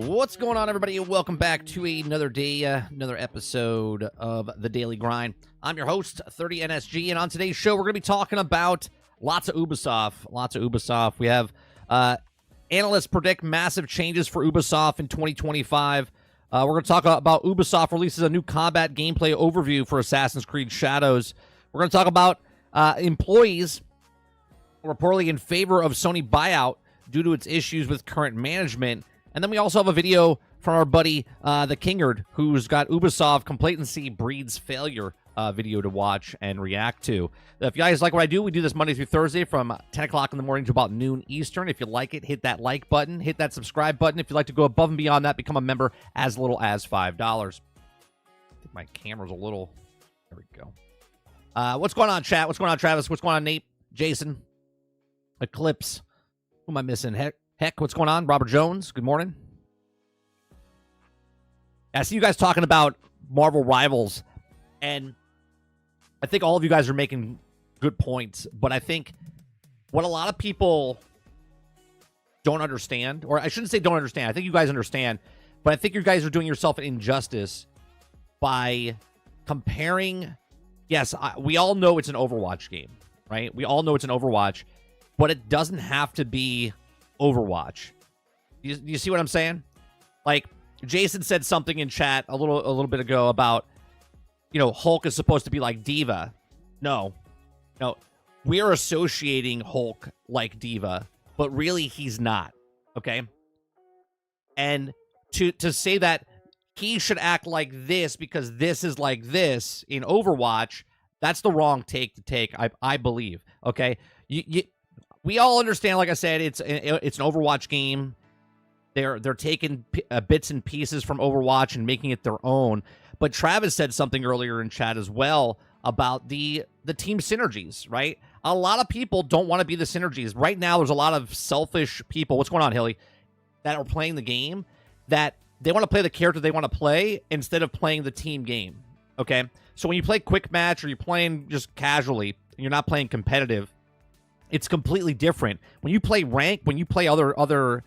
What's going on, everybody? Welcome back to another day, another episode of The Daily Grind. I'm your host, 30NSG, and on today's show, we're going to be talking about lots of Ubisoft. We have analysts predict massive changes for Ubisoft in 2025. We're going to talk about Ubisoft releases a new combat gameplay overview for Assassin's Creed Shadows. We're going to talk about employees reportedly in favor of Sony buyout due to its issues with current management. And then we also have a video from our buddy, the Kingard, who's got Ubisoft Complacency Breeds Failure video to watch and react to. If you guys like what I do, we do this Monday through Thursday from 10 o'clock in the morning to about noon Eastern. If you like it, hit that like button, hit that subscribe button. If you'd like to go above and beyond that, become a member as little as $5. I think my camera's a little... There we go. What's going on, chat? What's going on, Travis? What's going on, Nate? Jason? Eclipse? Who am I missing? Heck, what's going on? Robert Jones, good morning. I see you guys talking about Marvel Rivals, and I think all of you guys are making good points, but I think what a lot of people don't understand, or I shouldn't say don't understand, I think you guys understand, but I think you guys are doing yourself an injustice by comparing. Yes, we all know it's an Overwatch game, right? We all know it's an Overwatch, but it doesn't have to be Overwatch. You see what I'm saying? Like, Jason said something in chat a little bit ago about, you know, Hulk is supposed to be like D.Va. No. We are associating Hulk like D.Va, but really he's not. Okay? And to say that he should act like this because this is like this in Overwatch, that's the wrong take to take, I believe. Okay? We all understand, like I said, it's an Overwatch game. They're taking bits and pieces from Overwatch and making it their own. But Travis said something earlier in chat as well about the team synergies, right? A lot of people don't want to be the synergies. Right now, there's a lot of selfish people. What's going on, Hilly? That are playing the game that they want to play the character they want to play instead of playing the team game, okay? So when you play quick match or you're playing just casually and you're not playing competitive, it's completely different. When you play rank, when you play other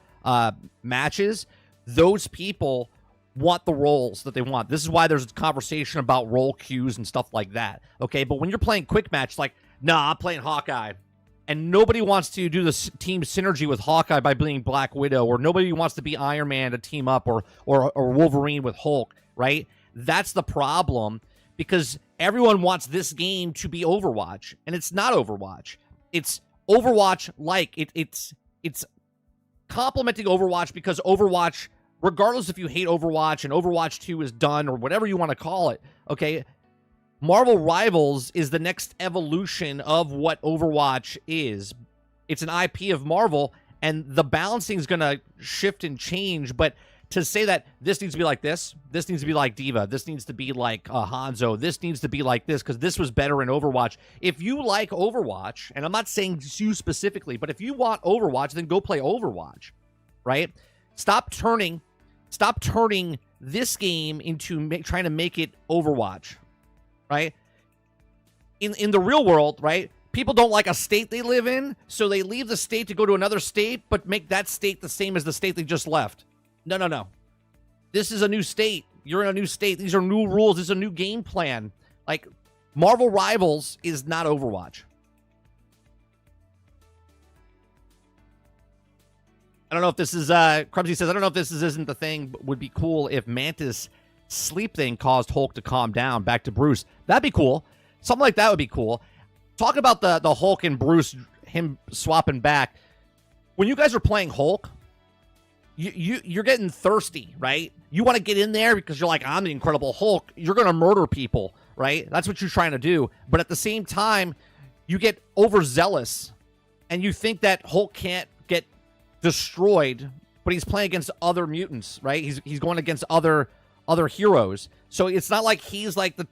matches, those people want the roles that they want. This is why there's a conversation about role queues and stuff like that. Okay, but when you're playing quick match, like, nah, I'm playing Hawkeye, and nobody wants to do this team synergy with Hawkeye by being Black Widow, or nobody wants to be Iron Man to team up, or Wolverine with Hulk, right? That's the problem, because everyone wants this game to be Overwatch, and it's not Overwatch. It's Overwatch-like. It's complementing Overwatch because Overwatch, regardless if you hate Overwatch and Overwatch 2 is done or whatever you want to call it, okay, Marvel Rivals is the next evolution of what Overwatch is. It's an IP of Marvel, and the balancing is going to shift and change, but to say that this needs to be like this needs to be like D.Va, this needs to be like Hanzo, this needs to be like this because this was better in Overwatch. If you like Overwatch, and I'm not saying you specifically, but if you want Overwatch, then go play Overwatch, right? Stop turning this game into trying to make it Overwatch, right? In the real world, right? People don't like a state they live in, so they leave the state to go to another state, but make that state the same as the state they just left. No. This is a new state. You're in a new state. These are new rules. This is a new game plan. Like, Marvel Rivals is not Overwatch. I don't know if this is, Crubsy says, I don't know if this isn't the thing, but would be cool if Mantis' sleep thing caused Hulk to calm down back to Bruce. That'd be cool. Something like that would be cool. Talk about the Hulk and Bruce, him swapping back. When you guys are playing Hulk, you're getting thirsty, right? You want to get in there because you're like, I'm the Incredible Hulk. You're going to murder people, right? That's what you're trying to do. But at the same time, you get overzealous, and you think that Hulk can't get destroyed, but he's playing against other mutants, right? He's going against other heroes. So it's not like he's like the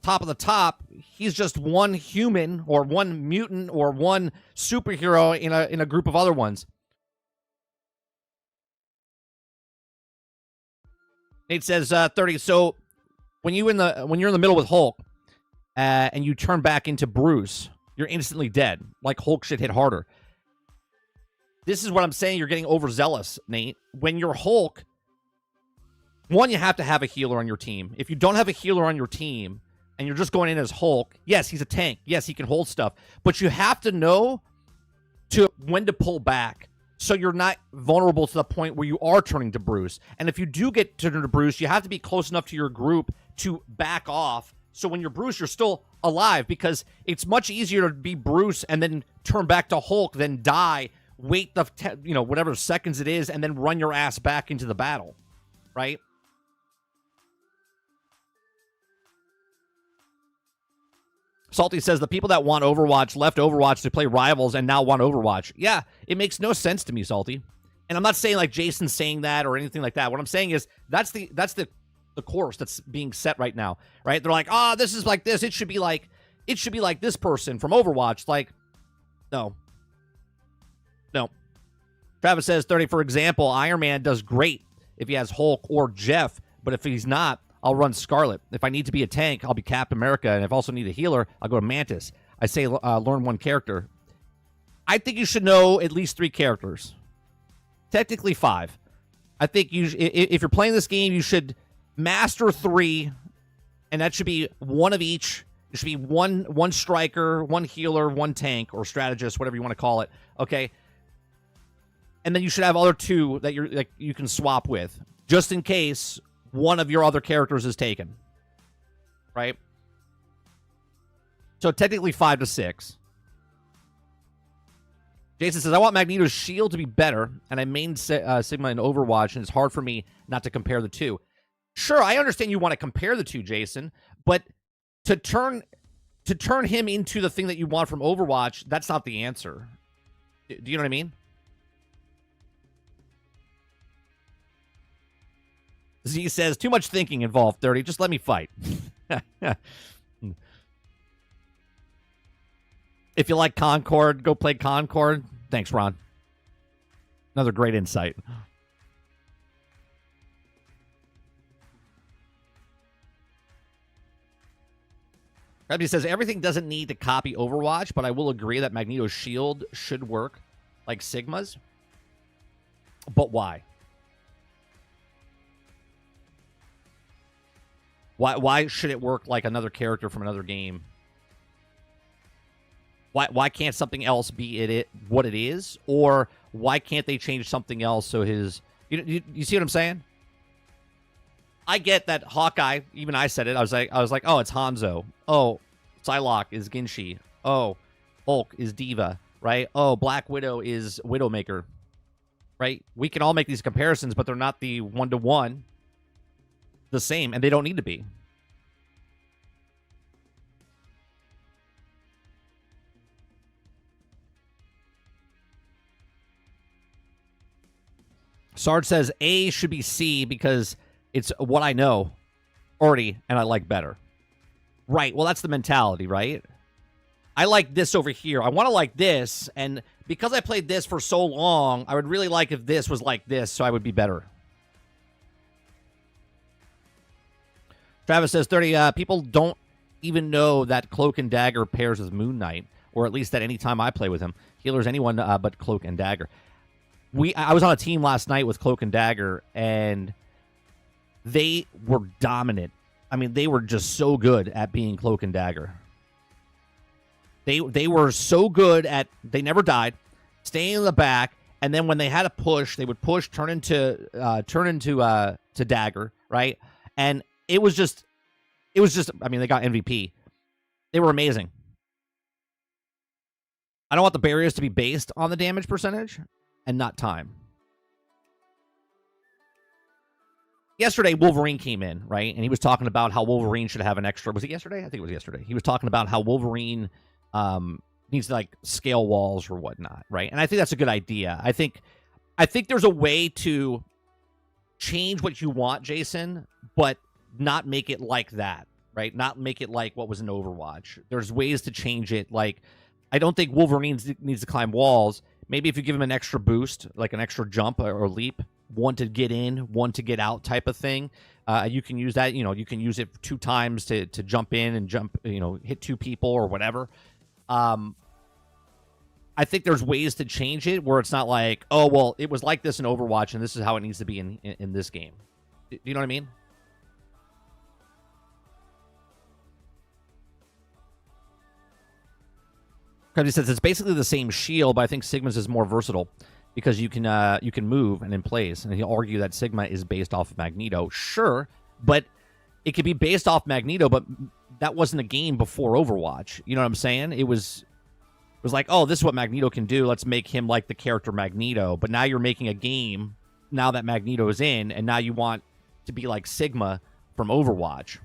top of the top. He's just one human or one mutant or one superhero in a group of other ones. Nate says 30. So when you're in the middle with Hulk and you turn back into Bruce, you're instantly dead. Like Hulk should hit harder. this is what I'm saying. You're getting overzealous, Nate. When you're Hulk, one, you have to have a healer on your team. If you don't have a healer on your team and you're just going in as Hulk, yes, he's a tank. Yes, he can hold stuff. But you have to know when to pull back so you're not vulnerable to the point where you are turning to Bruce. And if you do get turned to Bruce, you have to be close enough to your group to back off. So when you're Bruce, you're still alive, because it's much easier to be Bruce and then turn back to Hulk than die, wait the whatever seconds it is, and then run your ass back into the battle, right? Salty says the people that want Overwatch left Overwatch to play Rivals and now want Overwatch. Yeah, it makes no sense to me, Salty. And I'm not saying like Jason's saying that or anything like that. What I'm saying is that's the course that's being set right now, right? They're like, oh, this is like this. It should be like this person from Overwatch. Like, no. Travis says 30, for example, Iron Man does great if he has Hulk or Jeff, but if he's not, I'll run Scarlet. If I need to be a tank, I'll be Captain America, and if I also need a healer, I'll go to Mantis. I say learn one character. I think you should know at least 3 characters. Technically 5. I think if you're playing this game, you should master 3, and that should be one of each. It should be one striker, one healer, one tank, or strategist, whatever you want to call it. Okay, and then you should have other 2 that you can swap with, just in case one of your other characters is taken, right? So technically 5 to 6. Jason says, I want Magneto's shield to be better, and I main Sigma in Overwatch, and it's hard for me not to compare the 2. Sure, I understand you want to compare the 2, Jason, but to turn him into the thing that you want from Overwatch, that's not the answer. Do you know what I mean? Z says, too much thinking involved, 30. Just let me fight. If you like Concord, go play Concord. Thanks, Ron. Another great insight. Rabbi says, everything doesn't need to copy Overwatch, but I will agree that Magneto's shield should work like Sigma's. But why? Why should it work like another character from another game? Why can't something else be what it is? Or why can't they change something else so his... You see what I'm saying? I get that Hawkeye, even I said it, I was like, oh, it's Hanzo. Oh, Psylocke is Ginshi. Oh, Hulk is Diva, right? Oh, Black Widow is Widowmaker, right? We can all make these comparisons, but they're not the one-to-one the same, and they don't need to be. Sarge says A should be C because it's what I know already and I like better. Right. Well, that's the mentality, right? I like this over here. I want to like this, and because I played this for so long, I would really like if this was like this, so I would be better. Travis says 30, people don't even know that Cloak and Dagger pairs with Moon Knight, or at least at any time I play with him. Healer's anyone but Cloak and Dagger. I was on a team last night with Cloak and Dagger, and they were dominant. I mean, they were just so good at being Cloak and Dagger. They were so good at, they never died, staying in the back, and then when they had a push, they would push, turn into to Dagger, right? And it was just, I mean, they got MVP. They were amazing. I don't want the barriers to be based on the damage percentage and not time. Yesterday, Wolverine came in, right? And he was talking about how Wolverine should have an extra... Was it yesterday? I think it was yesterday. He was talking about how Wolverine needs to, like, scale walls or whatnot, right? And I think that's a good idea. I think there's a way to change what you want, Jason, but not make it like that, right? Not make it like what was in Overwatch. There's ways to change it. Like, I don't think Wolverine needs to climb walls. Maybe if you give him an extra boost, like an extra jump or leap, one to get in, one to get out type of thing, you can use that. You know, you can use it 2 times to jump in and jump, hit 2 people or whatever. I I think there's ways to change it where it's not like, oh, well, it was like this in Overwatch, and this is how it needs to be in this game. Do you know what I mean? Because he says it's basically the same shield, but I think Sigma's is more versatile because you can move and in place. And he'll argue that Sigma is based off of Magneto. Sure, but it could be based off Magneto, but that wasn't a game before Overwatch. You know what I'm saying? It was like, oh, this is what Magneto can do. Let's make him like the character Magneto. But now you're making a game now that Magneto is in, and now you want to be like Sigma from Overwatch.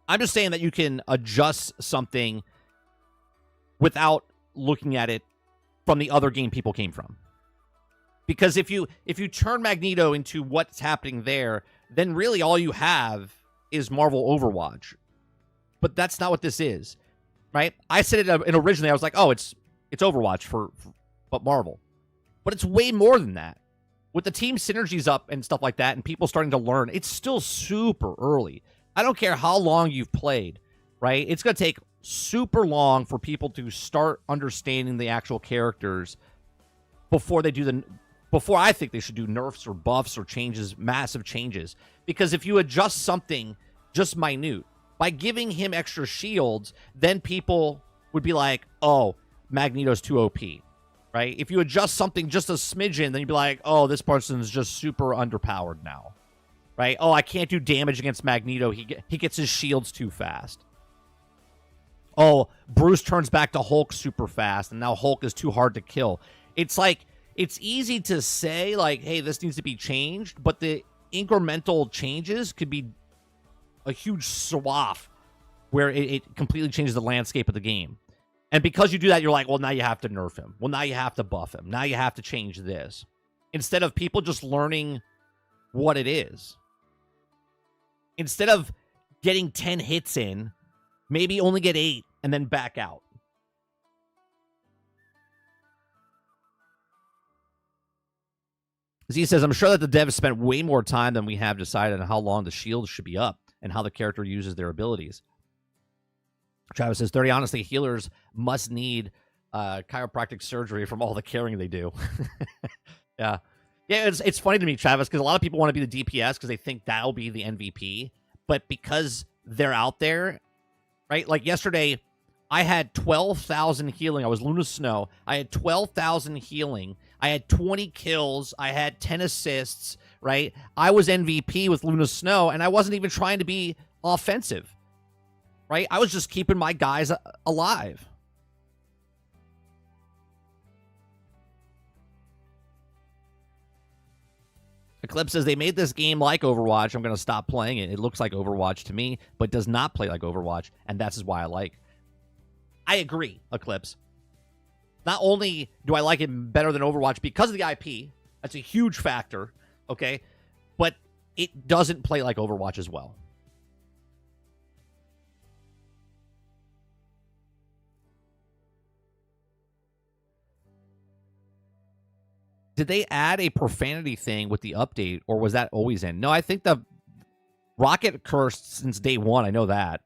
I'm just saying that you can adjust something without looking at it from the other game people came from. Because if you turn Magneto into what's happening there, then really all you have is Marvel Overwatch. But that's not what this is, right? I said it originally. I was like, oh, it's Overwatch but Marvel. But it's way more than that. With the team synergies up and stuff like that and people starting to learn, it's still super early. I don't care how long you've played, right? It's going to take super long for people to start understanding the actual characters before I think they should do nerfs or buffs or changes, massive changes. Because if you adjust something just minute, by giving him extra shields, then people would be like, oh, Magneto's too OP, right? If you adjust something just a smidgen, then you'd be like, oh, this person's just super underpowered now. Right? Oh, I can't do damage against Magneto. He gets his shields too fast. Oh, Bruce turns back to Hulk super fast, and now Hulk is too hard to kill. It's like, it's easy to say, like, hey, this needs to be changed, but the incremental changes could be a huge swath where it completely changes the landscape of the game. And because you do that, you're like, well, now you have to nerf him. Well, now you have to buff him. Now you have to change this. Instead of people just learning what it is. Instead of getting 10 hits in, maybe only get 8 and then back out. Z says, I'm sure that the devs spent way more time than we have decided on how long the shields should be up and how the character uses their abilities. Travis says, 30, honestly, healers must need chiropractic surgery from all the caring they do. Yeah. Yeah, it's funny to me, Travis, because a lot of people want to be the DPS because they think that'll be the MVP. But because they're out there, right? Like yesterday, I had 12,000 healing. I was Luna Snow. I had 12,000 healing. I had 20 kills. I had 10 assists, right? I was MVP with Luna Snow, and I wasn't even trying to be offensive, right? I was just keeping my guys alive. Eclipse says, they made this game like Overwatch. I'm going to stop playing it. It looks like Overwatch to me, but does not play like Overwatch, and that's why I like. I agree, Eclipse. Not only do I like it better than Overwatch because of the IP, that's a huge factor, okay, but it doesn't play like Overwatch as well. Did they add a profanity thing with the update, or was that always in? No, I think the Rocket cursed since day one. I know that.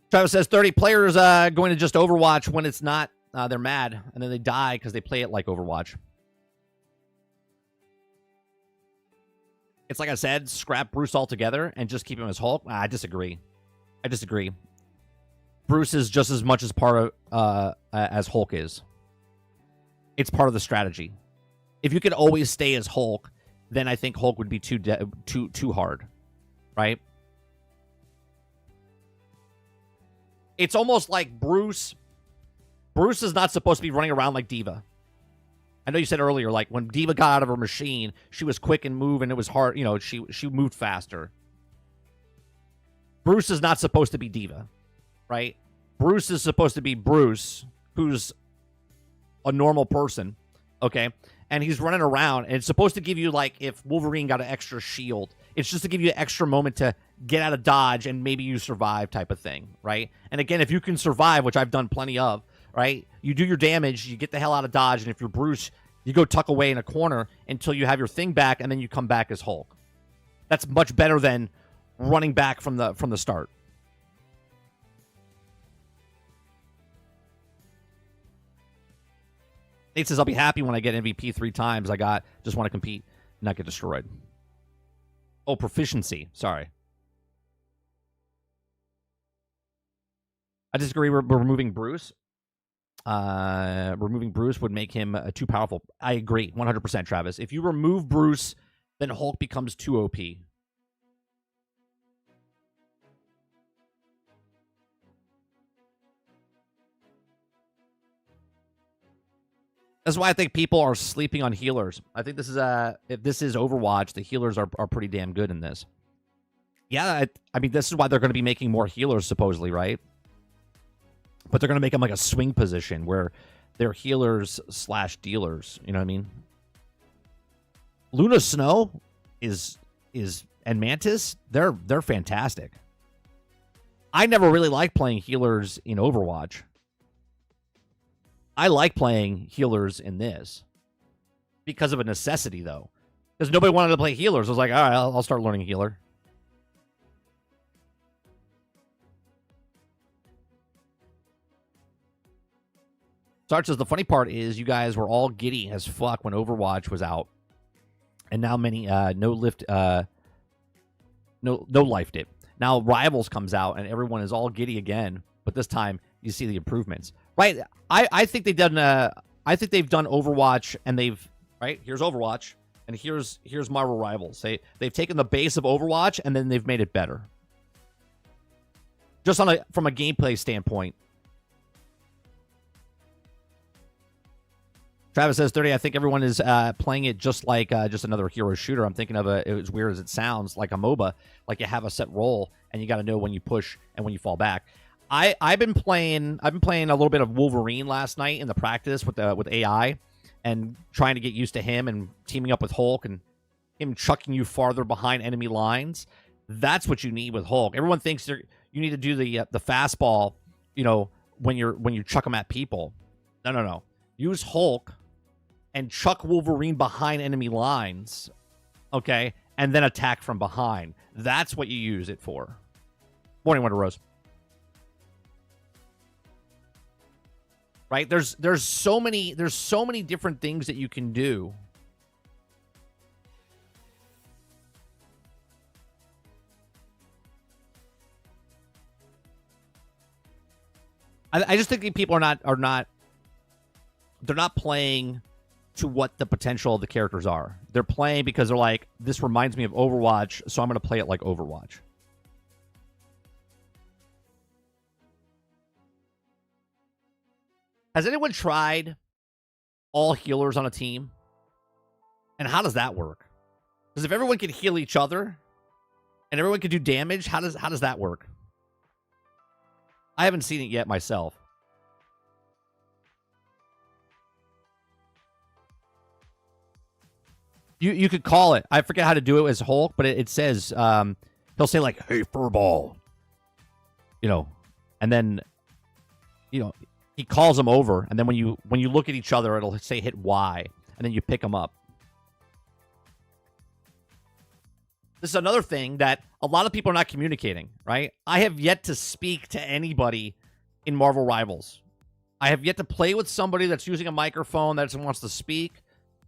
Travis says 30 players going to just Overwatch when it's not. They're mad, and then they die because they play it like Overwatch. It's like I said, scrap Bruce altogether and just keep him as Hulk. I disagree. I disagree. Bruce is just as much as part of as Hulk is. It's part of the strategy. If you could always stay as Hulk, then I think Hulk would be too hard, right? It's almost like Bruce is not supposed to be running around like Diva. I know you said earlier, like when Diva got out of her machine, she was quick and move, and it was hard. You know, she moved faster. Bruce is not supposed to be Diva, right? Bruce is supposed to be Bruce, who's a normal person, okay? And he's running around, and it's supposed to give you, like, if Wolverine got an extra shield, it's just to give you an extra moment to get out of dodge and maybe you survive type of thing, right? And again, if you can survive, which I've done plenty of, right? You do your damage, you get the hell out of dodge, and if you're Bruce, You go tuck away in a corner until you have your thing back, and then you come back as Hulk. That's much better than running back from the start. Nate says, I'll be happy when I get MVP 3 times. Just want to compete, not get destroyed. Oh, proficiency. Sorry. I disagree. We're removing Bruce. Removing Bruce would make him too powerful. I agree, 100%, Travis. If you remove Bruce, then Hulk becomes too OP. That's why I think people are sleeping on healers. I think this is if this is Overwatch, the healers are pretty damn good in this. Yeah, I mean, this is why they're going to be making more healers, supposedly, right? But they're going to make them like a swing position where they're healers / dealers. You know what I mean? Luna Snow and Mantis, they're fantastic. I never really liked playing healers in Overwatch. I like playing healers in this because of a necessity, though. Because nobody wanted to play healers. I was like, all right, I'll start learning healer. Sarge says, the funny part is you guys were all giddy as fuck when Overwatch was out. And now many no lifted it. Now Rivals comes out and everyone is all giddy again, but this time you see the improvements. Right? I think they've done Overwatch and they've here's Overwatch and here's Marvel Rivals. They've taken the base of Overwatch and then they've made it better. Just from a gameplay standpoint. Travis says 30. I think everyone is playing it just like just another hero shooter. I'm thinking of as weird as it sounds, like a MOBA. Like you have a set role and you got to know when you push and when you fall back. I've been playing a little bit of Wolverine last night in the practice with AI and trying to get used to him and teaming up with Hulk and him chucking you farther behind enemy lines. That's what you need with Hulk. Everyone thinks you need to do the fastball, when you chuck them at people. No. Use Hulk and chuck Wolverine behind enemy lines, okay, and then attack from behind. That's what you use it for. Morning, Wonder Rose. Right? There's so many different things that you can do. I just think people are not they're not playing to what the potential of the characters are. They're playing because they're like, this reminds me of Overwatch, so I'm going to play it like Overwatch. Has anyone tried all healers on a team? And how does that work? Because if everyone can heal each other and everyone can do damage, how does that work? I haven't seen it yet myself. You could call it. I forget how to do it as Hulk, but it says he'll say like, "Hey, furball," and then he calls them over, and then when you look at each other, it'll say hit Y, and then you pick them up. This is another thing that a lot of people are not communicating. Right? I have yet to speak to anybody in Marvel Rivals. I have yet to play with somebody that's using a microphone that wants to speak.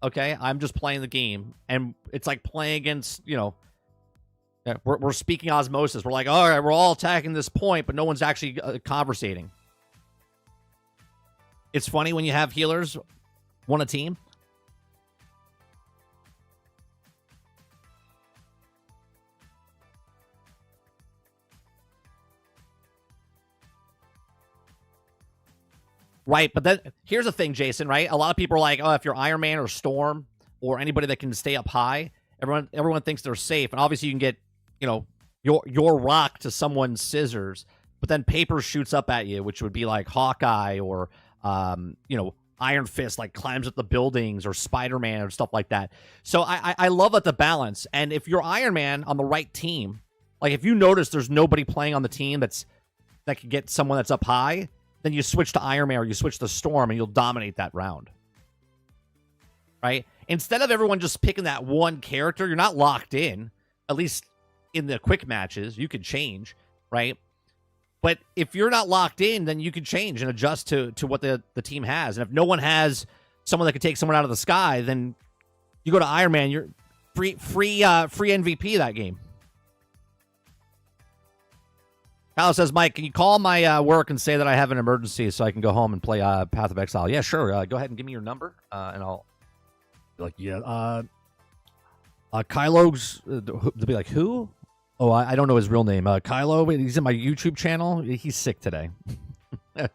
Okay, I'm just playing the game, and it's like playing against, we're speaking osmosis. We're like, all right, we're all attacking this point, but no one's actually conversating. It's funny when you have healers on a team. Right, but then here's the thing, Jason, right? A lot of people are like, oh, if you're Iron Man or Storm or anybody that can stay up high, everyone thinks they're safe. And obviously you can get, your rock to someone's scissors, but then Paper shoots up at you, which would be like Hawkeye or, Iron Fist, like climbs up the buildings, or Spider-Man or stuff like that. So I love the balance. And if you're Iron Man on the right team, like if you notice there's nobody playing on the team that can get someone that's up high, then you switch to Iron Man or you switch to Storm and you'll dominate that round. right? Instead of everyone just picking that one character, you're not locked in. At least in the quick matches, you can change, right? But if you're not locked in, then you can change and adjust to what the team has. And if no one has someone that could take someone out of the sky, then you go to Iron Man, you're free MVP that game. Kyle says, Mike, can you call my work and say that I have an emergency so I can go home and play Path of Exile? Yeah, sure. Go ahead and give me your number, and I'll be like, yeah. Kylo's, they'll be like, who? Oh, I don't know his real name. Kylo, he's in my YouTube channel. He's sick today. I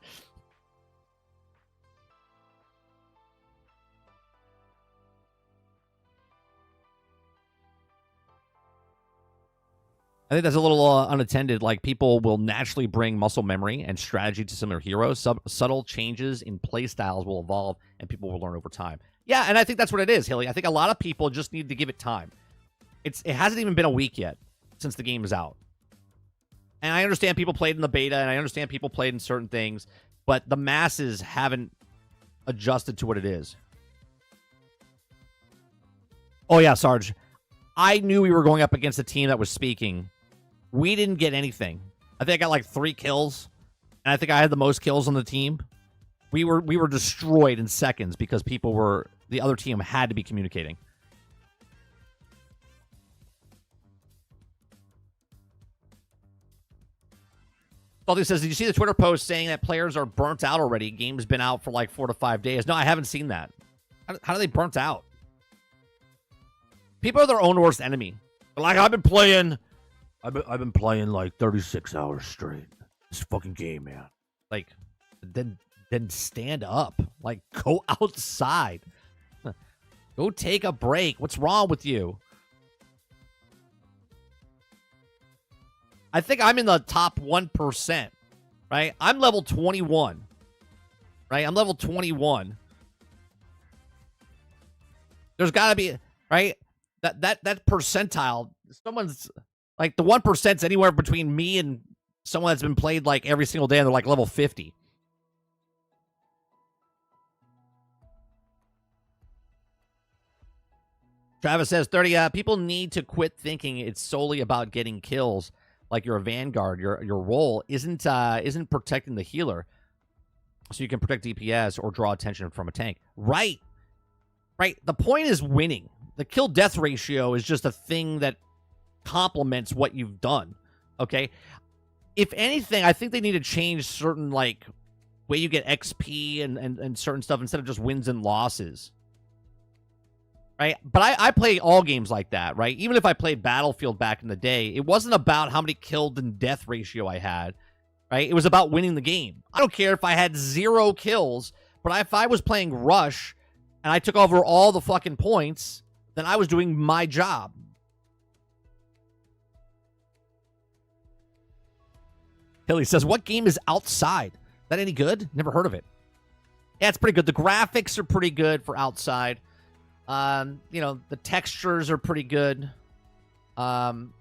think that's a little unattended. Like, people will naturally bring muscle memory and strategy to similar heroes. Subtle changes in play styles will evolve, and people will learn over time. Yeah, and I think that's what it is, Hilly. I think a lot of people just need to give it time. It hasn't even been a week yet since the game is out. And I understand people played in the beta, and I understand people played in certain things, but the masses haven't adjusted to what it is. Oh, yeah, Sarge. I knew we were going up against a team that was speaking. We didn't get anything. I think I got like 3 kills, and I think I had the most kills on the team. We were destroyed in seconds because the other team had to be communicating. Salty says, did you see the Twitter post saying that players are burnt out already? Game's been out for like 4 to 5 days. No, I haven't seen that. How do they burnt out? People are their own worst enemy. Like, I've been playing like 36 hours straight. This fucking game, man. Like, then stand up. Like, go outside. Go take a break. What's wrong with you? I think I'm in the top 1%, right? I'm level 21, right? I'm level 21. There's got to be, right? That percentile, someone's like, the 1%'s anywhere between me and someone that's been played like every single day, and they're like level 50. Travis says, 30, people need to quit thinking it's solely about getting kills. Like, you're a vanguard. Your role isn't protecting the healer, so you can protect DPS or draw attention from a tank. Right. The point is winning. The kill-death ratio is just a thing that complements what you've done, okay? If anything, I think they need to change certain, like, way you get XP and certain stuff instead of just wins and losses, right? But I play all games like that, right? Even if I played Battlefield back in the day, it wasn't about how many killed and death ratio I had, right? It was about winning the game. I don't care if I had 0 kills, but if I was playing Rush and I took over all the fucking points, then I was doing my job. Hilly says, what game is Outside? That any good? Never heard of it. Yeah, it's pretty good. The graphics are pretty good for Outside. The textures are pretty good. It can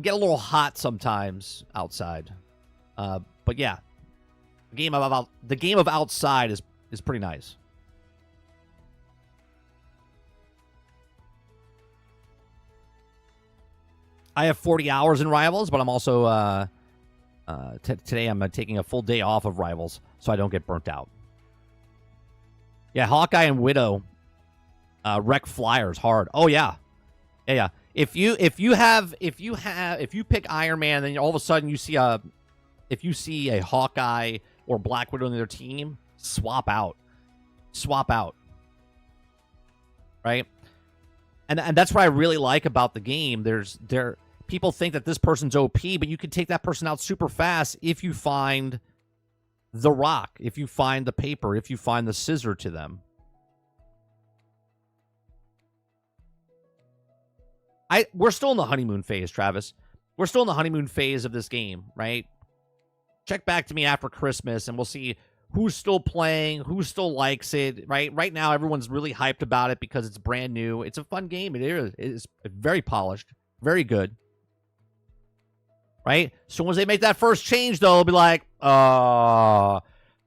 get a little hot sometimes Outside. But yeah, the game of Outside is pretty nice. I have 40 hours in Rivals, but I'm also today I'm taking a full day off of Rivals so I don't get burnt out. Yeah, Hawkeye and Widow wreck flyers hard. Oh yeah. If you pick Iron Man, then all of a sudden you see a Hawkeye or Black Widow on their team, swap out. Right? And that's what I really like about the game. People think that this person's OP, but you can take that person out super fast if you find the rock, if you find the paper, if you find the scissor to them. We're still in the honeymoon phase, Travis. We're still in the honeymoon phase of this game, right? Check back to me after Christmas, and we'll see who's still playing, who still likes it, right? Right now, everyone's really hyped about it because it's brand new. It's a fun game. It is. It's very polished, very good, right? So once they make that first change, though, they'll be like,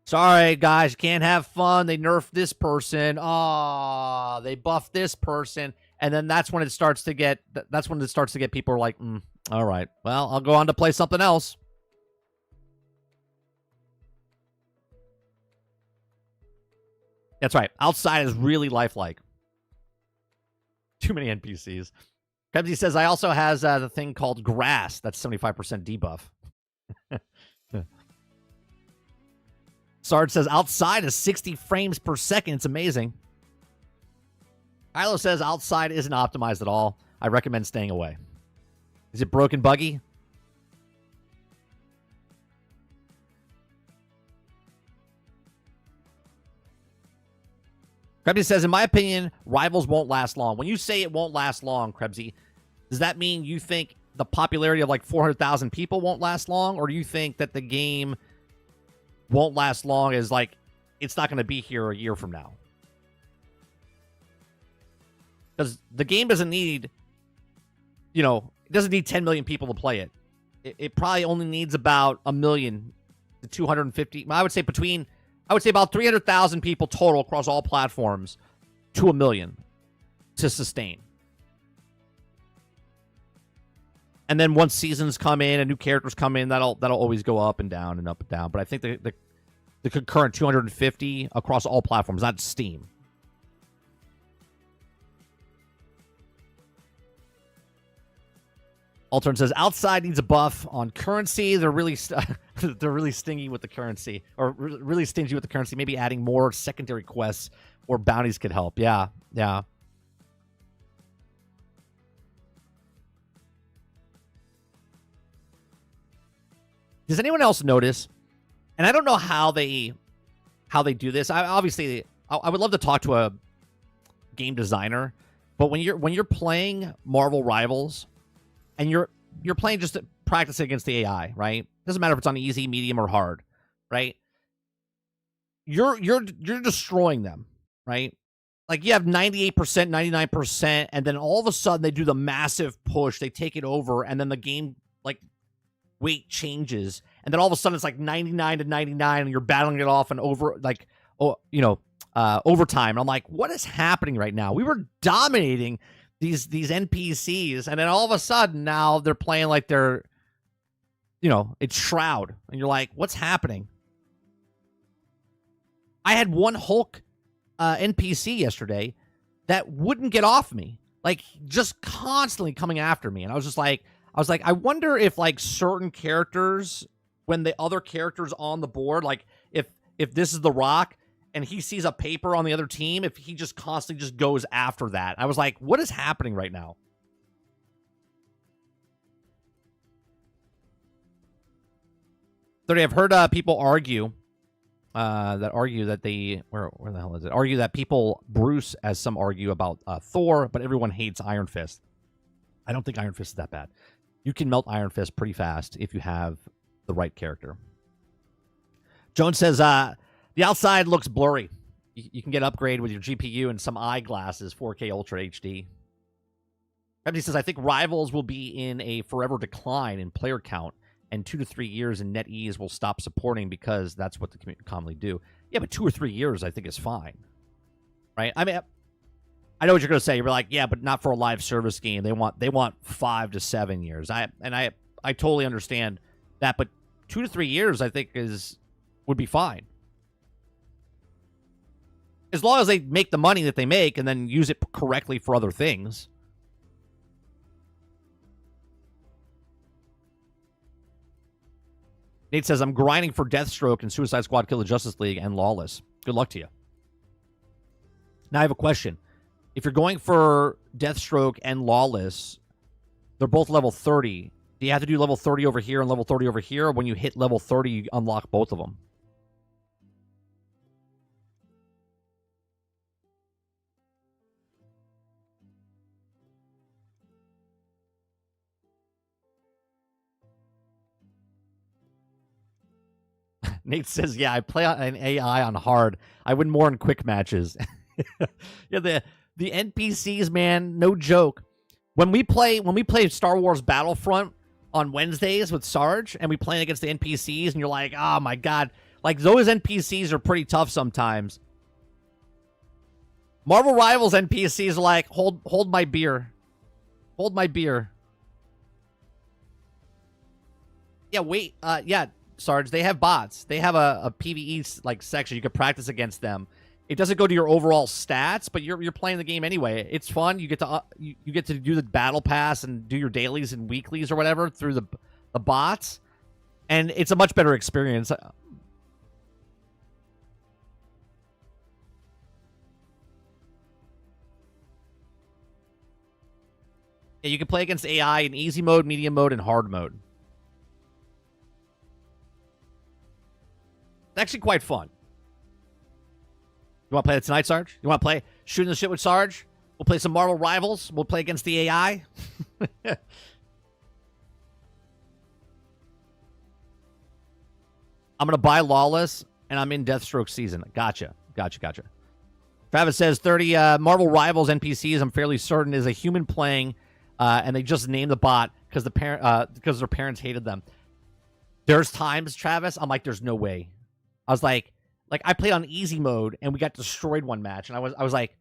Sorry, guys, you can't have fun. They nerfed this person. Oh, they buffed this person. And then that's when it starts to get people are like, all right, well, I'll go on to play something else. That's right. Outside is really lifelike. Too many NPCs. Krebsy says, I also has the thing called grass. That's 75% debuff. Sarge says, outside is 60 frames per second. It's amazing. Ilo says, outside isn't optimized at all. I recommend staying away. Is it broken buggy? Krebsy says, in my opinion, Rivals won't last long. When you say it won't last long, Krebsy, does that mean you think the popularity of like 400,000 people won't last long? Or do you think that the game won't last long as like it's not going to be here a year from now? Because the game doesn't need, it doesn't need 10 million people to play it. It probably only needs about 1 million to 250. I would say about 300,000 people total across all platforms to 1 million to sustain. And then once seasons come in and new characters come in, that'll always go up and down and up and down. But I think the concurrent 250 across all platforms, not Steam. Altern says, outside needs a buff on currency. They're really stingy with the currency, or really stingy with the currency. Maybe adding more secondary quests or bounties could help. Yeah. Does anyone else notice? And I don't know how they do this. I would love to talk to a game designer, but when you're playing Marvel Rivals, and you're playing just to practice against the AI, right? Doesn't matter if it's on easy, medium, or hard, right? You're destroying them, right? Like you have 98%, 99%, and then all of a sudden they do the massive push, they take it over, and then the game like weight changes, and then all of a sudden it's like 99 to 99, and you're battling it off and over overtime. And I'm like, what is happening right now? We were dominating these NPCs, and then all of a sudden now they're playing like they're, it's Shroud, and you're like, what's happening? I had one Hulk NPC yesterday that wouldn't get off me, like just constantly coming after me, and I was like, I wonder if like certain characters, when the other characters on the board, like if this is the Rock, and he sees a paper on the other team, if he just constantly just goes after that. I was like, what is happening right now? I've heard people argue that they, where the hell is it? Argue that people, Bruce, as some argue about Thor, but everyone hates Iron Fist. I don't think Iron Fist is that bad. You can melt Iron Fist pretty fast if you have the right character. Jones says, the outside looks blurry. You can get upgrade with your GPU and some eyeglasses, 4K Ultra HD. He says, I think Rivals will be in a forever decline in player count, and 2 to 3 years in NetEase will stop supporting because that's what the community commonly do. Yeah, but 2 or 3 years I think is fine. Right? I mean, I know what you're going to say. You're like, yeah, but not for a live service game. They want 5 to 7 years. I totally understand that, but 2 to 3 years I think would be fine. As long as they make the money that they make and then use it correctly for other things. Nate says, I'm grinding for Deathstroke and Suicide Squad Kill the Justice League and Lawless. Good luck to you. Now I have a question. If you're going for Deathstroke and Lawless, they're both level 30. Do you have to do level 30 over here and level 30 over here? Or when you hit level 30, you unlock both of them? Nate says, yeah, I play an AI on hard. I win more in quick matches. Yeah, the NPCs, man, no joke. When we play Star Wars Battlefront on Wednesdays with Sarge, and we play against the NPCs, and you're like, oh my god, Like, those NPCs are pretty tough sometimes. Marvel Rivals NPCs are like, hold my beer. Hold my beer. Yeah, wait. Yeah, Sarge, they have bots. They have a PvE like section. You can practice against them. It doesn't go to your overall stats, but you're playing the game anyway. It's fun. You get to you get to do the battle pass and do your dailies and weeklies or whatever through the bots, and it's a much better experience. Yeah, you can play against AI in easy mode, medium mode, and hard mode. It's actually quite fun. You want to play that tonight, Sarge? You want to play shooting the shit with Sarge? We'll play some Marvel Rivals. We'll play against the AI. I'm going to buy Lawless, and I'm in Deathstroke season. Gotcha. Travis says 30 Marvel Rivals NPCs, I'm fairly certain, is a human playing, and they just named the bot because their parents hated them. There's times, Travis, I'm like, there's no way. I was like I played on easy mode and we got destroyed one match, and I was like,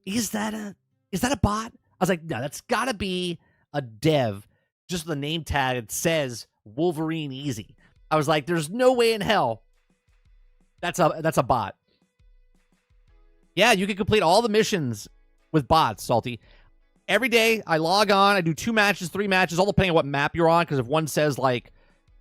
is that a bot? I was like, no, that's gotta be a dev. Just the name tag, it says Wolverine Easy. I was like, there's no way in hell that's a bot. Yeah, you can complete all the missions with bots, Salty. Every day I log on, I do 2 matches, 3 matches, all depending on what map you're on, because if one says like,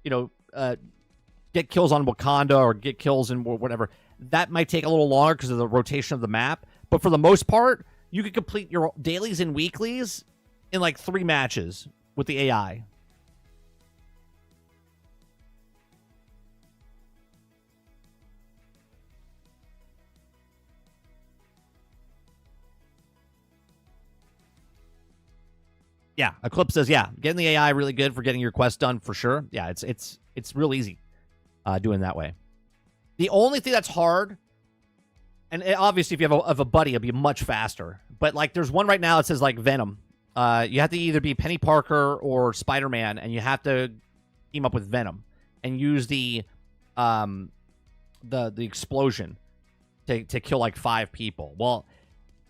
get kills on Wakanda or get kills in whatever, that might take a little longer because of the rotation of the map. But for the most part, you can complete your dailies and weeklies in like 3 matches with the AI. Yeah, Eclipse says, yeah, getting the AI really good for getting your quest done for sure. Yeah, it's real easy doing that way. The only thing that's hard, and obviously if you have a buddy, it'll be much faster. But like, there's one right now that says like Venom. You have to either be Penny Parker or Spider-Man, and you have to team up with Venom and use the explosion to kill like 5 people. Well,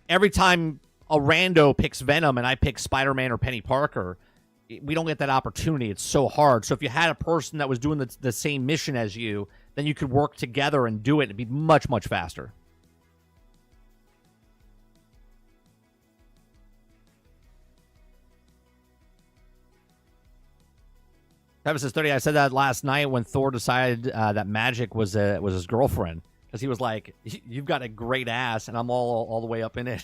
every time a rando picks Venom and I pick Spider-Man or Penny Parker, we don't get that opportunity. It's so hard. So if you had a person that was doing the same mission as you, then you could work together and do it. It'd be much, much faster. Travis says 30. I said that last night when Thor decided that Magic was his girlfriend, because he was like, "You've got a great ass," and I'm all the way up in it.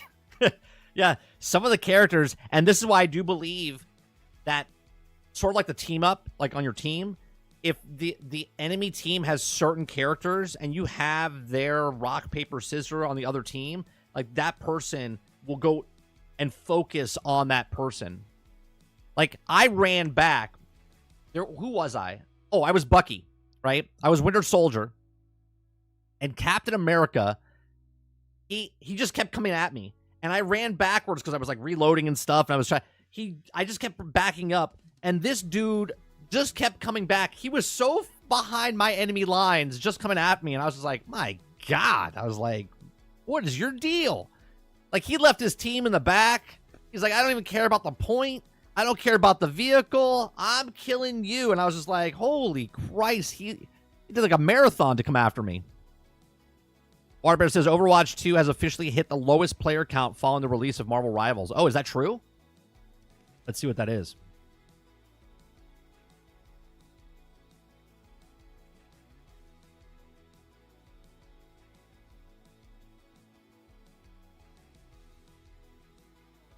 Yeah, some of the characters, and this is why I do believe that sort of like the team up, like on your team, if the enemy team has certain characters and you have their rock, paper, scissors on the other team, like that person will go and focus on that person. Like I ran back. Who was I? Oh, I was Bucky, right? I was Winter Soldier. And Captain America, he just kept coming at me. And I ran backwards because I was like reloading and stuff. And I was I just kept backing up. And this dude just kept coming back. He was so behind my enemy lines, just coming at me. And I was just like, my God. I was like, what is your deal? Like, he left his team in the back. He's like, I don't even care about the point. I don't care about the vehicle. I'm killing you. And I was just like, holy Christ. He did like a marathon to come after me. Waterbear says Overwatch 2 has officially hit the lowest player count following the release of Marvel Rivals. Oh, is that true? Let's see what that is.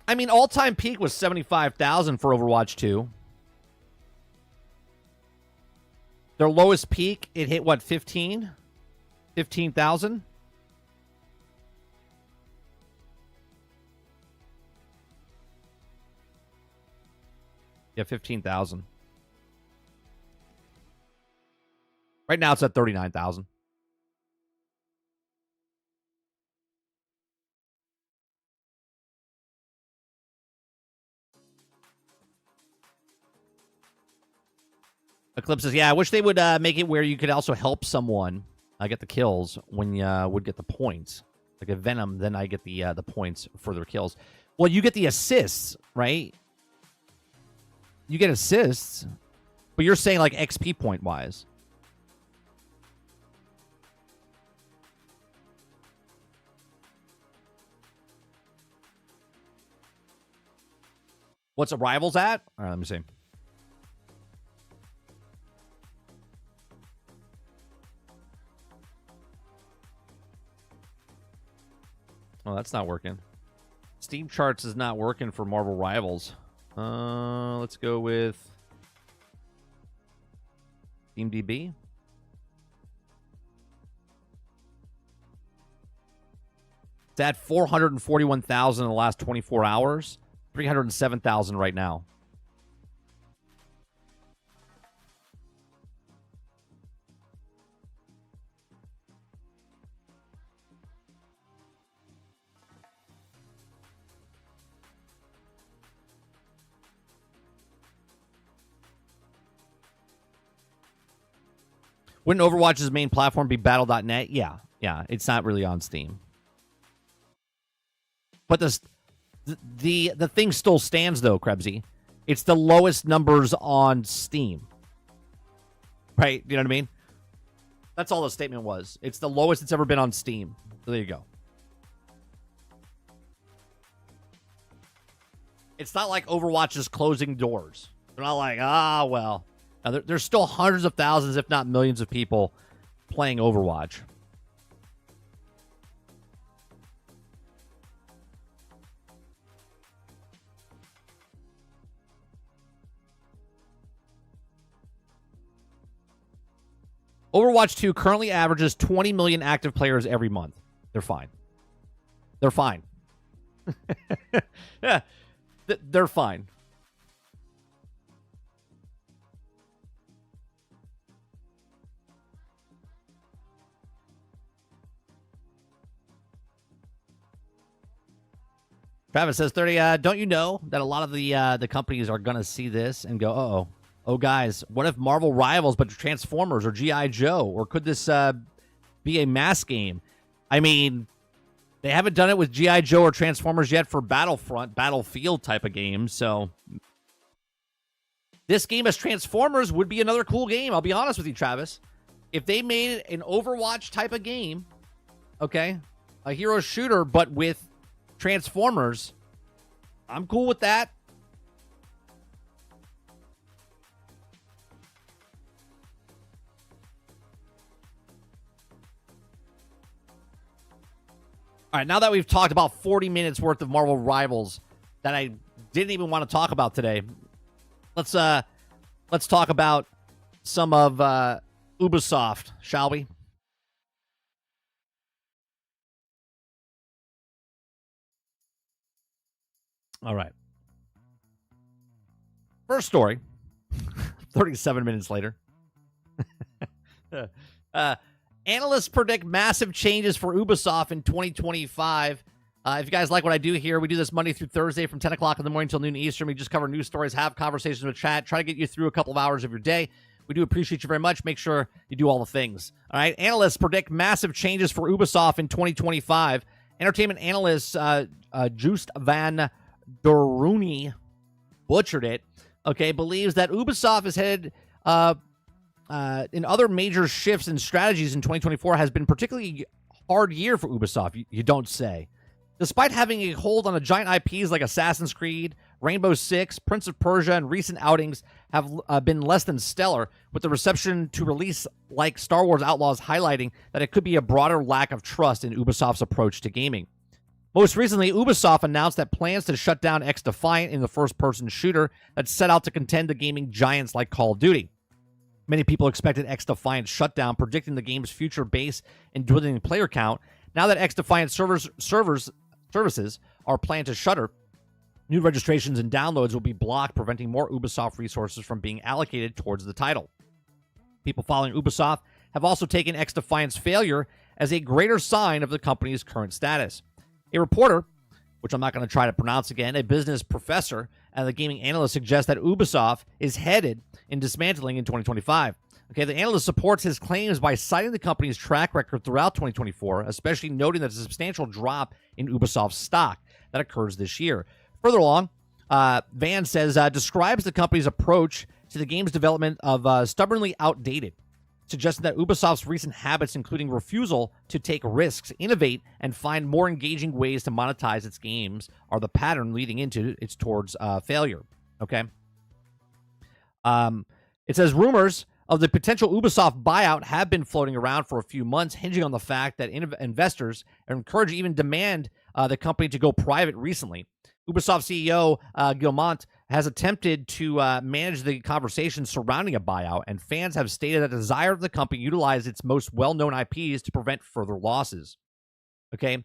I mean, all-time peak was 75,000 for Overwatch 2. Their lowest peak, it hit, what, 15? 15,000? Yeah, 15,000. Right now it's at 39,000. Eclipse says, yeah, I wish they would make it where you could also help someone get the kills when you would get the points. Like a Venom, then I get the points for their kills. Well, you get the assists, right? You get assists, but you're saying like XP point wise. What's a Rivals at? All right, let me see. Oh, that's not working. Steam charts is not working for Marvel Rivals. Let's go with SteamDB. It's at 441,000 in the last 24 hours. 307,000 right now. Wouldn't Overwatch's main platform be Battle.net? Yeah. It's not really on Steam. But the thing still stands, though, Krebsy. It's the lowest numbers on Steam. Right? You know what I mean? That's all the statement was. It's the lowest it's ever been on Steam. So there you go. It's not like Overwatch is closing doors. They're not like, well. Now, there's still hundreds of thousands, if not millions of people playing Overwatch. Overwatch 2 currently averages 20 million active players every month. They're fine. They're fine. Yeah, they're fine. Travis says, 30, don't you know that a lot of the companies are going to see this and go, oh, guys, what if Marvel Rivals but Transformers or G.I. Joe? Or could this be a mass game? I mean, they haven't done it with G.I. Joe or Transformers yet for Battlefront, Battlefield type of games. So this game as Transformers would be another cool game. I'll be honest with you, Travis. If they made an Overwatch type of game, okay, a hero shooter, but with Transformers, I'm cool with that. All right, now that we've talked about 40 minutes worth of Marvel Rivals that I didn't even want to talk about today, let's talk about some of Ubisoft, shall we? All right. First story, 37 minutes later. Analysts predict massive changes for Ubisoft in 2025. If you guys like what I do here, we do this Monday through Thursday from 10 o'clock in the morning till noon Eastern. We just cover news stories, have conversations with chat, try to get you through a couple of hours of your day. We do appreciate you very much. Make sure you do all the things. All right. Analysts predict massive changes for Ubisoft in 2025. Entertainment analyst Joost van Doruni, butchered it, okay, believes that Ubisoft is headed in other major shifts and strategies in 2024 has been particularly hard year for Ubisoft, you don't say. Despite having a hold on a giant IPs like Assassin's Creed, Rainbow Six, Prince of Persia, and recent outings have been less than stellar, with the reception to release like Star Wars Outlaws highlighting that it could be a broader lack of trust in Ubisoft's approach to gaming. Most recently, Ubisoft announced that plans to shut down X-Defiant in the first-person shooter that set out to contend the gaming giants like Call of Duty. Many people expected X-Defiant's shutdown, predicting the game's future base and dwindling player count. Now that X-Defiant services are planned to shutter, new registrations and downloads will be blocked, preventing more Ubisoft resources from being allocated towards the title. People following Ubisoft have also taken X-Defiant's failure as a greater sign of the company's current status. A reporter which I'm not going to try to pronounce again, a business professor and the gaming analyst, suggests that Ubisoft is headed in dismantling in 2025. Okay, the analyst supports his claims by citing the company's track record throughout 2024, especially noting that a substantial drop in Ubisoft's stock that occurs this year. Further along, Van says, describes the company's approach to the game's development of stubbornly outdated, suggesting that Ubisoft's recent habits, including refusal to take risks, innovate, and find more engaging ways to monetize its games, are the pattern leading into its towards failure. Okay. It says rumors of the potential Ubisoft buyout have been floating around for a few months, hinging on the fact that investors are encouraged, even demand the company to go private recently. Ubisoft CEO Guillemot has attempted to manage the conversation surrounding a buyout, and fans have stated that the desire of the company utilize its most well-known IPs to prevent further losses. Okay.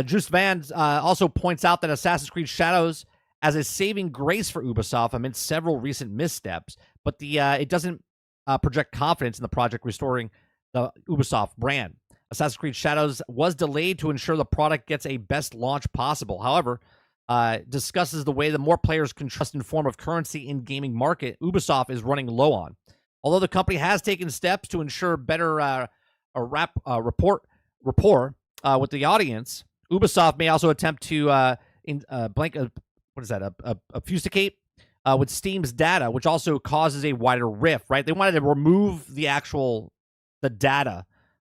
Just Van also points out that Assassin's Creed Shadows as a saving grace for Ubisoft amidst several recent missteps, but it doesn't project confidence in the project restoring the Ubisoft brand. Assassin's Creed Shadows was delayed to ensure the product gets a best launch possible. However, discusses the way the more players can trust in form of currency in gaming market Ubisoft is running low on. Although the company has taken steps to ensure better rapport with the audience, Ubisoft may also attempt to obfuscate with Steam's data, which also causes a wider rift, right? They wanted to remove the data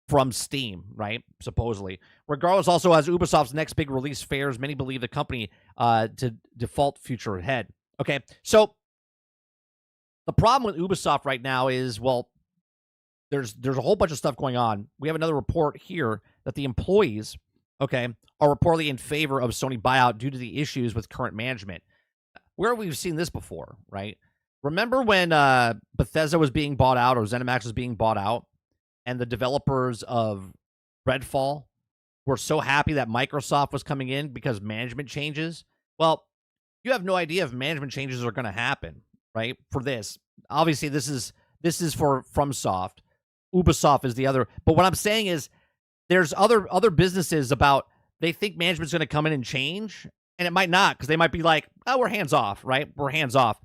from Steam, right? Supposedly. Regardless, also, as Ubisoft's next big release fares, many believe the company to default future ahead. Okay, so the problem with Ubisoft right now is, well, there's a whole bunch of stuff going on. We have another report here that the employees, okay, are reportedly in favor of Sony buyout due to the issues with current management. Where we've seen this before, right? Remember when Bethesda was being bought out, or ZeniMax was being bought out, and the developers of Redfall were so happy that Microsoft was coming in because management changes? Well, you have no idea if management changes are going to happen, right? For this, obviously, this is for FromSoft. Ubisoft is the other. But what I'm saying is, there's other businesses about they think management's going to come in and change, and it might not, because they might be like, oh, we're hands off, right? We're hands off.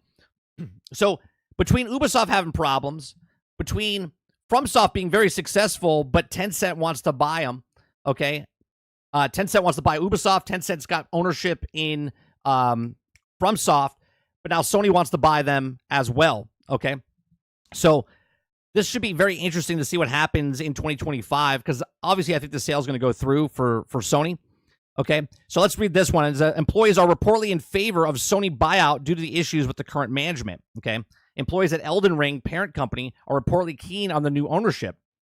So between Ubisoft having problems, between FromSoft being very successful, but Tencent wants to buy them, okay? Tencent wants to buy Ubisoft. Tencent's got ownership in FromSoft, but now Sony wants to buy them as well, okay? So this should be very interesting to see what happens in 2025, because obviously I think the sale is going to go through for Sony. Okay, so let's read this one. Employees are reportedly in favor of Sony buyout due to the issues with the current management. Okay, employees at Elden Ring parent company are reportedly keen on the new ownership.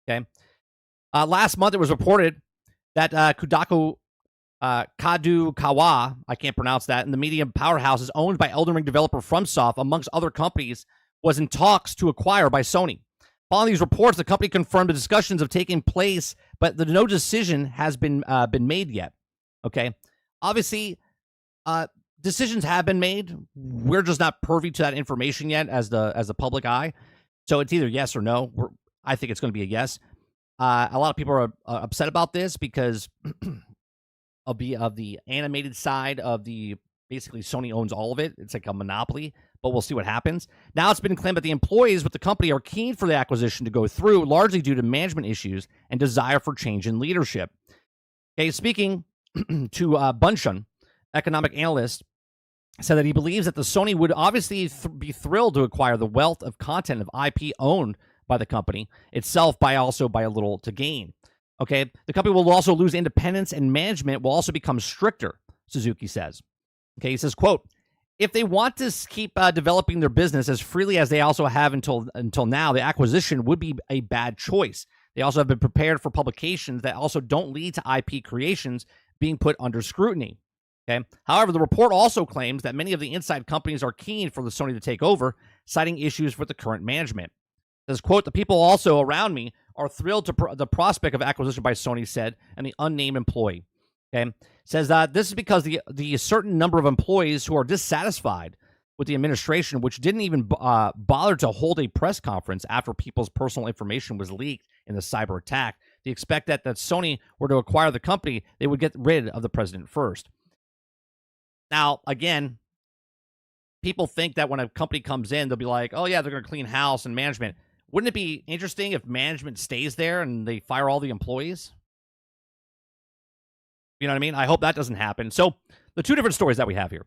Okay, last month it was reported that Kadokawa, I can't pronounce that, and the media powerhouse is owned by Elden Ring developer FromSoft, amongst other companies, was in talks to acquire by Sony. Following these reports, the company confirmed the discussions have taken place, but no decision has been made yet. Okay, obviously, decisions have been made. We're just not privy to that information yet as the public eye. So it's either yes or no. I think it's going to be a yes. A lot of people are upset about this because of the animated side of the, basically Sony owns all of it. It's like a monopoly, but we'll see what happens. Now it's been claimed that the employees with the company are keen for the acquisition to go through, largely due to management issues and desire for change in leadership. Okay, speaking to Bunchun, economic analyst, said that he believes that the Sony would obviously be thrilled to acquire the wealth of content of IP owned by the company itself, by a little to gain. Okay, the company will also lose independence, and management will also become stricter, Suzuki says. Okay, he says, quote, if they want to keep developing their business as freely as they also have until now, the acquisition would be a bad choice. They also have been prepared for publications that also don't lead to IP creations being put under scrutiny. Okay. However, the report also claims that many of the inside companies are keen for the Sony to take over, citing issues with the current management. It says, quote, the people also around me are thrilled to the prospect of acquisition by Sony, said, and the unnamed employee. Okay. Says that this is because the certain number of employees who are dissatisfied with the administration, which didn't even bother to hold a press conference after people's personal information was leaked in the cyber attack. They expect that Sony were to acquire the company, they would get rid of the president first. Now, again, people think that when a company comes in, they'll be like, oh, yeah, they're going to clean house and management. Wouldn't it be interesting if management stays there and they fire all the employees? You know what I mean? I hope that doesn't happen. So the two different stories that we have here,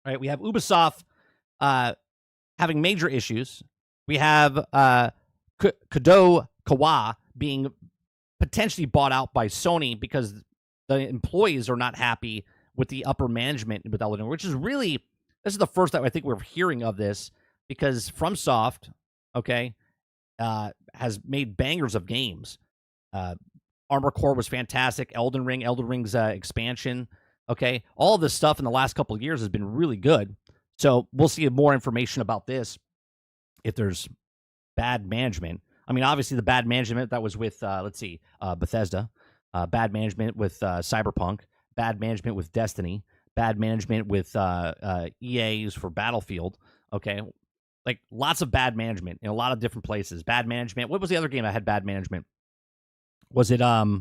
right? We have Ubisoft having major issues. We have Kado Kawa being potentially bought out by Sony because the employees are not happy with the upper management with Elden Ring, which is really, this is the first time I think we're hearing of this, because FromSoft, okay, has made bangers of games. Armored Core was fantastic. Elden Ring's expansion, okay, all of this stuff in the last couple of years has been really good. So we'll see more information about this if there's bad management. I mean, obviously the bad management that was with, Bethesda, bad management with Cyberpunk, bad management with Destiny, bad management with EA's for Battlefield. Okay, like lots of bad management in a lot of different places. Bad management. What was the other game that had bad management? Was it was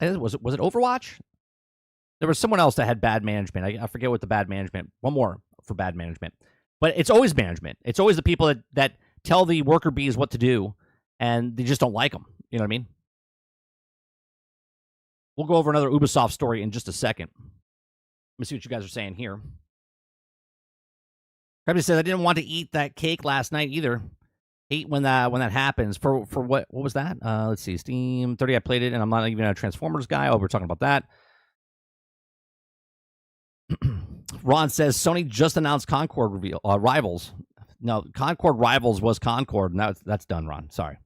it Overwatch? There was someone else that had bad management. I forget what the bad management. One more for bad management, but it's always management. It's always the people that tell the worker bees what to do, and they just don't like them. You know what I mean? We'll go over another Ubisoft story in just a second. Let me see what you guys are saying here. Everybody says I didn't want to eat that cake last night either. Hate when that happens. For what was that? Let's see. Steam 30. I played it, and I'm not even a Transformers guy. Oh, we're talking about that. Ron says Sony just announced Concord Rivals. No, Concord Rivals was Concord, and that's done, Ron. Sorry.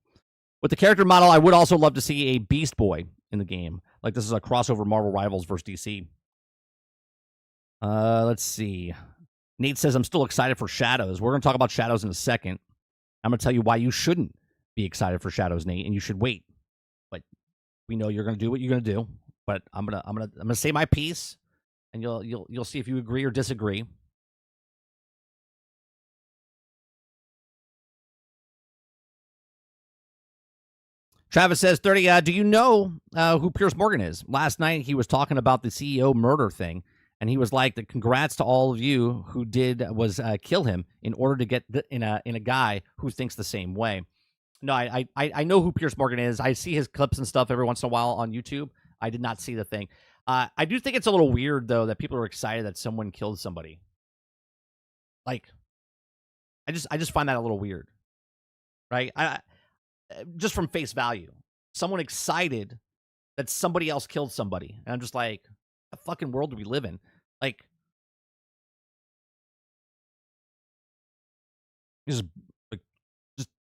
With the character model, I would also love to see a Beast Boy in the game. Like this is a crossover Marvel Rivals versus DC. Let's see. Nate says I'm still excited for Shadows. We're going to talk about Shadows in a second. I'm going to tell you why you shouldn't be excited for Shadows, Nate, and you should wait. But we know you're going to do what you're going to do. But I'm gonna say my piece, and you'll see if you agree or disagree. Travis says 30. Do you know who Piers Morgan is? Last night he was talking about the CEO murder thing. And he was like, congrats to all of you who did was kill him in order to get in a guy who thinks the same way. No, I know who Piers Morgan is. I see his clips and stuff every once in a while on YouTube. I did not see the thing. I do think it's a little weird, though, that people are excited that someone killed somebody. Like, I just find that a little weird, right? Just from face value. Someone excited that somebody else killed somebody. And I'm just like, what fucking world do we live in? Like, he just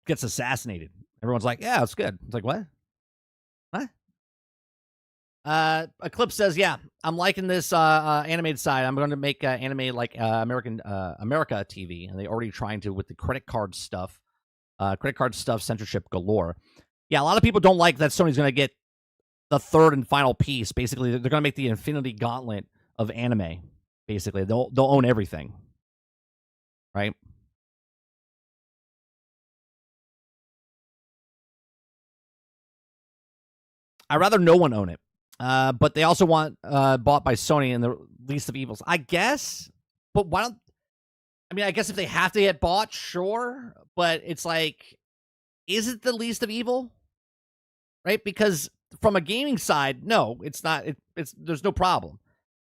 gets assassinated. Everyone's like, yeah, it's good. It's like, what? What? Eclipse says, yeah, I'm liking this animated side. I'm going to make anime like America TV, and they're already trying to with the credit card stuff. Censorship galore. Yeah, a lot of people don't like that Sony's going to get the third and final piece. Basically, they're going to make the Infinity Gauntlet of anime. Basically, they'll own everything, right? I'd rather no one own it. But they also want bought by Sony and the least of evils, I guess. But why don't? I mean, I guess if they have to get bought, sure. But it's like, is it the least of evil? Right? Because from a gaming side, no, it's not. It's there's no problem.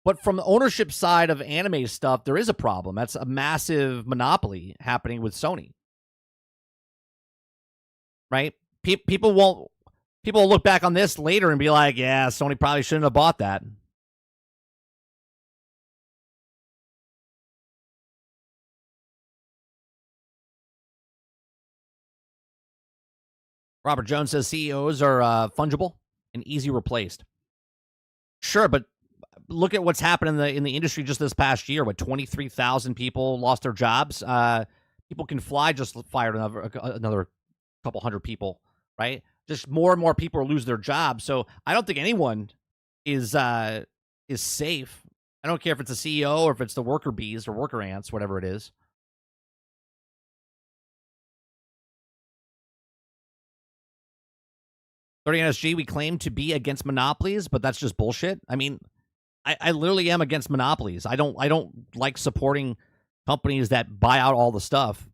But from the ownership side of anime stuff, there is a problem. That's a massive monopoly happening with Sony. Right? People will look back on this later and be like, yeah, Sony probably shouldn't have bought that. Robert Jones says CEOs are fungible and easy replaced. Sure, but look at what's happened in the industry just this past year. What 23,000 people lost their jobs. People Can Fly just fired another couple hundred people. Right, just more and more people lose their jobs. So I don't think anyone is safe. I don't care if it's a CEO or if it's the worker bees or worker ants, whatever it is. NSG, we claim to be against monopolies, but that's just bullshit. I mean, I literally am against monopolies. I don't like supporting companies that buy out all the stuff.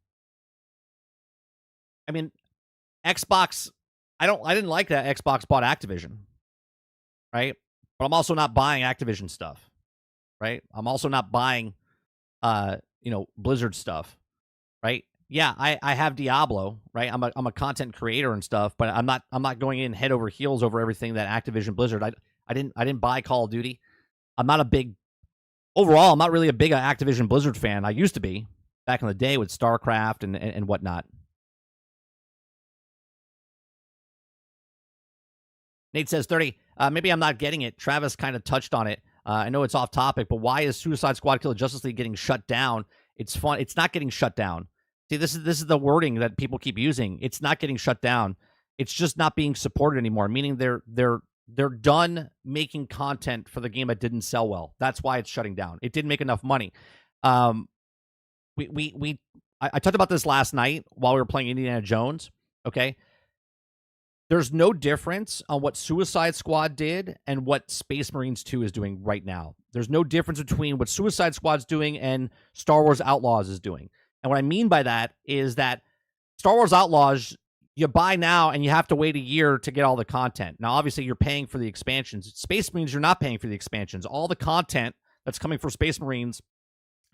I mean, Xbox, I didn't like that Xbox bought Activision, right? But I'm also not buying Activision stuff, right? I'm also not buying Blizzard stuff, right? Yeah, I have Diablo, right? I'm a content creator and stuff, but I'm not going in head over heels over everything that Activision Blizzard. I didn't buy Call of Duty. I'm not really a big Activision Blizzard fan. I used to be back in the day with StarCraft and whatnot. Nate says 30. Maybe I'm not getting it. Travis kind of touched on it. I know it's off topic, but why is Suicide Squad Kill the Justice League getting shut down? It's fun. It's not getting shut down. See, this is the wording that people keep using. It's not getting shut down. It's just not being supported anymore. Meaning they're done making content for the game that didn't sell well. That's why it's shutting down. It didn't make enough money. I talked about this last night while we were playing Indiana Jones. Okay. There's no difference on what Suicide Squad did and what Space Marines 2 is doing right now. There's no difference between what Suicide Squad's doing and Star Wars Outlaws is doing. And what I mean by that is that Star Wars Outlaws, you buy now and you have to wait a year to get all the content. Now, obviously, you're paying for the expansions. Space Marines, you're not paying for the expansions. All the content that's coming for Space Marines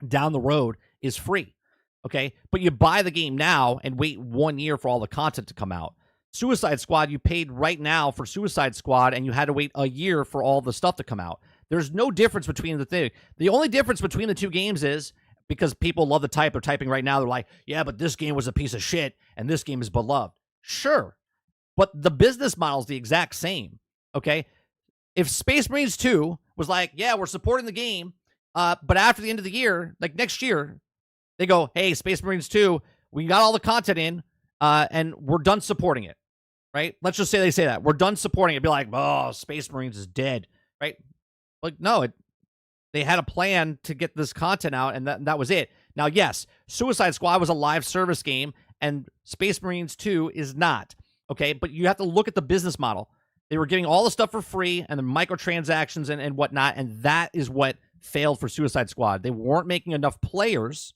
down the road is free. Okay? But you buy the game now and wait 1 year for all the content to come out. Suicide Squad, you paid right now for Suicide Squad, and you had to wait a year for all the stuff to come out. There's no difference between the thing. The only difference between the two games is, because people love to type, they're typing right now, they're like, yeah, but this game was a piece of shit, and this game is beloved. Sure, but the business model is the exact same, okay? If Space Marines 2 was like, yeah, we're supporting the game, but after the end of the year, like next year, they go, hey, Space Marines 2, we got all the content in, and we're done supporting it. Right? Let's just say they say that. We're done supporting it. Be like, oh, Space Marines is dead. Right? Like, no, they had a plan to get this content out, and that was it. Now, yes, Suicide Squad was a live service game, and Space Marines 2 is not. Okay? But you have to look at the business model. They were getting all the stuff for free, and the microtransactions and whatnot, and that is what failed for Suicide Squad. They weren't making enough players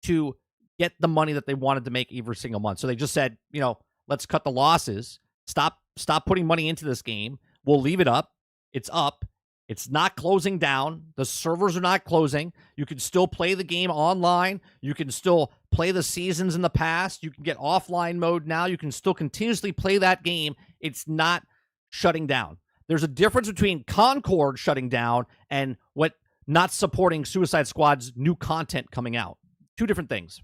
to get the money that they wanted to make every single month. So they just said, let's cut the losses. Stop putting money into this game. We'll leave it up. It's up. It's not closing down. The servers are not closing. You can still play the game online. You can still play the seasons in the past. You can get offline mode now. You can still continuously play that game. It's not shutting down. There's a difference between Concord shutting down and what not supporting Suicide Squad's new content coming out. Two different things.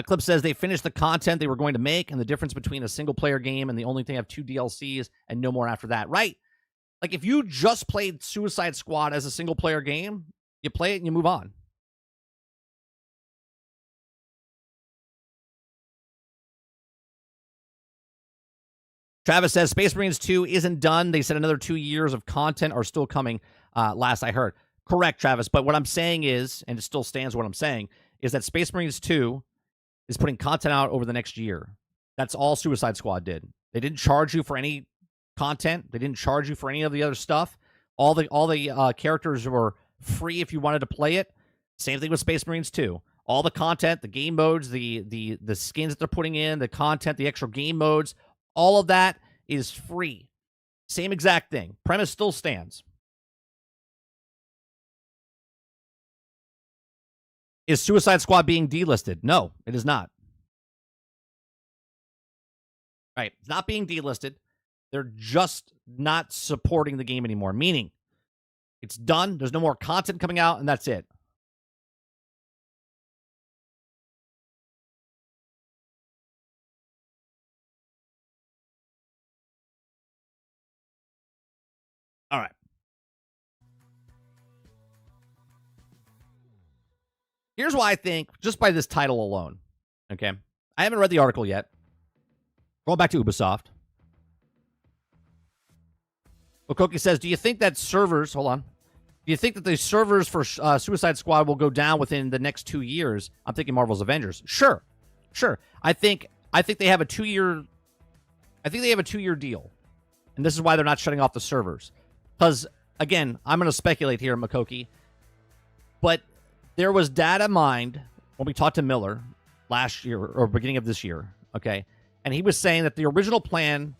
Clip says they finished the content they were going to make, and the difference between a single-player game and the only thing have 2 DLCs and no more after that. Right. Like, if you just played Suicide Squad as a single-player game, you play it and you move on. Travis says Space Marines 2 isn't done. They said another 2 years of content are still coming, last I heard. Correct, Travis. But what I'm saying is, and it still stands what I'm saying, is that Space Marines 2 is putting content out over the next year. That's all Suicide Squad did. They didn't charge you for any content. They didn't charge you for any of the other stuff. All the characters were free if you wanted to play it. Same thing with Space Marines 2. All the content, the game modes, the skins that they're putting in, the content, the extra game modes, all of that is free. Same exact thing. Premise still stands. Is Suicide Squad being delisted? No, it is not. Right. It's not being delisted. They're just not supporting the game anymore, meaning it's done. There's no more content coming out, and that's it. All right. Here's why I think, just by this title alone, okay? I haven't read the article yet. Going back to Ubisoft. Okoki says, do you think that servers, hold on. Do you think that the servers for Suicide Squad will go down within the next 2 years? I'm thinking Marvel's Avengers. Sure. I think I think they have a 2-year. I think they have a 2-year deal, and this is why they're not shutting off the servers. Because again, I'm going to speculate here, Makoki, but there was data mined when we talked to Miller last year or beginning of this year. Okay, and he was saying that the original plan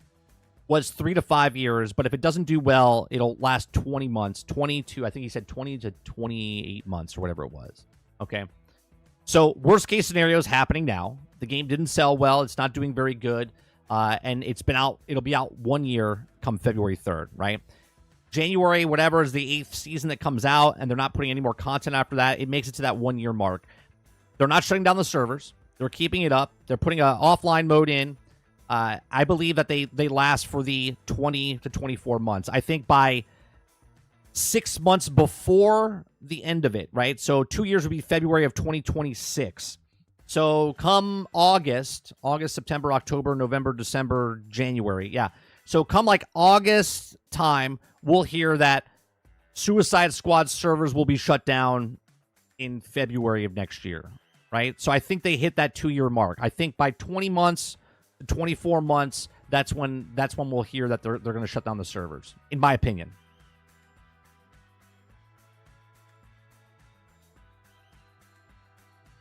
was 3 to 5 years, but if it doesn't do well, it'll last 20 months, 22. I think he said 20 to 28 months or whatever it was. Okay. So worst case scenario is happening now. The game didn't sell well. It's not doing very good. And it's been out. It'll be out 1 year come February 3rd, right? January, whatever, is the 8th season that comes out, and they're not putting any more content after that. It makes it to that 1 year mark. They're not shutting down the servers. They're keeping it up. They're putting an offline mode in. I believe that they last for the 20 to 24 months. I think by 6 months before the end of it, right? So 2 years would be February of 2026. So come August, September, October, November, December, January. Yeah. So come like August time, we'll hear that Suicide Squad servers will be shut down in February of next year, right? So I think they hit that 2 year mark. I think by 20 months to 24 months, that's when we'll hear that they're going to shut down the servers, in my opinion.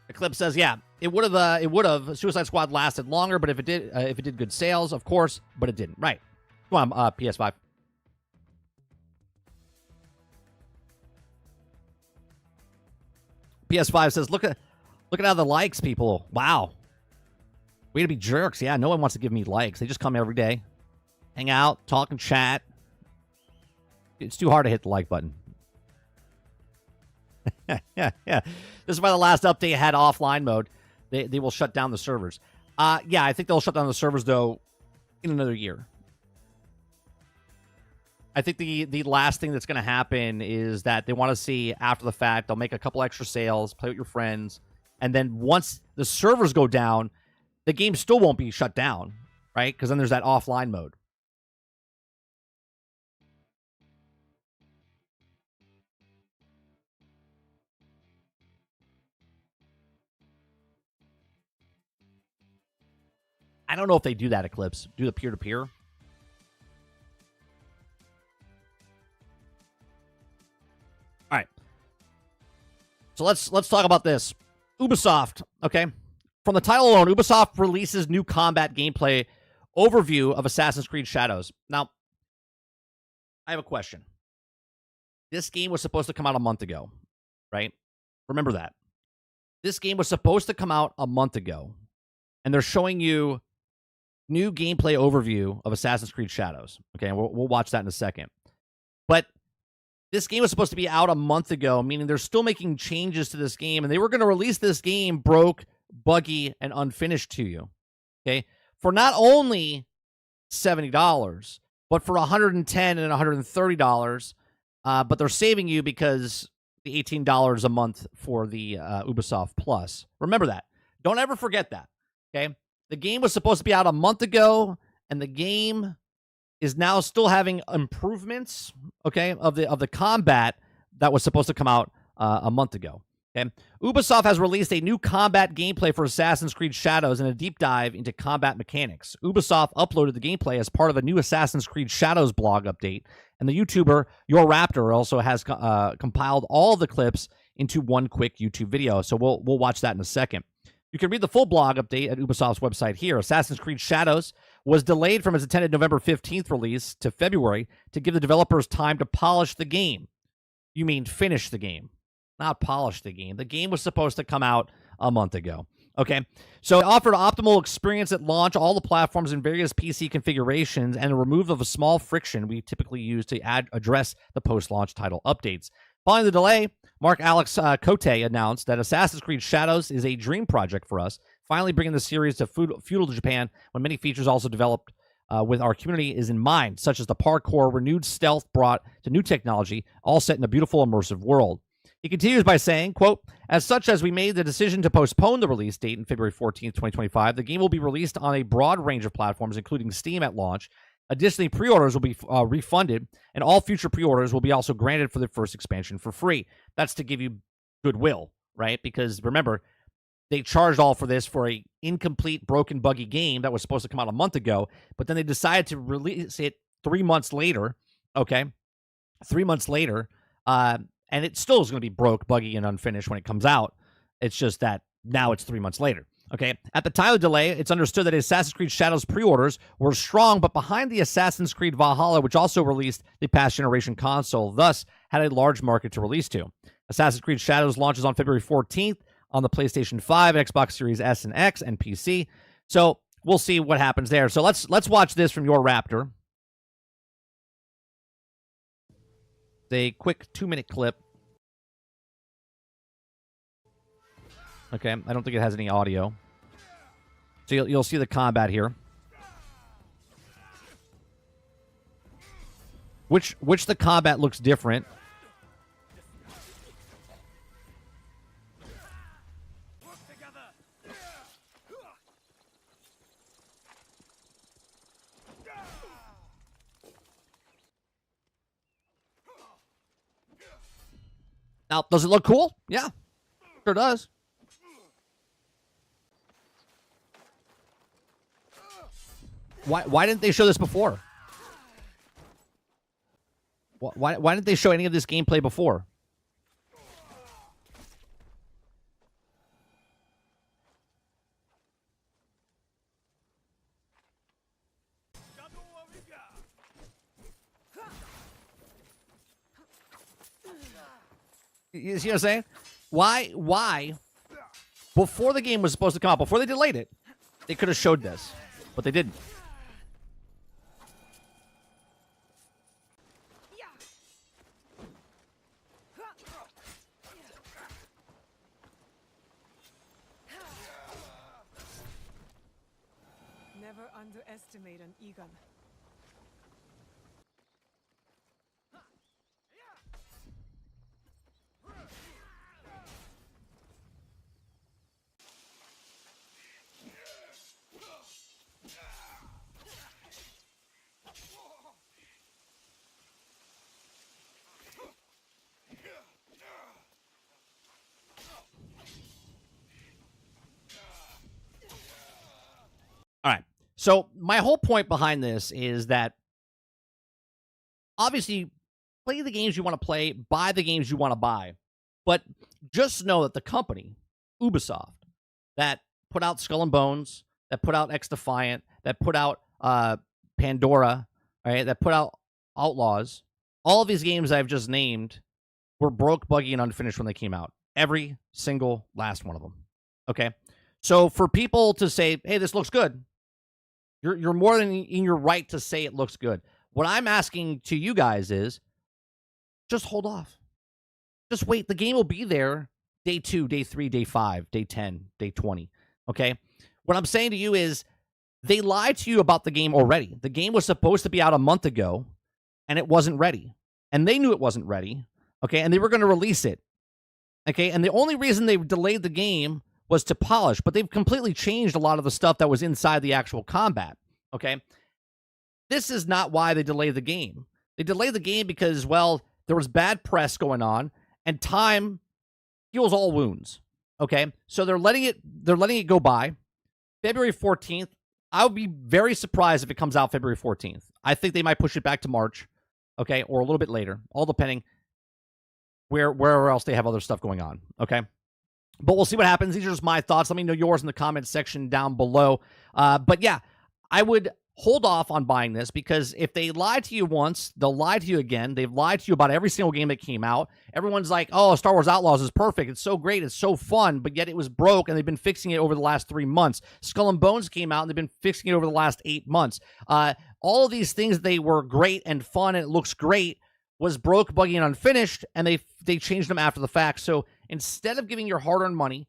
Eclipse says, yeah, it would have. Suicide Squad lasted longer, but if it did good sales, of course, but it didn't. Right. Come on, PS5. PS5 says, look at how the likes, people. Wow. Way to be jerks. Yeah, no one wants to give me likes. They just come every day, hang out, talk and chat. It's too hard to hit the like button. yeah. This is why the last update had offline mode. They will shut down the servers. Yeah, I think they'll shut down the servers, though, in another year. I think the last thing that's going to happen is that they want to see after the fact, they'll make a couple extra sales, play with your friends, and then once the servers go down, the game still won't be shut down, right? Because then there's that offline mode. I don't know if they do that, Eclipse. Do the peer-to-peer. All right. So let's talk about this. Ubisoft, okay? From the title alone, Ubisoft releases new combat gameplay overview of Assassin's Creed Shadows. Now, I have a question. This game was supposed to come out a month ago, right? Remember that. This game was supposed to come out a month ago, and they're showing you new gameplay overview of Assassin's Creed Shadows. Okay, and we'll watch that in a second. But this game was supposed to be out a month ago, meaning they're still making changes to this game, and they were going to release this game broke, buggy, and unfinished to you, okay, for not only $70, but for $110 and $130, but they're saving you because the $18 a month for the Ubisoft Plus. Remember that. Don't ever forget that, okay? The game was supposed to be out a month ago, and the game is now still having improvements, okay, of the combat that was supposed to come out a month ago. Okay, Ubisoft has released a new combat gameplay for Assassin's Creed Shadows and a deep dive into combat mechanics. Ubisoft uploaded the gameplay as part of a new Assassin's Creed Shadows blog update, and the YouTuber Your Raptor also has compiled all of the clips into one quick YouTube video. So we'll watch that in a second. You can read the full blog update at Ubisoft's website here. Assassin's Creed Shadows was delayed from its intended November 15th release to February to give the developers time to polish the game. You mean finish the game, not polish the game. The game was supposed to come out a month ago. Okay, so it offered optimal experience at launch, all the platforms in various PC configurations, and a remove of a small friction we typically use to address the post-launch title updates. Following the delay, Mark Alex Cote announced that Assassin's Creed Shadows is a dream project for us, finally bringing the series to feudal Japan when many features also developed with our community is in mind, such as the parkour, renewed stealth brought to new technology, all set in a beautiful, immersive world. He continues by saying, quote, as such as we made the decision to postpone the release date in February 14th, 2025, the game will be released on a broad range of platforms, including Steam at launch. Additionally, pre-orders will be refunded, and all future pre-orders will be also granted for the first expansion for free. That's to give you goodwill, right? Because remember, they charged all for this for a incomplete, broken, buggy game that was supposed to come out a month ago, but then they decided to release it 3 months later. Okay, 3 months later, and it still is going to be broke, buggy, and unfinished when it comes out. It's just that now it's 3 months later. Okay, at the time of the delay, it's understood that Assassin's Creed Shadows pre-orders were strong, but behind the Assassin's Creed Valhalla, which also released the past generation console, thus had a large market to release to. Assassin's Creed Shadows launches on February 14th on the PlayStation 5, Xbox Series S and X, and PC. So we'll see what happens there. So let's watch this from your Raptor. A quick 2-minute clip. Okay, I don't think it has any audio. So you'll see the combat here. Which the combat looks different. Now, does it look cool? Yeah, sure does. Why didn't they show this before? Why didn't they show any of this gameplay before? You see what I'm saying? Why? Before the game was supposed to come out, before they delayed it, they could have showed this, but they didn't. Never underestimate an Egon. All right. So my whole point behind this is that obviously play the games you want to play, buy the games you want to buy. But just know that the company, Ubisoft, that put out Skull and Bones, that put out X Defiant, that put out Pandora, right, that put out Outlaws, all of these games I've just named were broke, buggy, and unfinished when they came out. Every single last one of them. Okay? So for people to say, hey, this looks good, you're more than in your right to say it looks good. What I'm asking to you guys is just hold off. Just wait. The game will be there day 2, day 3, day 5, day 10, day 20. Okay? What I'm saying to you is they lied to you about the game already. The game was supposed to be out a month ago, and it wasn't ready. And they knew it wasn't ready. Okay? And they were going to release it. Okay? And the only reason they delayed the game was to polish, but they've completely changed a lot of the stuff that was inside the actual combat, okay? This is not why they delayed the game. They delayed the game because, well, there was bad press going on, and time heals all wounds, okay? So they're letting it go by. February 14th, I would be very surprised if it comes out February 14th. I think they might push it back to March, okay, or a little bit later, all depending where else they have other stuff going on, okay? But we'll see what happens. These are just my thoughts. Let me know yours in the comments section down below. But yeah, I would hold off on buying this because if they lied to you once, they'll lie to you again. They've lied to you about every single game that came out. Everyone's like, oh, Star Wars Outlaws is perfect. It's so great. It's so fun. But yet it was broke, and they've been fixing it over the last 3 months. Skull and Bones came out, and they've been fixing it over the last 8 months. All of these things, they were great and fun, and it looks great, was broke, buggy, and unfinished, and they changed them after the fact. So instead of giving your hard-earned money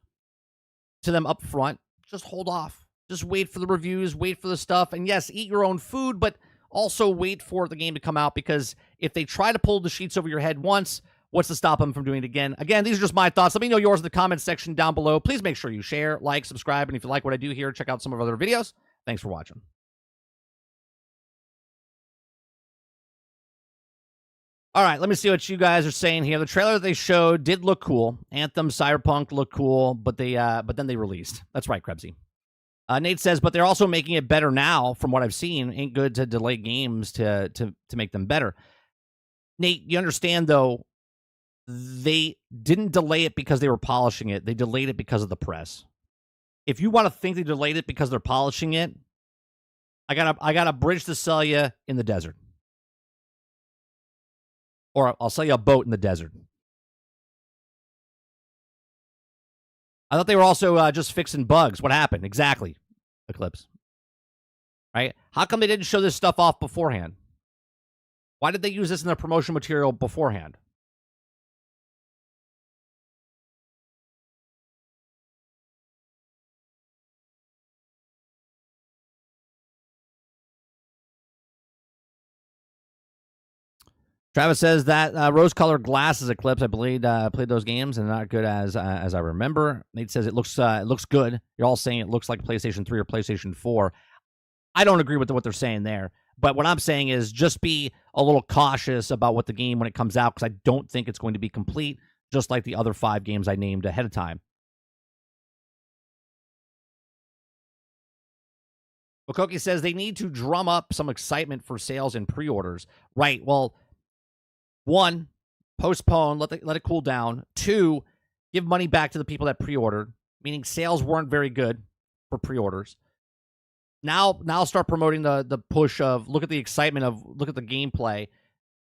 to them up front, just hold off. Just wait for the reviews, wait for the stuff, and yes, eat your own food, but also wait for the game to come out, because if they try to pull the sheets over your head once, what's to stop them from doing it again? Again, these are just my thoughts. Let me know yours in the comments section down below. Please make sure you share, like, subscribe, and if you like what I do here, check out some of our other videos. Thanks for watching. All right, let me see what you guys are saying here. The trailer they showed did look cool. Anthem, Cyberpunk looked cool, but then they released. That's right, Krebsy. Nate says, but they're also making it better now. From what I've seen, ain't good to delay games to make them better. Nate, you understand though? They didn't delay it because they were polishing it. They delayed it because of the press. If you want to think they delayed it because they're polishing it, I got a bridge to sell you in the desert. Or I'll sell you a boat in the desert. I thought they were also just fixing bugs. What happened? Exactly, Eclipse. Right? How come they didn't show this stuff off beforehand? Why did they use this in their promotion material beforehand? Travis says that rose-colored glasses Eclipse. I played those games and not good as I remember. Nate says it looks good. You're all saying it looks like PlayStation 3 or PlayStation 4. I don't agree with what they're saying there. But what I'm saying is just be a little cautious about what the game when it comes out, because I don't think it's going to be complete, just like the other 5 games I named ahead of time. Okoki says they need to drum up some excitement for sales and pre-orders. Right. Well, 1, postpone, let it cool down. 2, give money back to the people that pre-ordered, meaning sales weren't very good for pre-orders. Now start promoting the push of look at the excitement of look at the gameplay.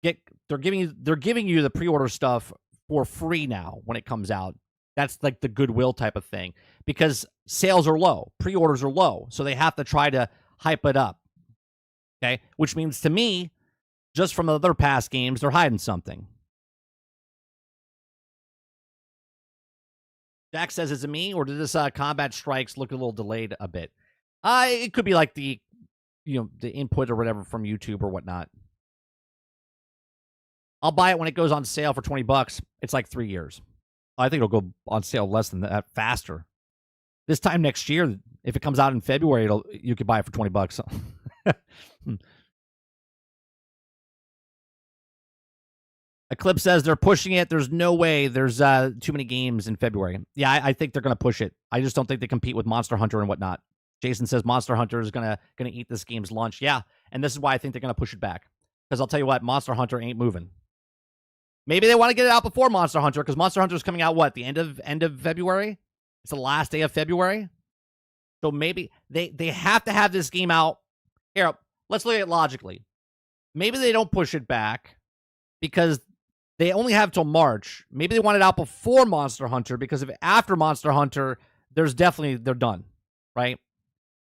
They're giving you the pre-order stuff for free now when it comes out. That's like the goodwill type of thing because sales are low, pre-orders are low, so they have to try to hype it up. Okay, which means to me, just from other past games, they're hiding something. Jack says, is it me, or did this combat strikes look a little delayed a bit? It could be like the input or whatever from YouTube or whatnot. I'll buy it when it goes on sale for $20. It's like 3 years. I think it'll go on sale less than that, faster. This time next year, if it comes out in February, you could buy it for $20. Eclipse says they're pushing it. There's no way there's too many games in February. Yeah, I think they're going to push it. I just don't think they compete with Monster Hunter and whatnot. Jason says Monster Hunter is gonna eat this game's lunch. Yeah, and this is why I think they're going to push it back. Because I'll tell you what, Monster Hunter ain't moving. Maybe they want to get it out before Monster Hunter, because Monster Hunter is coming out, what, the end of February? It's the last day of February? So maybe they have to have this game out. Here, let's look at it logically. Maybe they don't push it back because they only have till March. Maybe they want it out before Monster Hunter, because if after Monster Hunter, they're done, right?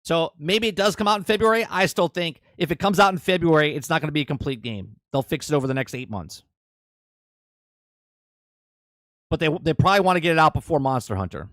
So maybe it does come out in February. I still think if it comes out in February, it's not going to be a complete game. They'll fix it over the next 8 months. But they probably want to get it out before Monster Hunter.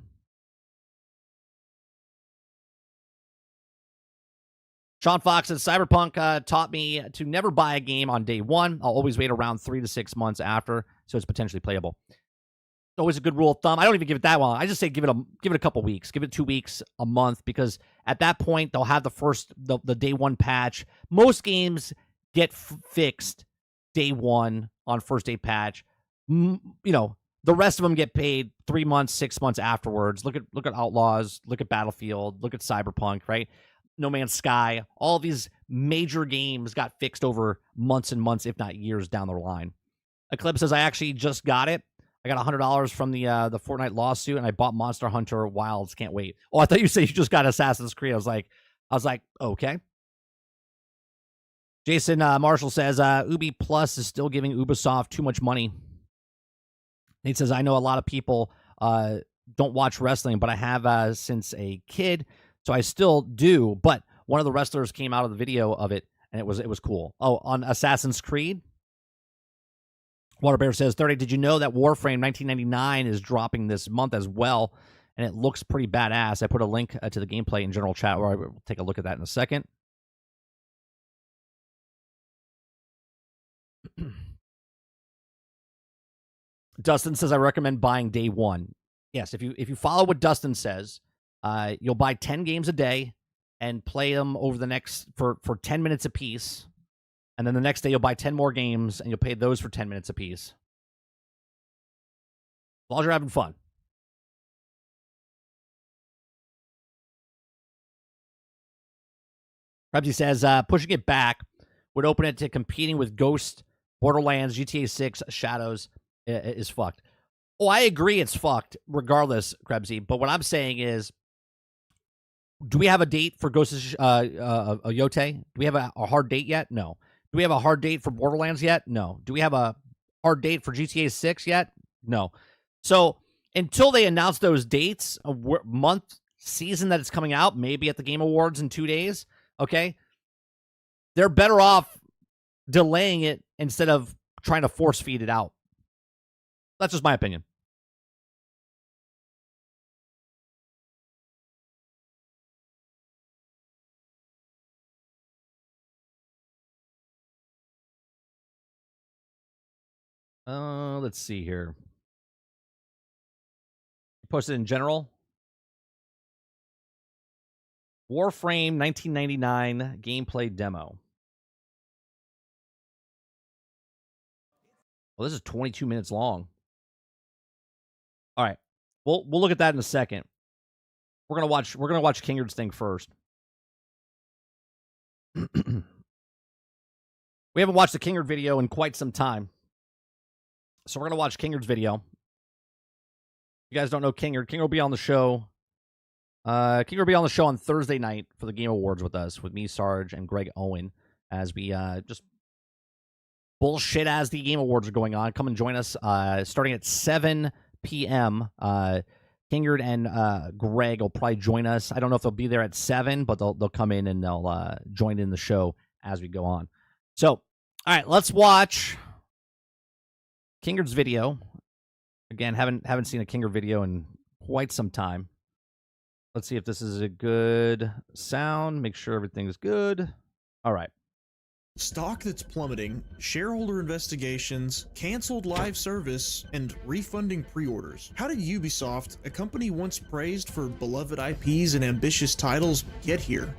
Sean Fox says, Cyberpunk taught me to never buy a game on day one. I'll always wait around 3 to 6 months after, so it's potentially playable. It's always a good rule of thumb. I don't even give it that long. I just say give it a couple weeks. Give it 2 weeks, a month, because at that point, they'll have the day one patch. Most games get fixed day one on first day patch. The rest of them get paid 3 months, 6 months afterwards. Look at Outlaws, look at Battlefield, look at Cyberpunk, right? No Man's Sky. All these major games got fixed over months and months, if not years down the line. Eclipse says, I actually just got it. I got $100 from the Fortnite lawsuit, and I bought Monster Hunter Wilds. Can't wait. Oh, I thought you said you just got Assassin's Creed. I was like, okay. Jason Marshall says, Ubi Plus is still giving Ubisoft too much money. He says, I know a lot of people don't watch wrestling, but I have since a kid, so I still do. But one of the wrestlers came out of the video of it, and it was cool. Oh, on Assassin's Creed? Waterbear says, 30, did you know that Warframe 1999 is dropping this month as well? And it looks pretty badass. I put a link to the gameplay in general chat where I will take a look at that in a second. Dustin says, I recommend buying day one. Yes, if you follow what Dustin says, you'll buy 10 games a day and play them over the next for 10 minutes apiece. And then the next day you'll buy 10 more games and you'll pay those for 10 minutes apiece. As long as you're having fun. Rebsy says, pushing it back would open it to competing with Ghost, Borderlands, GTA 6, Shadows is fucked. Oh, I agree it's fucked regardless, Krebsy. But what I'm saying is, do we have a date for Ghost of Yote? Do we have a hard date yet? No. Do we have a hard date for Borderlands yet? No. Do we have a hard date for GTA 6 yet? No. So until they announce those dates, a month, season that it's coming out, maybe at the Game Awards in 2 days, okay, they're better off delaying it instead of trying to force feed it out. That's just my opinion. Let's see here. Posted in general. Warframe 1999 gameplay demo. Well, this is 22 minutes long. All right. We'll look at that in a second. We're gonna watch Kingard's thing first. We haven't watched the Kingard video in quite some time. So we're gonna watch Kingard's video. If you guys don't know Kingard will be on the show. Kingard will be on the show on Thursday night for the Game Awards with us, with me, Sarge, and Greg Owen, as we just bullshit as the Game Awards are going on. Come and join us starting at 7 p.m. Kingard and Greg will probably join us. I don't know if they'll be there at 7, but they'll come in and they'll join in the show as we go on. So, all right, let's watch Kingard's video. Again, haven't seen a Kingard video in quite some time. Let's see if this is a good sound. Make sure everything's good. All right. Stock that's plummeting, shareholder investigations, canceled live service, and refunding pre-orders. How did Ubisoft, a company once praised for beloved IPs and ambitious titles, get here?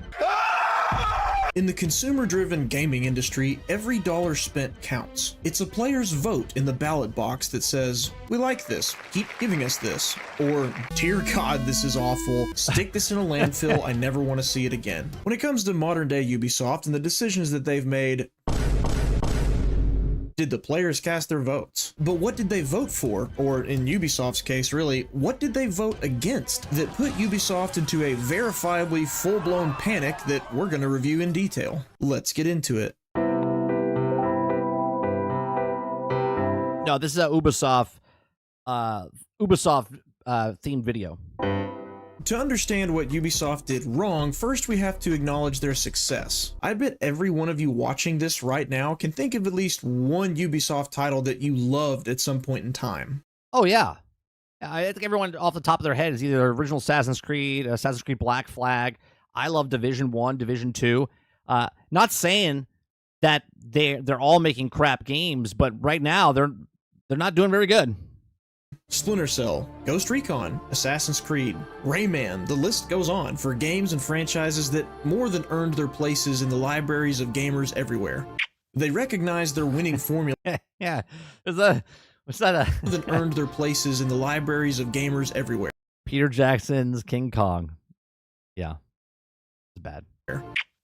In the consumer-driven gaming industry, every dollar spent counts. It's a player's vote in the ballot box that says, "We like this, keep giving us this," or "Dear God, this is awful, stick this in a landfill, I never want to see it again." When it comes to modern-day Ubisoft and the decisions that they've made, did the players cast their votes? But what did they vote for? Or in Ubisoft's case, really, what did they vote against that put Ubisoft into a verifiably full-blown panic that we're going to review in detail? Let's get into it. No, this is a Ubisoft themed video. To understand what Ubisoft did wrong, first we have to acknowledge their success. I bet every one of you watching this right now can think of at least one Ubisoft title that you loved at some point in time. Oh, yeah. I think everyone off the top of their head is either original Assassin's Creed Black Flag. I love Division 1, Division 2. Not saying that they're all making crap games, but right now they're not doing very good. Splinter Cell, Ghost Recon, Assassin's Creed, Rayman, the list goes on for games and franchises that more than earned their places in the libraries of gamers everywhere. They recognize their winning formula. Yeah, was that more than earned their places in the libraries of gamers everywhere. Peter Jackson's King Kong. Yeah, it's bad.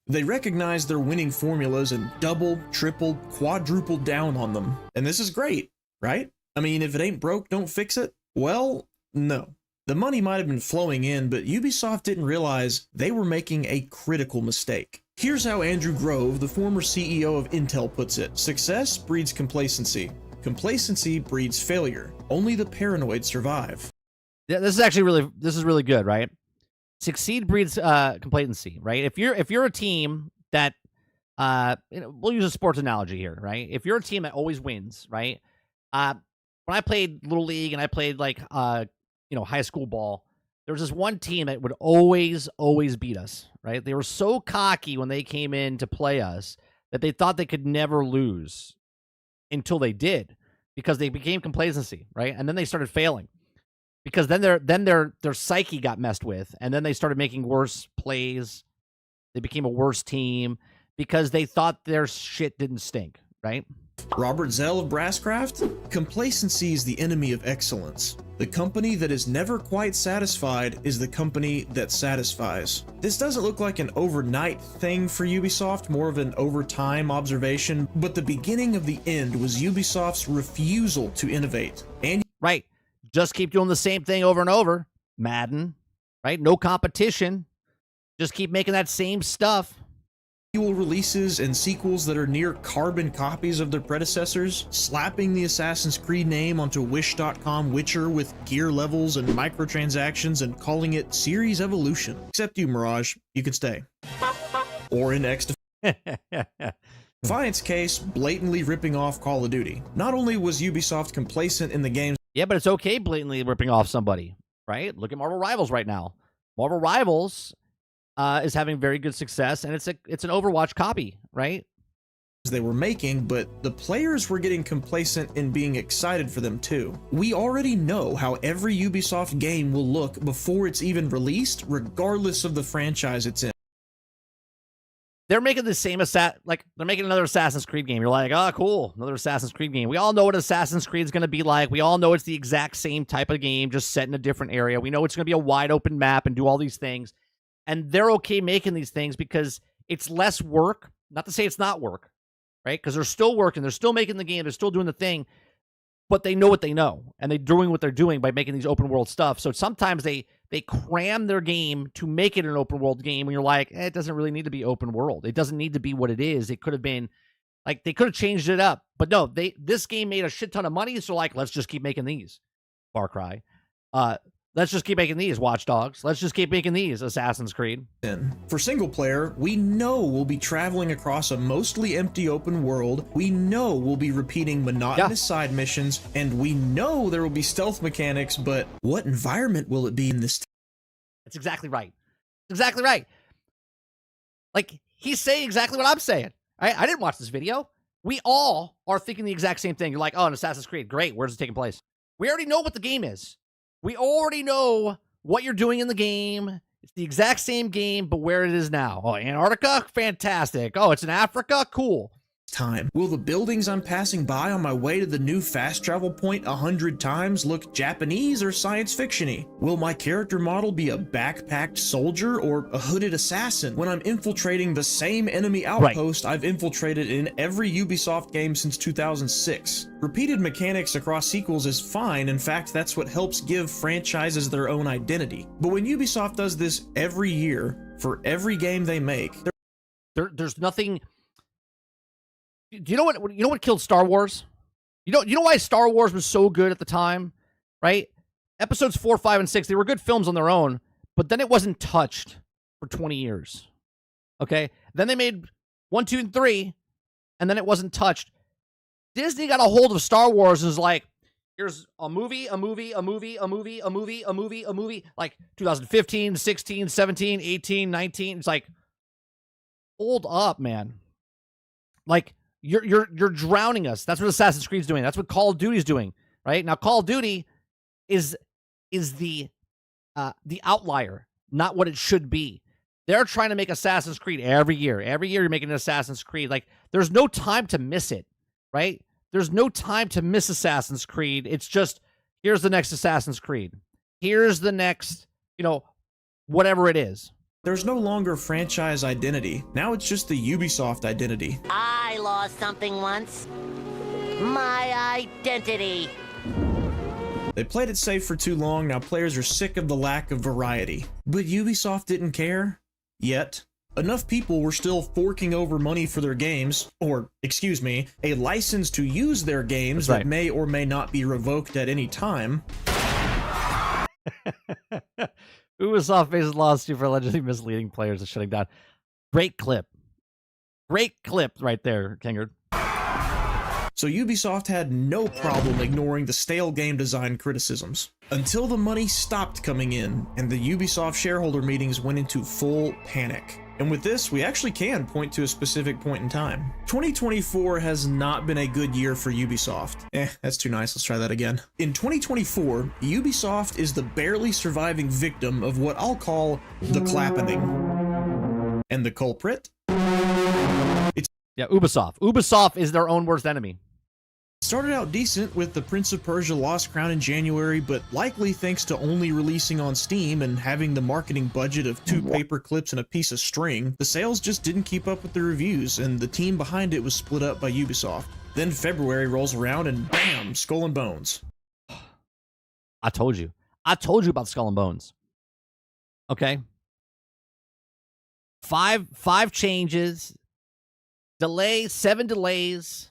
They recognize their winning formulas and doubled, tripled, quadrupled down on them. And this is great, right? I mean, if it ain't broke, don't fix it? Well, no. The money might have been flowing in, but Ubisoft didn't realize they were making a critical mistake. Here's how Andrew Grove, the former CEO of Intel, puts it. Success breeds complacency. Complacency breeds failure. Only the paranoid survive. Yeah, this is really good, right? Succeed breeds complacency, right? If you're a team that we'll use a sports analogy here, right? If you're a team that always wins, right? When I played Little League and I played like high school ball, there was this one team that would always beat us, right? They were so cocky when they came in to play us that they thought they could never lose until they did, because they became complacency, right? And then they started failing because then their psyche got messed with, and then they started making worse plays. They became a worse team. because they thought their shit didn't stink, right? Robert Zell of Brasscraft? Complacency is the enemy of excellence. The company that is never quite satisfied is the company that satisfies. This doesn't look like an overnight thing for Ubisoft, more of an overtime observation, but the beginning of the end was Ubisoft's refusal to innovate. And right, just keep doing the same thing over and over. Madden, right? No competition. Just keep making that same stuff. Releases and sequels that are near carbon copies of their predecessors, slapping the Assassin's Creed name onto Wish.com Witcher with gear levels and microtransactions and calling it Series Evolution. Except you, Mirage, you could stay. Or in X Defiance case, blatantly ripping off Call of Duty. Not only was Ubisoft complacent in the games, yeah, but it's okay blatantly ripping off somebody, right? Look at Marvel Rivals right now. Marvel Rivals is having very good success, and it's an Overwatch copy, right? They were making, but the players were getting complacent in being excited for them too. We already know how every Ubisoft game will look before it's even released, regardless of the franchise it's in. They're making the same they're making another Assassin's Creed game. You're like, oh, cool, another Assassin's Creed game. We all know what Assassin's Creed is going to be like. We all know it's the exact same type of game, just set in a different area. We know it's going to be a wide open map and do all these things. And they're okay making these things because it's less work. Not to say it's not work, right? Because they're still working. They're still making the game. They're still doing the thing. But they know what they know. And they're doing what they're doing by making these open world stuff. So sometimes they cram their game to make it an open world game. And you're like, it doesn't really need to be open world. It doesn't need to be what it is. It could have been, like, they could have changed it up. But no, this game made a shit ton of money. So, like, let's just keep making these. Far Cry. Let's just keep making these Watch Dogs. Let's just keep making these Assassin's Creed. For single player, we know we'll be traveling across a mostly empty open world. We know we'll be repeating monotonous side missions, and we know there will be stealth mechanics, but what environment will it be in this? That's exactly right. Exactly right. Like, he's saying exactly what I'm saying. I didn't watch this video. We all are thinking the exact same thing. You're like, oh, an Assassin's Creed. Great. Where's it taking place? We already know what the game is. We already know what you're doing in the game. It's the exact same game, but where it is now. Oh, Antarctica? Fantastic. Oh, it's in Africa? Cool. Time. Will the buildings I'm passing by on my way to the new fast travel point 100 times look Japanese or science fiction-y? Will my character model be a backpacked soldier or a hooded assassin when I'm infiltrating the same enemy outpost I've infiltrated in every Ubisoft game since 2006? Repeated mechanics across sequels is fine. In fact, that's what helps give franchises their own identity. But when Ubisoft does this every year for every game they make, there's nothing. Do you know what killed Star Wars? You know why Star Wars was so good at the time, right? Episodes 4, 5, and 6, they were good films on their own, but then it wasn't touched for 20 years. Okay? Then they made 1, 2, and 3, and then it wasn't touched. Disney got a hold of Star Wars and was like, here's a movie, like 2015, 16, 17, 18, 19. It's like, hold up, man. Like, You're drowning us. That's what Assassin's Creed's doing. That's what Call of Duty's doing, right? Now, Call of Duty is the outlier, not what it should be. They're trying to make Assassin's Creed every year. Every year you're making an Assassin's Creed. Like, there's no time to miss it, right? There's no time to miss Assassin's Creed. It's just, here's the next Assassin's Creed. Here's the next, whatever it is. There's no longer franchise identity. Now it's just the Ubisoft identity. I lost something once. My identity. They played it safe for too long. Now players are sick of the lack of variety. But Ubisoft didn't care. Yet. Enough people were still forking over money for their games, or, excuse me, a license to use their games that may or may not be revoked at any time. Ubisoft faces lawsuit for allegedly misleading players and shutting down. Great clip. Great clip right there, Kingard. So Ubisoft had no problem ignoring the stale game design criticisms. Until the money stopped coming in, and the Ubisoft shareholder meetings went into full panic. And with this, we actually can point to a specific point in time. 2024 has not been a good year for Ubisoft. That's too nice, let's try that again. In 2024, Ubisoft is the barely surviving victim of what I'll call the clappening. And the culprit? Yeah, Ubisoft. Ubisoft is their own worst enemy. Started out decent with the Prince of Persia Lost Crown in January, but likely thanks to only releasing on Steam and having the marketing budget of 2 paper clips and a piece of string, the sales just didn't keep up with the reviews, and the team behind it was split up by Ubisoft. Then February rolls around and bam, Skull and Bones. I told you. I told you about Skull and Bones. Okay. Five changes. Delays, 7 delays.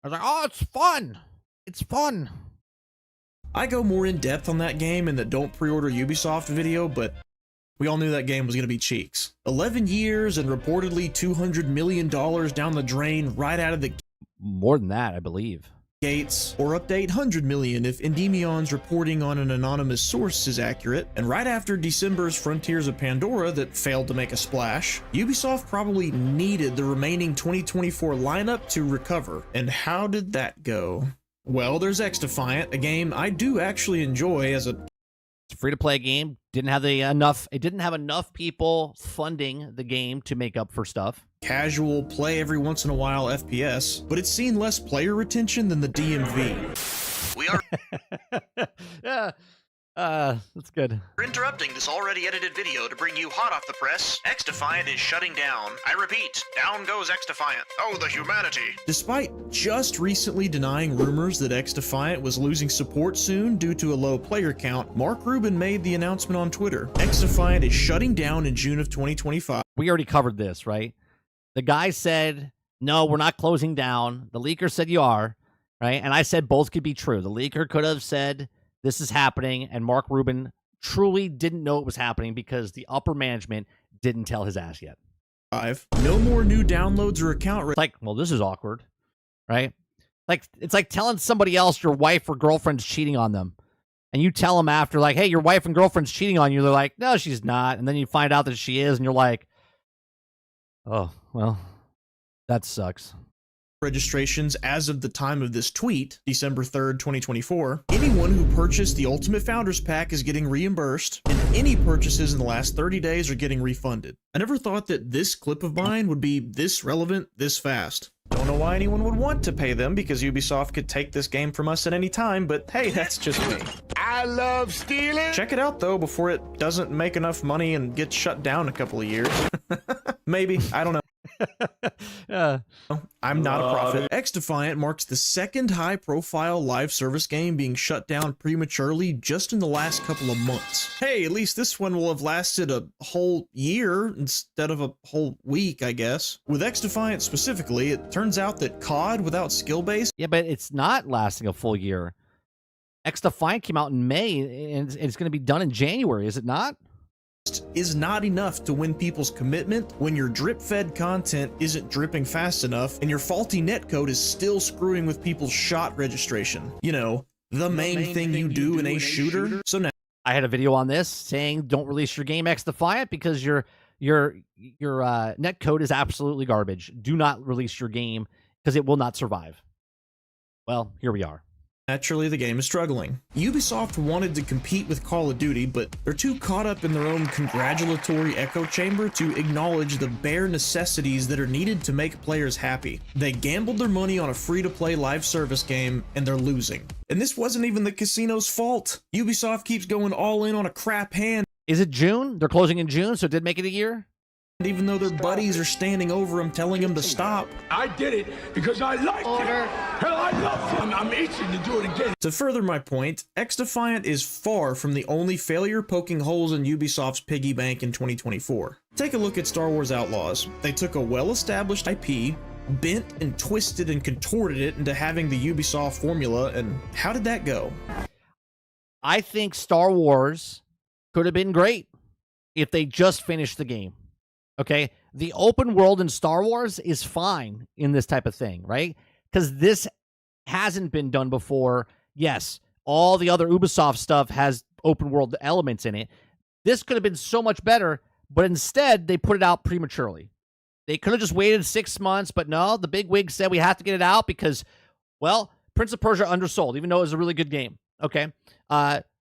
I was like, oh, it's fun. It's fun. I go more in depth on that game in the Don't Pre-Order Ubisoft video, but we all knew that game was going to be cheeks. 11 years and reportedly $200 million down the drain right out of the more than that, I believe. Gates, or update 100 million if Endymion's reporting on an anonymous source is accurate, and right after December's Frontiers of Pandora that failed to make a splash, Ubisoft probably needed the remaining 2024 lineup to recover. And how did that go? Well, there's XDefiant, a game I do actually enjoy as a free-to-play game. It didn't have enough people funding the game to make up for stuff. Casual play every once in a while FPS, but it's seen less player retention than the DMV. We are Yeah, that's good. interrupting this already edited video to bring you hot off the press. XDefiant is shutting down. I repeat, down goes XDefiant. Oh, the humanity. Despite just recently denying rumors that XDefiant was losing support soon due to a low player count, Mark Rubin made the announcement on Twitter. XDefiant is shutting down in June of 2025. We already covered this, right? The guy said, no, we're not closing down. The leaker said you are, right? And I said both could be true. The leaker could have said this is happening, and Mark Rubin truly didn't know it was happening because the upper management didn't tell his ass yet. No more new downloads or account. It's like, well, this is awkward, right? Like, it's like telling somebody else your wife or girlfriend's cheating on them. And you tell them after, like, hey, your wife and girlfriend's cheating on you. They're like, no, she's not. And then you find out that she is, and you're like, oh, well, that sucks. Registrations as of the time of this tweet, December 3rd, 2024. Anyone who purchased the Ultimate Founders Pack is getting reimbursed, and any purchases in the last 30 days are getting refunded. I never thought that this clip of mine would be this relevant this fast. Don't know why anyone would want to pay them, because Ubisoft could take this game from us at any time, but hey, that's just me. I love stealing. Check it out, though, before it doesn't make enough money and gets shut down in a couple of years. Maybe, I don't know. I'm not a prophet. XDefiant marks the second high-profile live service game being shut down prematurely just in the last couple of months. Hey, at least this one will have lasted a whole year instead of a whole week, I guess. With XDefiant specifically, it turns out that COD without skill base. Yeah, but it's not lasting a full year. XDefiant came out in May, and it's going to be done in January, is it not? Is not enough to win people's commitment when your drip-fed content isn't dripping fast enough and your faulty netcode is still screwing with people's shot registration. You know, the main thing you do in a shooter. So now I had a video on this saying don't release your game XDefiant because your netcode is absolutely garbage. Do not release your game because it will not survive. Well, here we are. Naturally, the game is struggling. Ubisoft wanted to compete with Call of Duty, but they're too caught up in their own congratulatory echo chamber to acknowledge the bare necessities that are needed to make players happy. They gambled their money on a free-to-play live service game, and they're losing. And this wasn't even the casino's fault. Ubisoft keeps going all in on a crap hand. Is it June? They're closing in June, so it did make it a year? Even though their buddies are standing over them telling them to stop. I did it because I liked it. Hell, I love it. I'm itching to do it again. To further my point, XDefiant is far from the only failure poking holes in Ubisoft's piggy bank in 2024. Take a look at Star Wars Outlaws. They took a well-established IP, bent and twisted and contorted it into having the Ubisoft formula, and how did that go? I think Star Wars could have been great if they just finished the game. Okay, the open world in Star Wars is fine in this type of thing, right? Because this hasn't been done before. Yes, all the other Ubisoft stuff has open world elements in it. This could have been so much better, but instead they put it out prematurely. They could have just waited 6 months, but no, the big wig said we have to get it out because, well, Prince of Persia undersold, even though it was a really good game. Okay,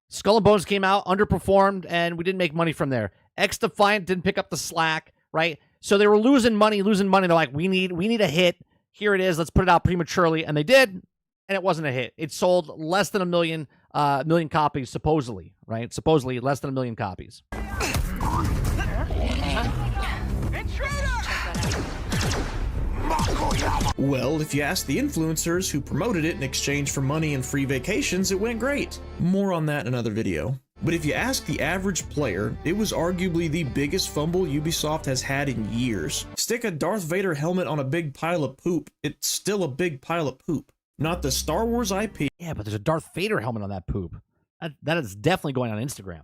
Skull and Bones came out, underperformed, and we didn't make money from there. XDefiant didn't pick up the slack. Right? So they were losing money. They're like, we need a hit. Here it is. Let's put it out prematurely. And they did, and it wasn't a hit. It sold less than a million copies, supposedly, right? Supposedly less than 1 million copies. Well, if you ask the influencers who promoted it in exchange for money and free vacations, it went great. More on that in another video. But if you ask the average player, it was arguably the biggest fumble Ubisoft has had in years. Stick a Darth Vader helmet on a big pile of poop, it's still a big pile of poop. Not the Star Wars IP. Yeah, but there's a Darth Vader helmet on that poop. That is definitely going on Instagram.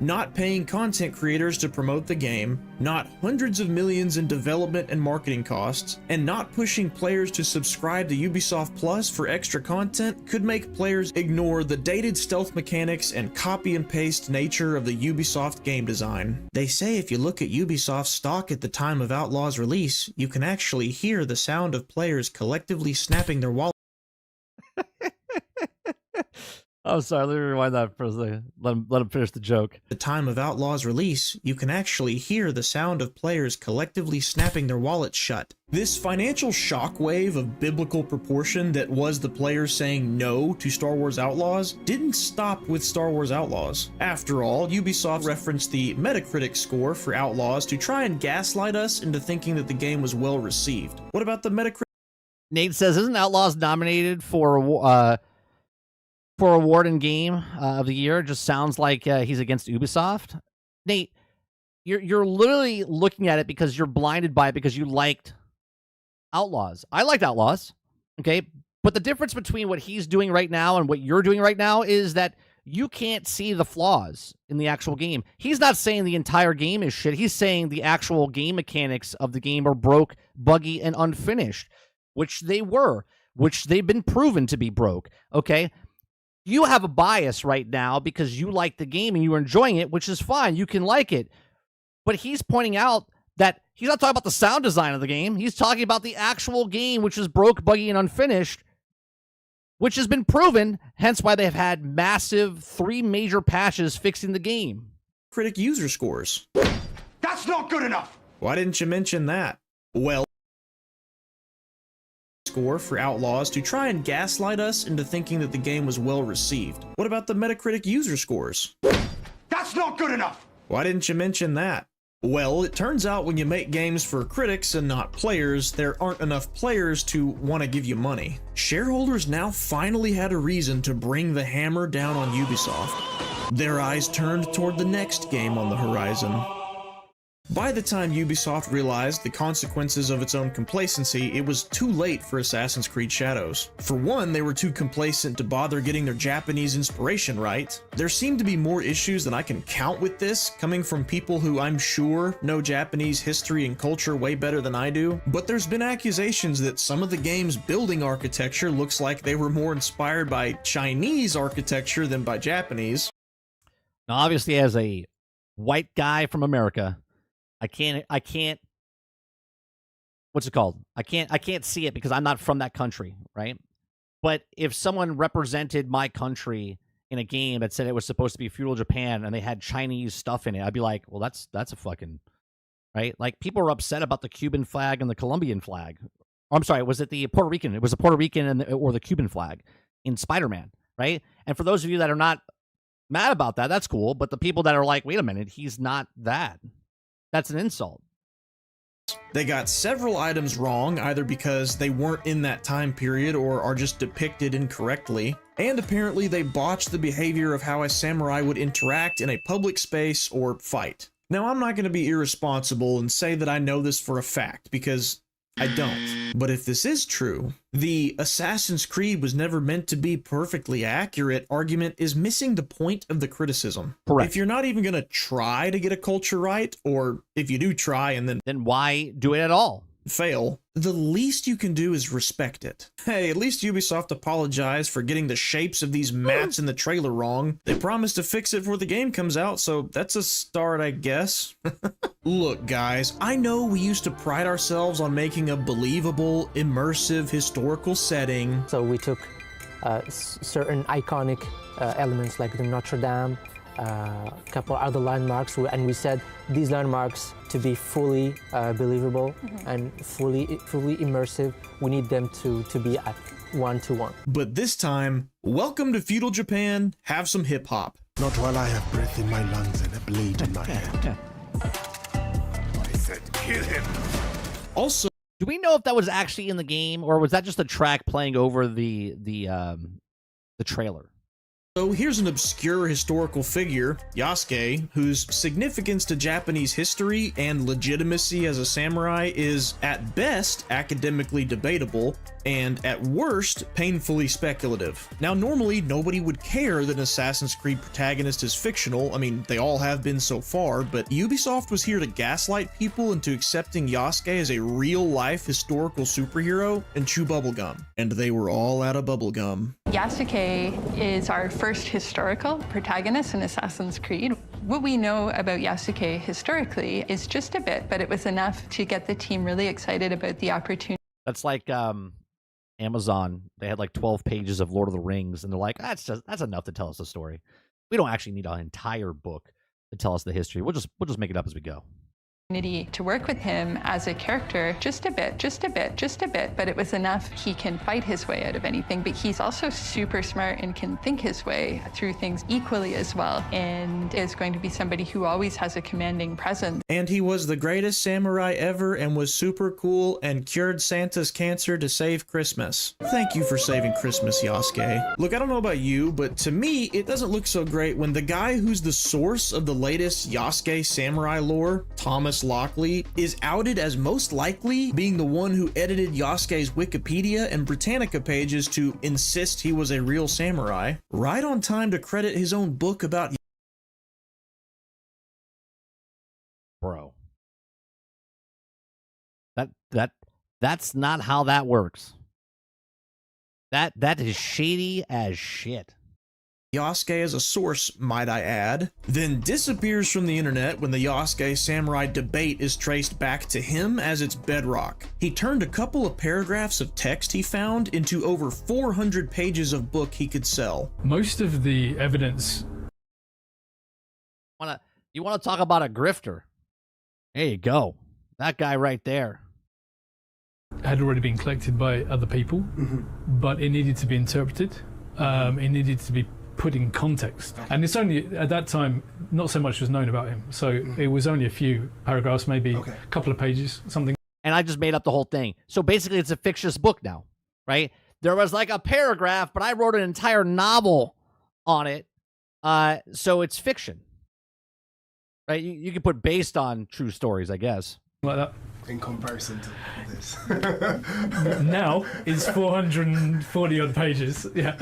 Not paying content creators to promote the game, not hundreds of millions in development and marketing costs, and not pushing players to subscribe to Ubisoft Plus for extra content could make players ignore the dated stealth mechanics and copy and paste nature of the Ubisoft game design. They say if you look at Ubisoft's stock at the time of Outlaw's release, you can actually hear the sound of players collectively snapping their wallet. Oh, sorry. Let me rewind that for a second. Let him finish the joke. At the time of Outlaw's release, you can actually hear the sound of players collectively snapping their wallets shut. This financial shockwave of biblical proportion that was the players saying no to Star Wars Outlaws didn't stop with Star Wars Outlaws. After all, Ubisoft referenced the Metacritic score for Outlaws to try and gaslight us into thinking that the game was well received. What about the Metacritic? Nate says, isn't Outlaws nominated for award in game of the year? Just sounds like he's against Ubisoft. Nate, you're literally looking at it because you're blinded by it because you liked Outlaws. I liked Outlaws, okay? But the difference between what he's doing right now and what you're doing right now is that you can't see the flaws in the actual game. He's not saying the entire game is shit. He's saying the actual game mechanics of the game are broke, buggy, and unfinished, which they were, which they've been proven to be broke, okay? You have a bias right now because you like the game and you're enjoying it, which is fine. You can like it. But he's pointing out that he's not talking about the sound design of the game. He's talking about the actual game, which is broke, buggy, and unfinished, which has been proven, hence why they've had massive 3 major patches fixing the game. Critic user scores. That's not good enough. Why didn't you mention that? Well, score for Outlaws to try and gaslight us into thinking that the game was well received. What about the Metacritic user scores? That's not good enough. Why didn't you mention that? Well, it turns out when you make games for critics and not players, there aren't enough players to want to give you money. Shareholders now finally had a reason to bring the hammer down on Ubisoft. Their eyes turned toward the next game on the horizon. By the time Ubisoft realized the consequences of its own complacency, it was too late for Assassin's Creed Shadows. For one, they were too complacent to bother getting their Japanese inspiration right. There seem to be more issues than I can count with this, coming from people who I'm sure know Japanese history and culture way better than I do. But there's been accusations that some of the game's building architecture looks like they were more inspired by Chinese architecture than by Japanese. Now, obviously, as a white guy from America, I can't, what's it called? I can't see it because I'm not from that country, right? But if someone represented my country in a game that said it was supposed to be feudal Japan and they had Chinese stuff in it, I'd be like, well, that's a fucking, right? Like, people were upset about the Cuban flag and the Colombian flag. Oh, I'm sorry, was it the Puerto Rican? It was the Puerto Rican or the Cuban flag in Spider-Man, right? And for those of you that are not mad about that, that's cool. But the people that are like, wait a minute, he's not that. That's an insult. They got several items wrong, either because they weren't in that time period or are just depicted incorrectly. And apparently they botched the behavior of how a samurai would interact in a public space or fight. Now, I'm not going to be irresponsible and say that I know this for a fact, because I don't. But if this is true, the Assassin's Creed was never meant to be perfectly accurate argument is missing the point of the criticism. Correct. If you're not even going to try to get a culture right, or if you do try and then why do it at all? Fail, the least you can do is respect it. Hey, at least Ubisoft apologized for getting the shapes of these mats in the trailer wrong. They promised to fix it before the game comes out, so that's a start, I guess. Look, guys, I know we used to pride ourselves on making a believable, immersive, historical setting. So we took certain iconic elements like the Notre Dame, couple other landmarks, and we said these landmarks to be fully believable and fully immersive. We need them to be at 1-to-1. But this time, welcome to feudal Japan. Have some hip hop. Not while I have breath in my lungs and a blade in my hand. I said kill him. Also, do we know if that was actually in the game, or was that just a track playing over the trailer? so here's an obscure historical figure, Yasuke, whose significance to Japanese history and legitimacy as a samurai is at best academically debatable, and at worst painfully speculative. Now normally nobody would care that an Assassin's Creed protagonist is fictional, I mean they all have been so far, but Ubisoft was here to gaslight people into accepting Yasuke as a real-life historical superhero and chew bubblegum. And they were all out of bubblegum. Yasuke is our first historical protagonist in Assassin's Creed. What we know about Yasuke historically is just a bit, but it was enough to get the team really excited about the opportunity. That's like Amazon. They had like 12 pages of Lord of the Rings, and they're like, that's enough to tell us the story. We don't actually need an entire book to tell us the history. We'll just make it up as we go. To work with him as a character just a bit, but it was enough. He can fight his way out of anything, but he's also super smart and can think his way through things equally as well, and is going to be somebody who always has a commanding presence. And he was the greatest samurai ever and was super cool and cured Santa's cancer to save Christmas. Thank you for saving Christmas, Yasuke. Look, I don't know about you, but to me, it doesn't look so great when the guy who's the source of the latest Yasuke samurai lore, Thomas Lockley, is outed as most likely being the one who edited Yasuke's Wikipedia and Britannica pages to insist he was a real samurai, right on time to credit his own book about. Bro. That's not how that works. That is shady as shit. Yasuke as a source, might I add, then disappears from the internet when the Yasuke samurai debate is traced back to him as its bedrock. He turned a couple of paragraphs of text he found into over 400 pages of book he could sell. Most of the evidence. You want to talk about a grifter? There you go. That guy right there. Had already been collected by other people, but it needed to be interpreted. It needed to be put in context, and it's only at that time not so much was known about him, so it was only a few paragraphs, maybe a couple of pages, something. And I just made up the whole thing. So basically it's a fictitious book now, right? There was like a paragraph, but I wrote an entire novel on it, so it's fiction, right? You can put based on true stories, I guess, like that. In comparison to this. Now it's 440 odd pages. Yeah.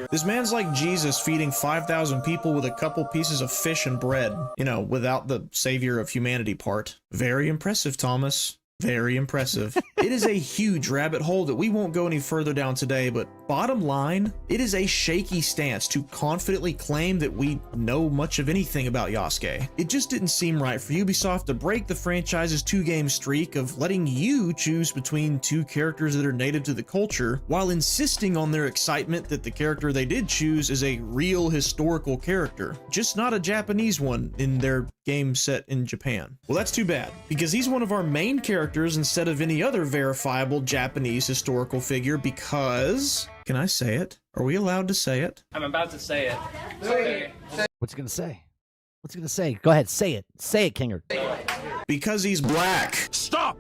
This man's like Jesus feeding 5,000 people with a couple pieces of fish and bread, you know, without the savior of humanity part. Very impressive, Thomas. Very impressive. It is a huge rabbit hole that we won't go any further down today, but bottom line, it is a shaky stance to confidently claim that we know much of anything about Yasuke. It just didn't seem right for Ubisoft to break the franchise's 2-game streak of letting you choose between two characters that are native to the culture, while insisting on their excitement that the character they did choose is a real historical character, just not a Japanese one in their game set in Japan. Well, that's too bad, because he's one of our main characters instead of any other verifiable Japanese historical figure because... Can I say it? Are we allowed to say it? I'm about to say it. What's he gonna say? What's he gonna say? Go ahead, say it. Say it, Kinger. Because he's black. Stop!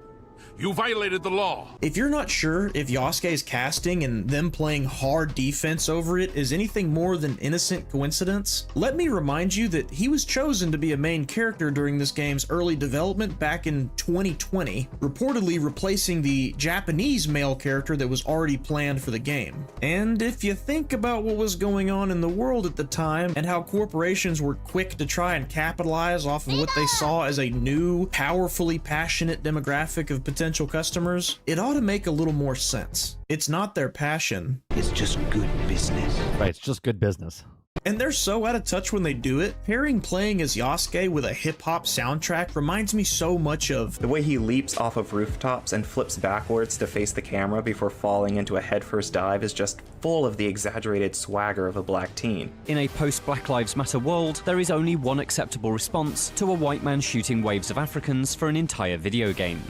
You violated the law. If you're not sure if Yasuke's casting and them playing hard defense over it is anything more than innocent coincidence, let me remind you that he was chosen to be a main character during this game's early development back in 2020, reportedly replacing the Japanese male character that was already planned for the game. And if you think about what was going on in the world at the time and how corporations were quick to try and capitalize off of what they saw as a new, powerfully passionate demographic of potential customers, it ought to make a little more sense. It's not their passion. It's just good business. Right, it's just good business. And they're so out of touch when they do it. Pairing playing as Yasuke with a hip-hop soundtrack reminds me so much of the way he leaps off of rooftops and flips backwards to face the camera before falling into a headfirst dive is just full of the exaggerated swagger of a black teen. In a post-Black Lives Matter world, there is only one acceptable response to a white man shooting waves of Africans for an entire video game.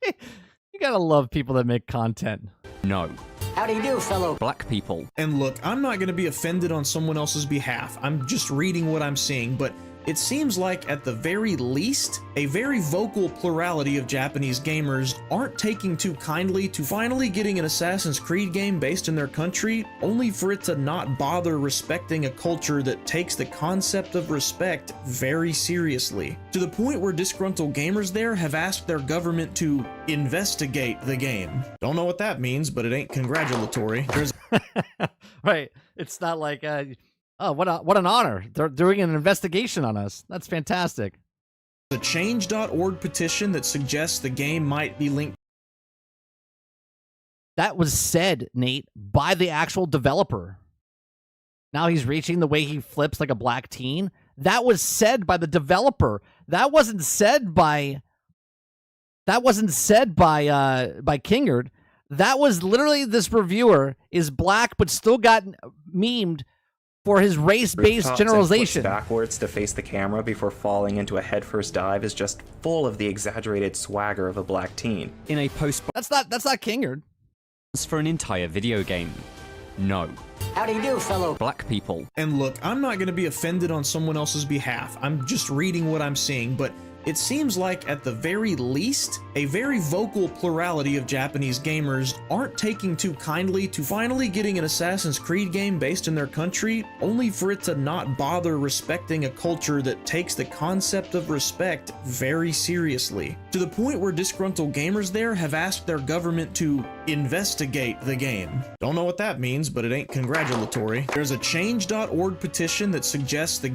You gotta love people that make content. No. How do you do, fellow black people? And look, I'm not going to be offended on someone else's behalf. I'm just reading what I'm seeing, but it seems like at the very least, a very vocal plurality of Japanese gamers aren't taking too kindly to finally getting an Assassin's Creed game based in their country, only for it to not bother respecting a culture that takes the concept of respect very seriously. To the point where disgruntled gamers there have asked their government to investigate the game. Don't know what that means, but it ain't congratulatory. There's Right. It's not like, oh, what an honor. They're doing an investigation on us. That's fantastic. a change.org petition that suggests the game might be linked. That was said, Nate, by the actual developer. Now he's reaching the way he flips like a black teen. That was said by the developer. That wasn't said by Kingard. That was literally, this reviewer is black but still got memed for his race-based generalization. Backwards to face the camera before falling into a headfirst dive is just full of the exaggerated swagger of a black teen. In a post... That's not Kingard. For an entire video game. No. How do you do, fellow black people? And look, I'm not going to be offended on someone else's behalf. I'm just reading what I'm seeing, but it seems like at the very least, a very vocal plurality of Japanese gamers aren't taking too kindly to finally getting an Assassin's Creed game based in their country, only for it to not bother respecting a culture that takes the concept of respect very seriously. To the point where disgruntled gamers there have asked their government to investigate the game. Don't know what that means, but it ain't congratulatory. There's a change.org petition that suggests the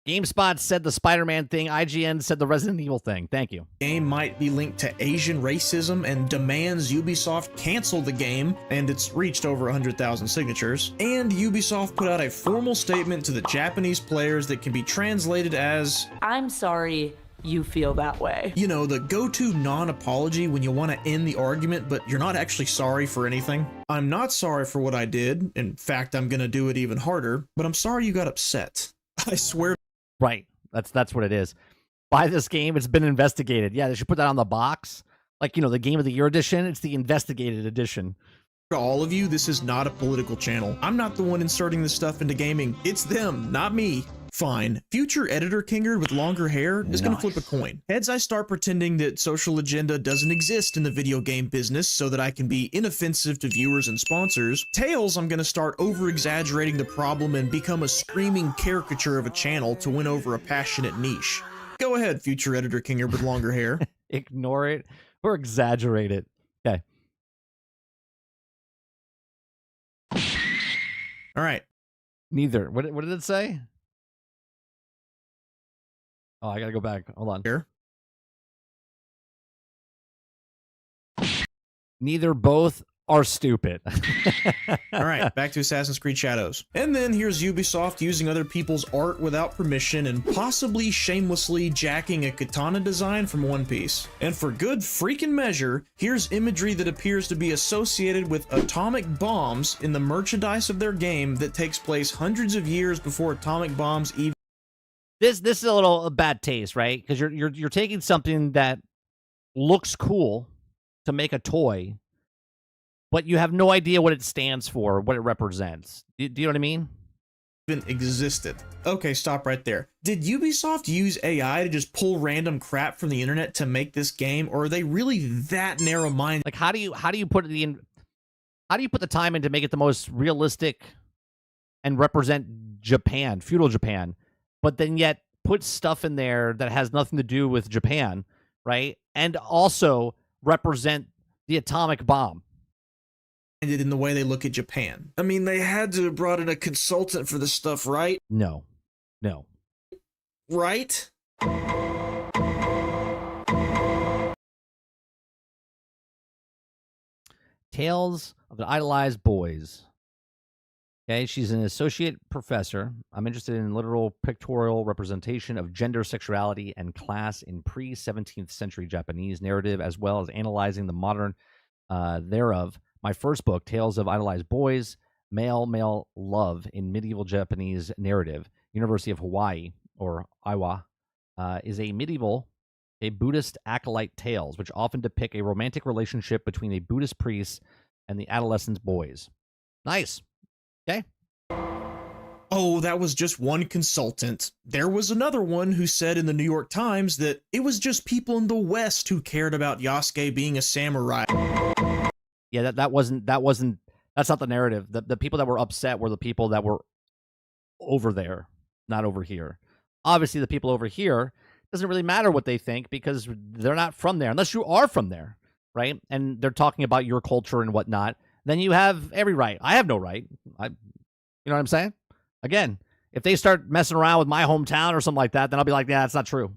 GameSpot said the Spider-Man thing. IGN said the Resident Evil thing. Thank you. Game might be linked to Asian racism and demands Ubisoft cancel the game, and it's reached over 100,000 signatures. And Ubisoft put out a formal statement to the Japanese players that can be translated as, I'm sorry you feel that way. You know, the go-to non-apology when you want to end the argument, but you're not actually sorry for anything. I'm not sorry for what I did. In fact, I'm gonna do it even harder, but I'm sorry you got upset. I swear. Right. That's what it is. Buy this game. It's been investigated. Yeah, they should put that on the box. Like, you know, the Game of the Year edition. It's the investigated edition. To all of you, this is not a political channel. I'm not the one inserting this stuff into gaming. It's them, not me. Fine. Future editor Kingard with longer hair is gonna flip a coin. Heads, I start pretending that social agenda doesn't exist in the video game business so that I can be inoffensive to viewers and sponsors. Tails, I'm gonna start over-exaggerating the problem and become a screaming caricature of a channel to win over a passionate niche. Go ahead, future editor Kingard with longer hair. Ignore it or exaggerate it. Okay. All right. Neither. What did it say? Oh, I gotta go back. Hold on. Here. Neither, both are stupid. All right, back to Assassin's Creed Shadows. And then here's Ubisoft using other people's art without permission and possibly shamelessly jacking a katana design from One Piece. And for good freaking measure, here's imagery that appears to be associated with atomic bombs in the merchandise of their game that takes place hundreds of years before atomic bombs even. This is a bad taste, right? Because you're taking something that looks cool to make a toy, but you have no idea what it stands for, what it represents. Do you know what I mean? Even existed. Okay, stop right there. Did Ubisoft use AI to just pull random crap from the internet to make this game, or are they really that narrow-minded? Like, how do you put the time in to make it the most realistic and represent Japan, feudal Japan, but then yet put stuff in there that has nothing to do with Japan, right? And also represent the atomic bomb. In the way they look at Japan. I mean, they had to have brought in a consultant for this stuff, right? No. Right? Tales of the Idolized Boys. Okay, she's an associate professor. I'm interested in literal pictorial representation of gender, sexuality, and class in pre-17th century Japanese narrative, as well as analyzing the modern thereof. My first book, Tales of Idolized Boys, Male Love in Medieval Japanese Narrative, University of Hawaii, or Iowa, is a Buddhist acolyte tales, which often depict a romantic relationship between a Buddhist priest and the adolescent boys. Nice. Okay. Oh, that was just one consultant. There was another one who said in the New York Times that it was just people in the West who cared about Yasuke being a samurai. Yeah, that's not the narrative. The people that were upset were the people that were over there, not over here. Obviously, the people over here, doesn't really matter what they think because they're not from there, unless you are from there, right? And they're talking about your culture and whatnot. Then you have every right. I have no right. You know what I'm saying? Again, if they start messing around with my hometown or something like that, then I'll be like, yeah, that's not true.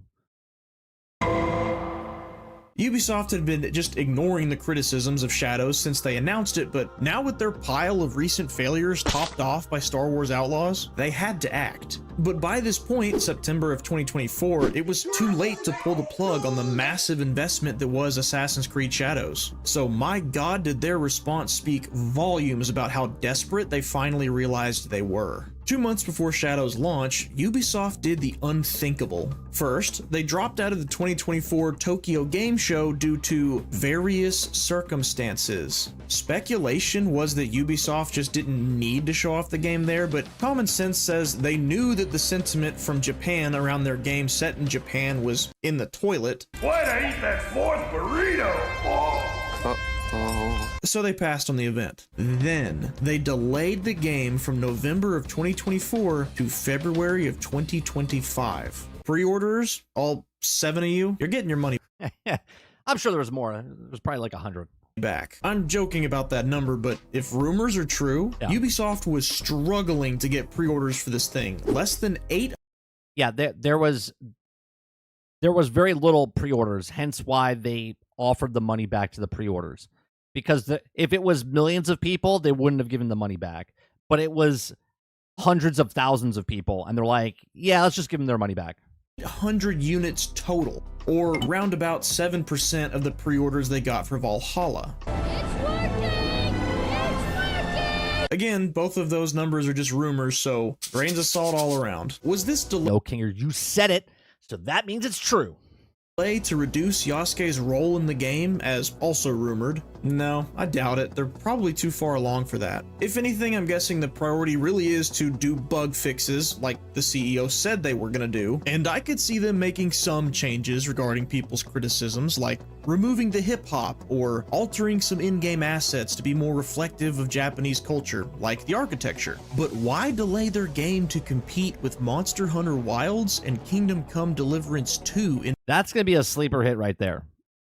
Ubisoft had been just ignoring the criticisms of Shadows since they announced it, but now with their pile of recent failures topped off by Star Wars Outlaws, they had to act. But by this point, September of 2024, it was too late to pull the plug on the massive investment that was Assassin's Creed Shadows. So my god, did their response speak volumes about how desperate they finally realized they were. 2 months before Shadows launch, Ubisoft did the unthinkable. First, they dropped out of the 2024 Tokyo Game Show due to various circumstances. Speculation was that Ubisoft just didn't need to show off the game there, but common sense says they knew that the sentiment from Japan around their game set in Japan was in the toilet. Way to eat that fourth burrito! So they passed on the event. Then they delayed the game from November of 2024 to February of 2025. Pre-orders, all 7 of you, you're getting your money I'm sure there was more. There was probably like 100 back. I'm joking about that number, but if rumors are true, yeah. Ubisoft was struggling to get pre-orders for this thing. Less than 8. Yeah, there was very little pre-orders, hence why they offered the money back to the pre-orders. Because if it was millions of people, they wouldn't have given the money back. But it was hundreds of thousands of people, and they're like, yeah, let's just give them their money back. 100 units total, or round about 7% of the pre-orders they got for Valhalla. It's working! It's working! Again, both of those numbers are just rumors, so grains of salt all around. Was this delay? No, Kinger, you said it, so that means it's true. To reduce Yasuke's role in the game, as also rumored? No, I doubt it. They're probably too far along for that. If anything, I'm guessing the priority really is to do bug fixes like the CEO said they were gonna do, and I could see them making some changes regarding people's criticisms, like removing the hip-hop or altering some in-game assets to be more reflective of Japanese culture, like the architecture. But why delay their game to compete with Monster Hunter Wilds and Kingdom Come Deliverance 2 in That's going to be a sleeper hit right there.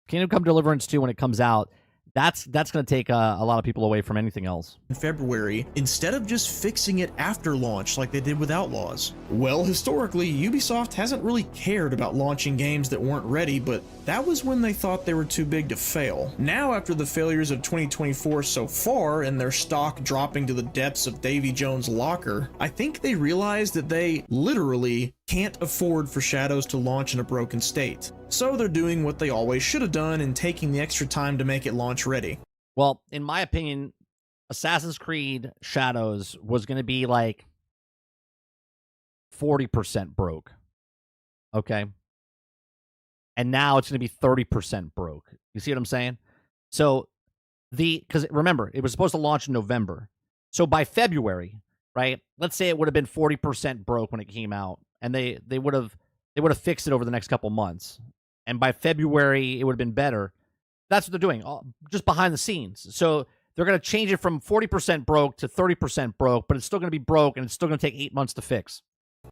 Kingdom Come Deliverance 2, when it comes out, that's going to take a lot of people away from anything else. In February, instead of just fixing it after launch like they did with Outlaws? Well, historically, Ubisoft hasn't really cared about launching games that weren't ready, but that was when they thought they were too big to fail. Now, after the failures of 2024 so far and their stock dropping to the depths of Davy Jones' locker, I think they realized that they literally can't afford for Shadows to launch in a broken state. So they're doing what they always should have done and taking the extra time to make it launch ready. Well, in my opinion, Assassin's Creed Shadows was going to be like 40% broke. Okay? And now it's going to be 30% broke. You see what I'm saying? So because remember, it was supposed to launch in November. So by February, right? Let's say it would have been 40% broke when it came out, and they would have fixed it over the next couple months. And by February, it would have been better. That's what they're doing, just behind the scenes. So they're going to change it from 40% broke to 30% broke, but it's still going to be broke, and it's still going to take 8 months to fix.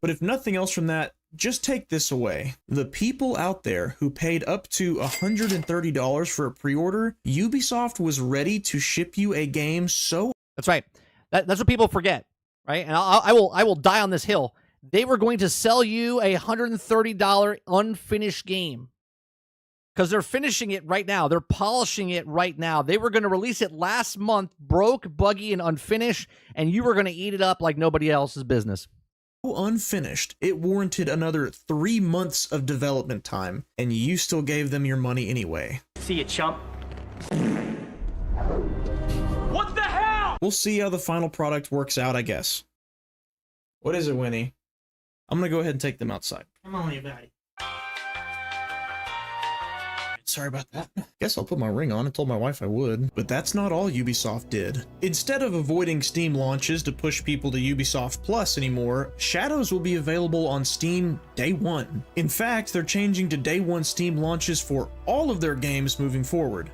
But if nothing else from that, just take this away. The people out there who paid up to $130 for a pre-order, Ubisoft was ready to ship you a game so... That's right. That's what people forget, right? And I will die on this hill. They were going to sell you a $130 unfinished game because they're finishing it right now. They're polishing it right now. They were going to release it last month, broke, buggy, and unfinished, and you were going to eat it up like nobody else's business. Unfinished, it warranted another 3 months of development time, and you still gave them your money anyway. See you, chump. What the hell? We'll see how the final product works out, I guess. What is it, Winnie? I'm gonna go ahead and take them outside. Come on, you buddy. Sorry about that. Guess I'll put my ring on. I told my wife I would. But that's not all Ubisoft did. Instead of avoiding Steam launches to push people to Ubisoft Plus anymore, Shadows will be available on Steam day one. In fact, they're changing to day one Steam launches for all of their games moving forward.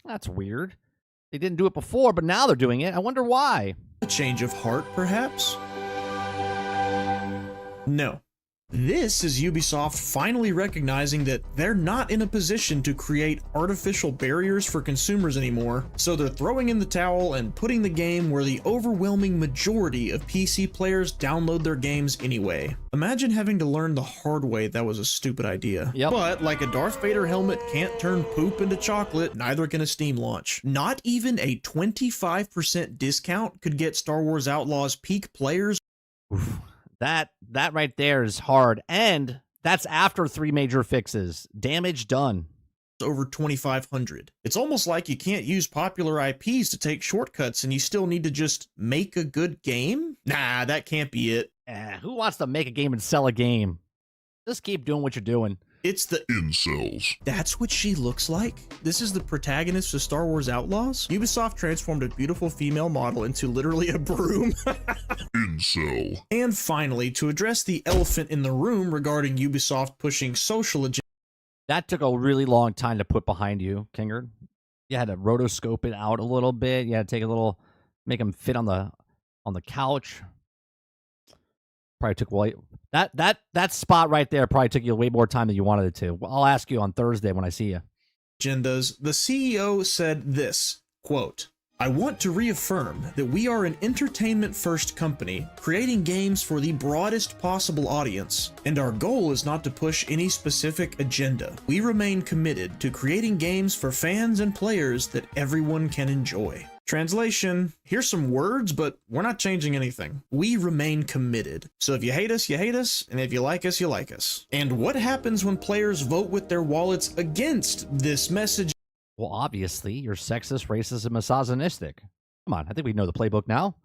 That's weird. They didn't do it before, but now they're doing it. I wonder why. A change of heart, perhaps? No. This is Ubisoft finally recognizing that they're not in a position to create artificial barriers for consumers anymore, so they're throwing in the towel and putting the game where the overwhelming majority of PC players download their games anyway. Imagine having to learn the hard way that was a stupid idea. Yep. But like a Darth Vader helmet can't turn poop into chocolate, neither can a Steam launch. Not even a 25% discount could get Star Wars Outlaws peak players. Oof. That right there is hard, and that's after 3 major fixes. Damage done. Over 2,500. It's almost like you can't use popular IPs to take shortcuts and you still need to just make a good game? Nah, that can't be it. Who wants to make a game and sell a game? Just keep doing what you're doing. It's the incels. That's what she looks like? This is the protagonist of Star Wars Outlaws? Ubisoft transformed a beautiful female model into literally a broom. Incel. And finally, to address the elephant in the room regarding Ubisoft pushing social agenda. That took a really long time to put behind you, Kingard. You had to rotoscope it out a little bit. You had to take a little, make them fit on the couch. Probably took way that spot right there probably took you way more time than you wanted it to. I'll ask you on Thursday when I see you. Agendas. The CEO said this, quote, "I want to reaffirm that we are an entertainment-first company, creating games for the broadest possible audience, and our goal is not to push any specific agenda. We remain committed to creating games for fans and players that everyone can enjoy." Translation, here's some words, but we're not changing anything. We remain committed. So if you hate us, and if you like us, you like us. And what happens when players vote with their wallets against this message? Well, obviously, you're sexist, racist, and misogynistic. Come on, I think we know the playbook now.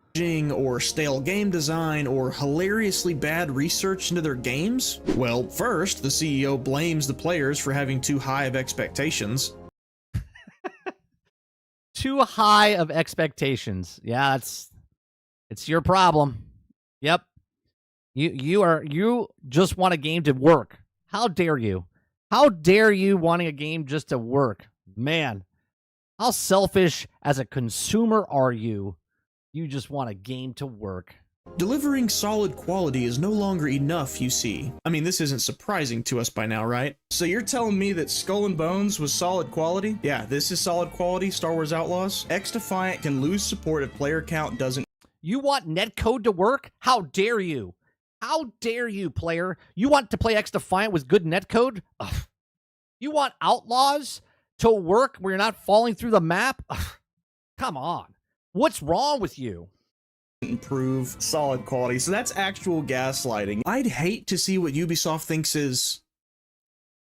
Or stale game design, or hilariously bad research into their games? Well, first, the CEO blames the players for having too high of expectations. Too high of expectations. Yeah, it's your problem. Yep. You just want a game to work. How dare you? How dare you wanting a game just to work? Man, how selfish as a consumer are you? You just want a game to work. Delivering solid quality is no longer enough, you see. I mean, this isn't surprising to us by now, right? So you're telling me that Skull and Bones was solid quality? Yeah, this is solid quality, Star Wars Outlaws. X-Defiant can lose support if player count doesn't. You want netcode to work? How dare you? How dare you, player? You want to play X-Defiant with good netcode? Ugh. You want Outlaws to work where you're not falling through the map? Ugh. Come on. What's wrong with you? Improve solid quality. So that's actual gaslighting. I'd hate to see what Ubisoft thinks is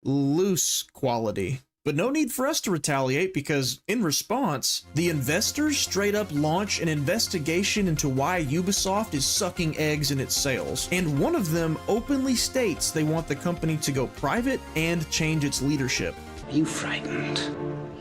loose quality. But no need for us to retaliate, because in response, the investors straight up launch an investigation into why Ubisoft is sucking eggs in its sales. And one of them openly states they want the company to go private and change its leadership. Are you frightened?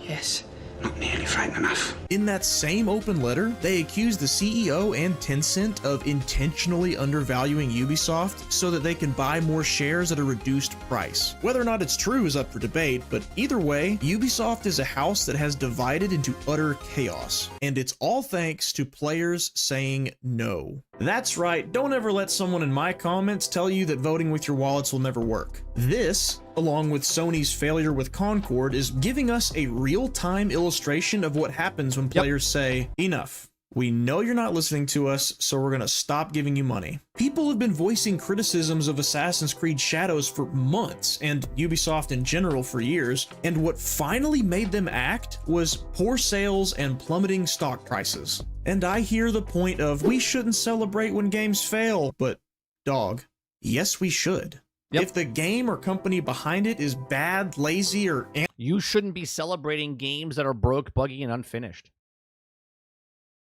Yes. Not nearly frightened enough. In that same open letter, they accuse the CEO and Tencent of intentionally undervaluing Ubisoft so that they can buy more shares at a reduced price. Whether or not it's true is up for debate, but either way, Ubisoft is a house that has divided into utter chaos. And it's all thanks to players saying no. That's right, don't ever let someone in my comments tell you that voting with your wallets will never work. This, along with Sony's failure with Concord, is giving us a real-time illustration of what happens when players say, enough. We know you're not listening to us, so we're gonna stop giving you money. People have been voicing criticisms of Assassin's Creed Shadows for months, and Ubisoft in general for years, and what finally made them act was poor sales and plummeting stock prices. And I hear the point of, we shouldn't celebrate when games fail, but dog, yes we should. Yep. If the game or company behind it is bad, lazy, or... You shouldn't be celebrating games that are broke, buggy, and unfinished.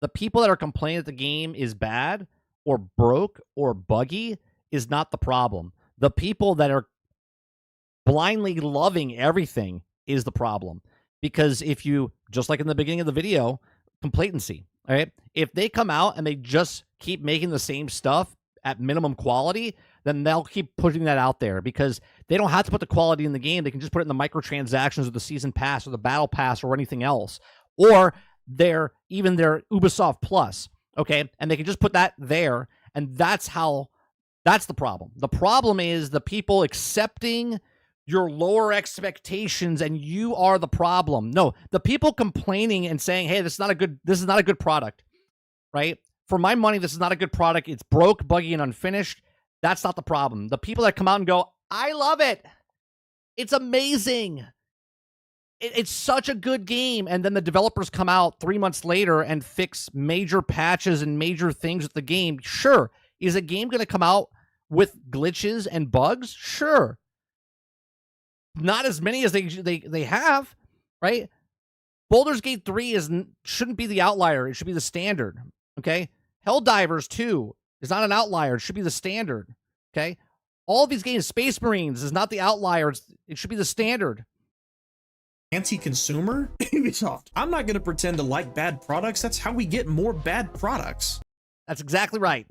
The people that are complaining that the game is bad or broke or buggy is not the problem. The people that are blindly loving everything is the problem. Because if you, just like in the beginning of the video, complacency, all right? If they come out and they just keep making the same stuff at minimum quality, then they'll keep putting that out there because they don't have to put the quality in the game. They can just put it in the microtransactions or the season pass or the battle pass or anything else. Or their Ubisoft Plus, okay? And they can just put that there, and that's the problem. The problem is the people accepting your lower expectations, and you are the problem. No, the people complaining and saying, hey, this is not a good product, right? For my money, this is not a good product. It's broke, buggy, and unfinished. That's not the problem. The people that come out and go, I love it. It's amazing. It's such a good game. And then the developers come out 3 months later and fix major patches and major things with the game. Sure. Is a game going to come out with glitches and bugs? Sure. Not as many as they have, right? Baldur's Gate 3 shouldn't be the outlier. It should be the standard, okay? Helldivers 2 is not an outlier. It should be the standard, okay? All of these games, Space Marines is not the outlier. It should be the standard. Anti-consumer? Ubisoft. I'm not going to pretend to like bad products. That's how we get more bad products. That's exactly right.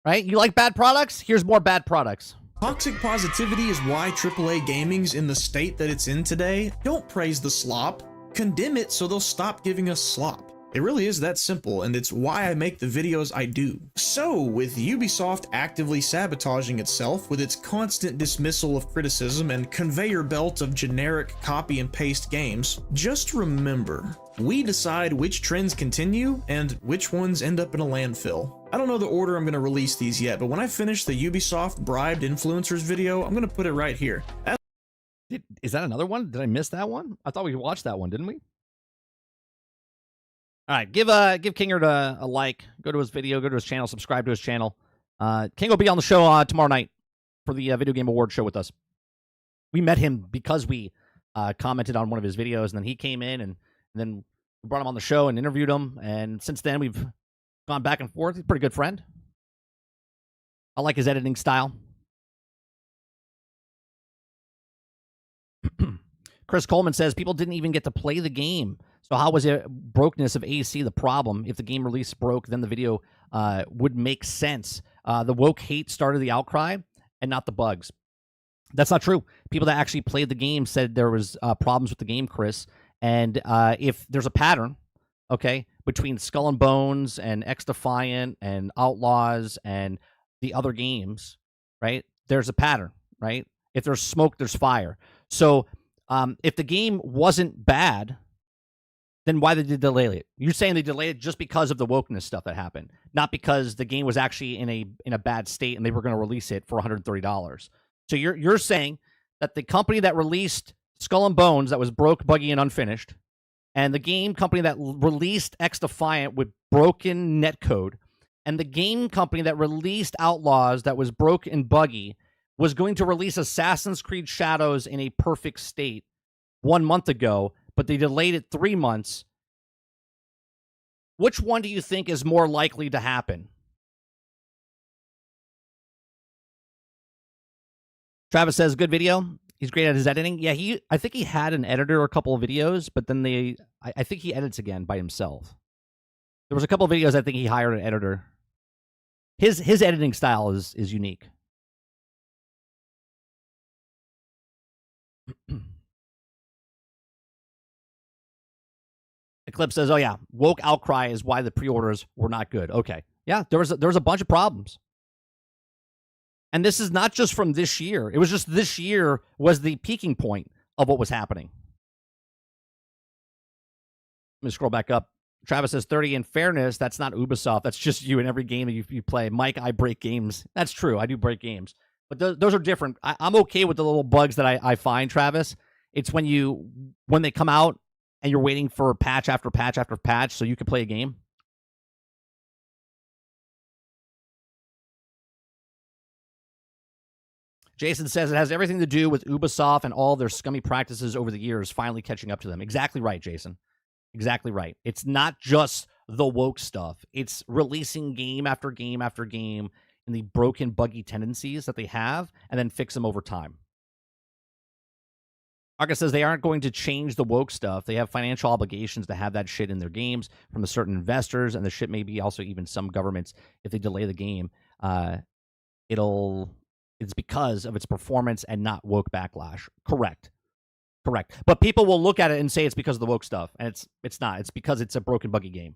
Right? You like bad products? Here's more bad products. Toxic positivity is why AAA gaming's in the state that it's in today. Don't praise the slop. Condemn it so they'll stop giving us slop. It really is that simple, and it's why I make the videos I do. So, with Ubisoft actively sabotaging itself with its constant dismissal of criticism and conveyor belt of generic copy and paste games, just remember, we decide which trends continue and which ones end up in a landfill. I don't know the order I'm going to release these yet, but when I finish the Ubisoft bribed influencers video, I'm going to put it right here. Is that another one? Did I miss that one? I thought we watched that one, didn't we? All right, give Kingert a like. Go to his video, go to his channel, subscribe to his channel. King will be on the show tomorrow night for the Video Game Award show with us. We met him because we commented on one of his videos, and then he came in, and then we brought him on the show and interviewed him. And since then, we've gone back and forth. He's a pretty good friend. I like his editing style. Chris Coleman says people didn't even get to play the game. So how was it brokenness of AC the problem? If the game release broke, then the video would make sense. The woke hate started the outcry and not the bugs. That's not true. People that actually played the game said there was problems with the game, Chris. And if there's a pattern, okay, between Skull and Bones and X-Defiant and Outlaws and the other games, right? There's a pattern, right? If there's smoke, there's fire. So if the game wasn't bad, then why did they delay it? You're saying they delayed it just because of the wokeness stuff that happened, not because the game was actually in a bad state and they were going to release it for $130. So you're saying that the company that released Skull and Bones that was broke, buggy, and unfinished, and the game company that released X-Defiant with broken netcode, and the game company that released Outlaws that was broke and buggy was going to release Assassin's Creed Shadows in a perfect state 1 month ago, but they delayed it 3 months. Which one do you think is more likely to happen? Travis says, good video. He's great at his editing. Yeah, I think he had an editor a couple of videos, but then I think he edits again by himself. There was a couple of videos I think he hired an editor. His editing style is unique. Eclipse says, oh yeah, woke outcry is why the pre-orders were not good. Okay. Yeah, there was a bunch of problems. And this is not just from this year. It was just this year was the peaking point of what was happening. Let me scroll back up. Travis says 30. In fairness, that's not Ubisoft. That's just you in every game that you play. Mike, I break games. That's true. I do break games. But those are different. I'm okay with the little bugs that I find, Travis. It's when they come out and you're waiting for patch after patch after patch so you can play a game. Jason says it has everything to do with Ubisoft and all their scummy practices over the years finally catching up to them. Exactly right, Jason. Exactly right. It's not just the woke stuff. It's releasing game after game after game and the broken, buggy tendencies that they have and then fix them over time. Arca says they aren't going to change the woke stuff. They have financial obligations to have that shit in their games from the certain investors, and the shit may be also even some governments. If they delay the game, it's because of its performance and not woke backlash. Correct. But people will look at it and say it's because of the woke stuff, and it's not. It's because it's a broken, buggy game.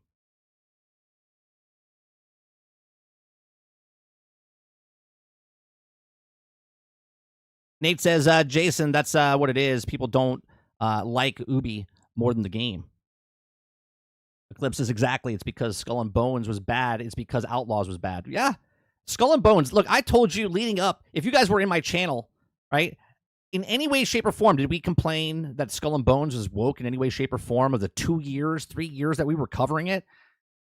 Nate says, Jason, that's what it is. People don't like Ubi more than the game. Eclipse says, exactly. It's because Skull and Bones was bad. It's because Outlaws was bad. Yeah. Skull and Bones. Look, I told you leading up, if you guys were in my channel, right, in any way, shape, or form, did we complain that Skull and Bones was woke in any way, shape, or form of the 2 years, 3 years that we were covering it,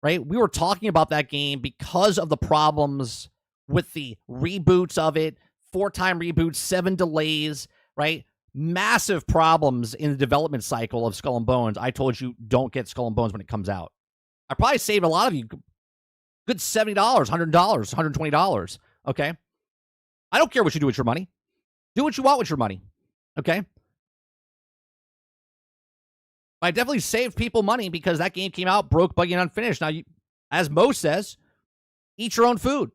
right? We were talking about that game because of the problems with the reboots of it, 4-time reboots, 7 delays, right? Massive problems in the development cycle of Skull and Bones. I told you, don't get Skull and Bones when it comes out. I probably saved a lot of you good $70, $100, $120, okay? I don't care what you do with your money. Do what you want with your money, okay? I definitely saved people money because that game came out broke, buggy, and unfinished. Now, as Mo says, eat your own food,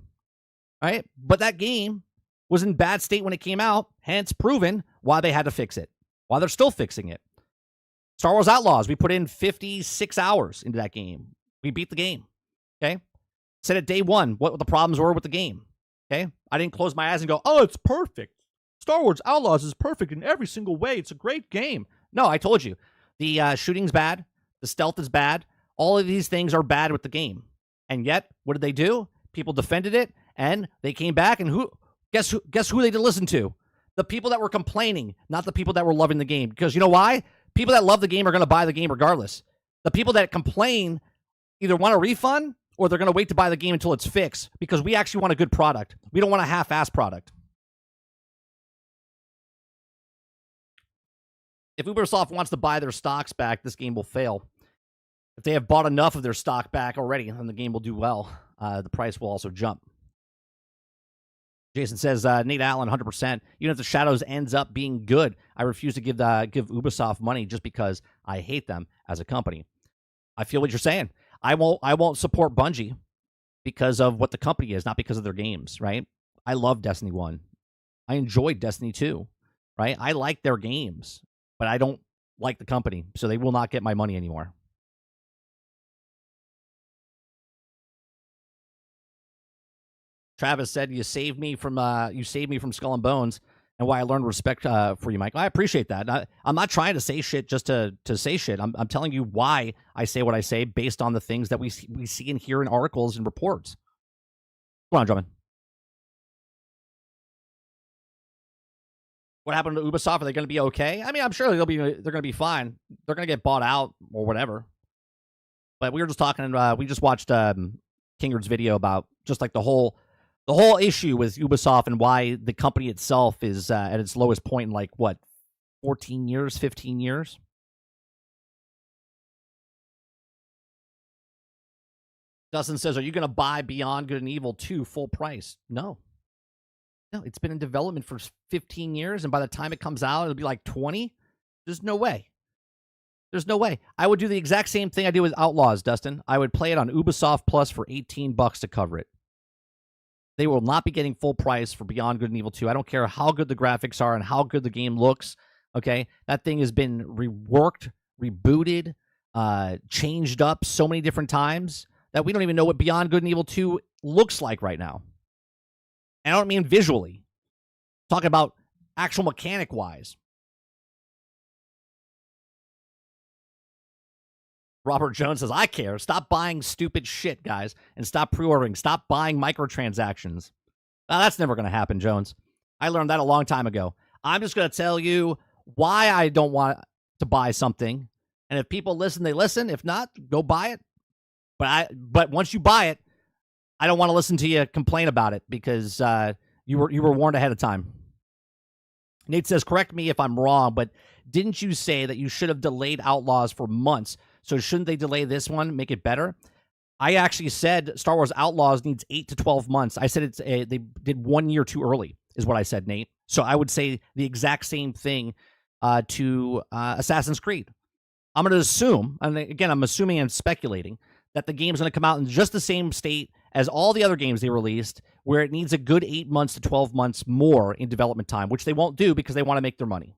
right? But that game was in bad state when it came out, hence proven why they had to fix it, why they're still fixing it. Star Wars Outlaws, we put in 56 hours into that game. We beat the game, okay? Said it day one what the problems were with the game, okay? I didn't close my eyes and go, oh, it's perfect. Star Wars Outlaws is perfect in every single way. It's a great game. No, I told you. The shooting's bad. The stealth is bad. All of these things are bad with the game. And yet, what did they do? People defended it, and they came back, and guess who they did listen to? The people that were complaining, not the people that were loving the game. Because you know why? People that love the game are going to buy the game regardless. The people that complain either want a refund or they're going to wait to buy the game until it's fixed because we actually want a good product. We don't want a half-ass product. If Ubisoft wants to buy their stocks back, this game will fail. If they have bought enough of their stock back already, then the game will do well. The price will also jump. Jason says, Nate Allen, 100%. Even if the Shadows ends up being good, I refuse to give Ubisoft money just because I hate them as a company. I feel what you're saying. I won't support Bungie because of what the company is, not because of their games, right? I love Destiny 1. I enjoyed Destiny 2, right? I like their games, but I don't like the company, so they will not get my money anymore. Travis said, you saved me from Skull and Bones, and why I learned respect for you, Mike. I appreciate that. I'm not trying to say shit just to say shit. I'm telling you why I say what I say based on the things that we see and hear in articles and reports. Come on, Drummond. What happened to Ubisoft? Are they going to be okay? I mean, I'm sure they're going to be fine. They're going to get bought out or whatever. But we were just talking. We just watched Kingard's video about just like the whole issue with Ubisoft and why the company itself is at its lowest point in like what 14 years, 15 years. Dustin says, "Are you going to buy Beyond Good and Evil 2 full price?" No. No, it's been in development for 15 years, and by the time it comes out, it'll be like 20. There's no way. There's no way. I would do the exact same thing I do with Outlaws, Dustin. I would play it on Ubisoft Plus for $18 to cover it. They will not be getting full price for Beyond Good and Evil 2. I don't care how good the graphics are and how good the game looks. Okay, that thing has been reworked, rebooted, changed up so many different times that we don't even know what Beyond Good and Evil 2 looks like right now. And I don't mean visually. I'm talking about actual mechanic-wise. Robert Jones says, I care. Stop buying stupid shit, guys, and stop pre-ordering. Stop buying microtransactions. That's never going to happen, Jones. I learned that a long time ago. I'm just going to tell you why I don't want to buy something. And if people listen, they listen. If not, go buy it. But once you buy it, I don't want to listen to you complain about it because you were warned ahead of time. Nate says, correct me if I'm wrong, but didn't you say that you should have delayed Outlaws for months? So shouldn't they delay this one, make it better? I actually said Star Wars Outlaws needs 8 to 12 months. I said they did 1 year too early, is what I said, Nate. So I would say the exact same thing to Assassin's Creed. I'm going to assume, and again, I'm assuming and speculating, that the game's going to come out in just the same state as all the other games they released, where it needs a good 8 months to 12 months more in development time, which they won't do because they want to make their money.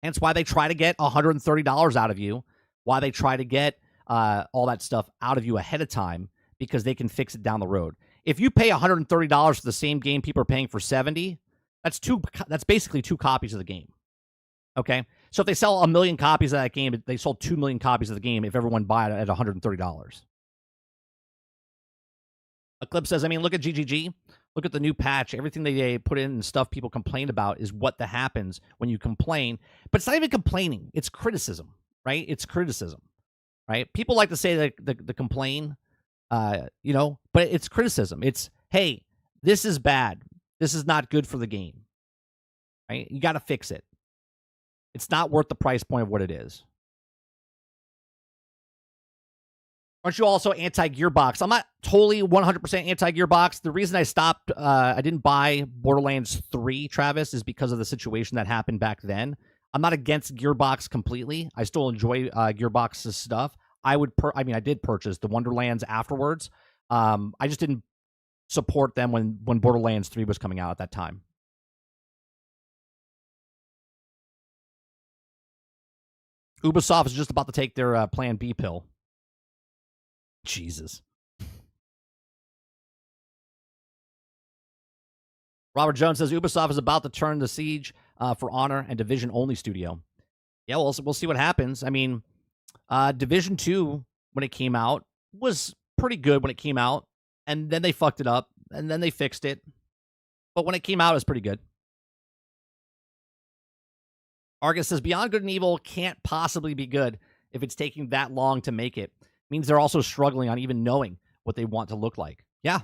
Hence why they try to get $130 out of you, why they try to get all that stuff out of you ahead of time, because they can fix it down the road. If you pay $130 for the same game people are paying for $70, that's basically 2 copies of the game. Okay? So if they sell 1 million copies of that game, they sold 2 million copies of the game if everyone buy it at $130. Eclipse says, I mean, look at GGG. Look at the new patch. Everything they put in and stuff people complain about is what happens when you complain. But it's not even complaining. It's criticism, right? It's criticism, right? People like to say the complain, but it's criticism. It's, hey, this is bad. This is not good for the game, right? You got to fix it. It's not worth the price point of what it is. Aren't you also anti-Gearbox? I'm not totally 100% anti-Gearbox. The reason I stopped, I didn't buy Borderlands 3, Travis, is because of the situation that happened back then. I'm not against Gearbox completely. I still enjoy Gearbox's stuff. I did purchase the Wonderlands afterwards. I just didn't support them when Borderlands 3 was coming out at that time. Ubisoft is just about to take their Plan B pill. Jesus. Robert Jones says Ubisoft is about to turn the Siege for Honor and Division only studio. Yeah, we'll see what happens. I mean, Division 2, when it came out, was pretty good when it came out, and then they fucked it up, and then they fixed it. But when it came out, it was pretty good. Argus says Beyond Good and Evil can't possibly be good if it's taking that long to make it. Means they're also struggling on even knowing what they want to look like. Yeah.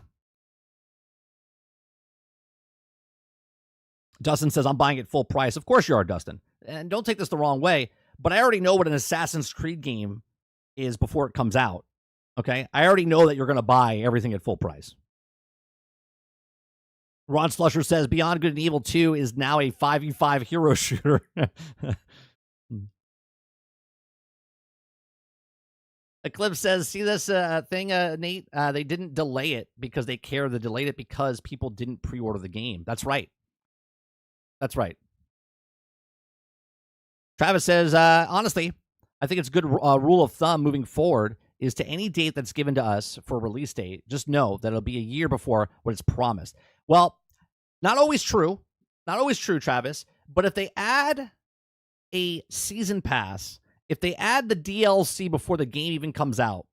Dustin says, I'm buying it full price. Of course you are, Dustin. And don't take this the wrong way, but I already know what an Assassin's Creed game is before it comes out. Okay? I already know that you're going to buy everything at full price. Ron Slusher says, Beyond Good and Evil 2 is now a 5v5 hero shooter. Eclipse says, see this thing, Nate? They didn't delay it because they care. They delayed it because people didn't pre-order the game. That's right. That's right. Travis says, honestly, I think it's a good rule of thumb moving forward is to any date that's given to us for a release date, just know that it'll be a year before what it's promised. Well, not always true. Not always true, Travis. But if they add a season pass, if they add the DLC before the game even comes out,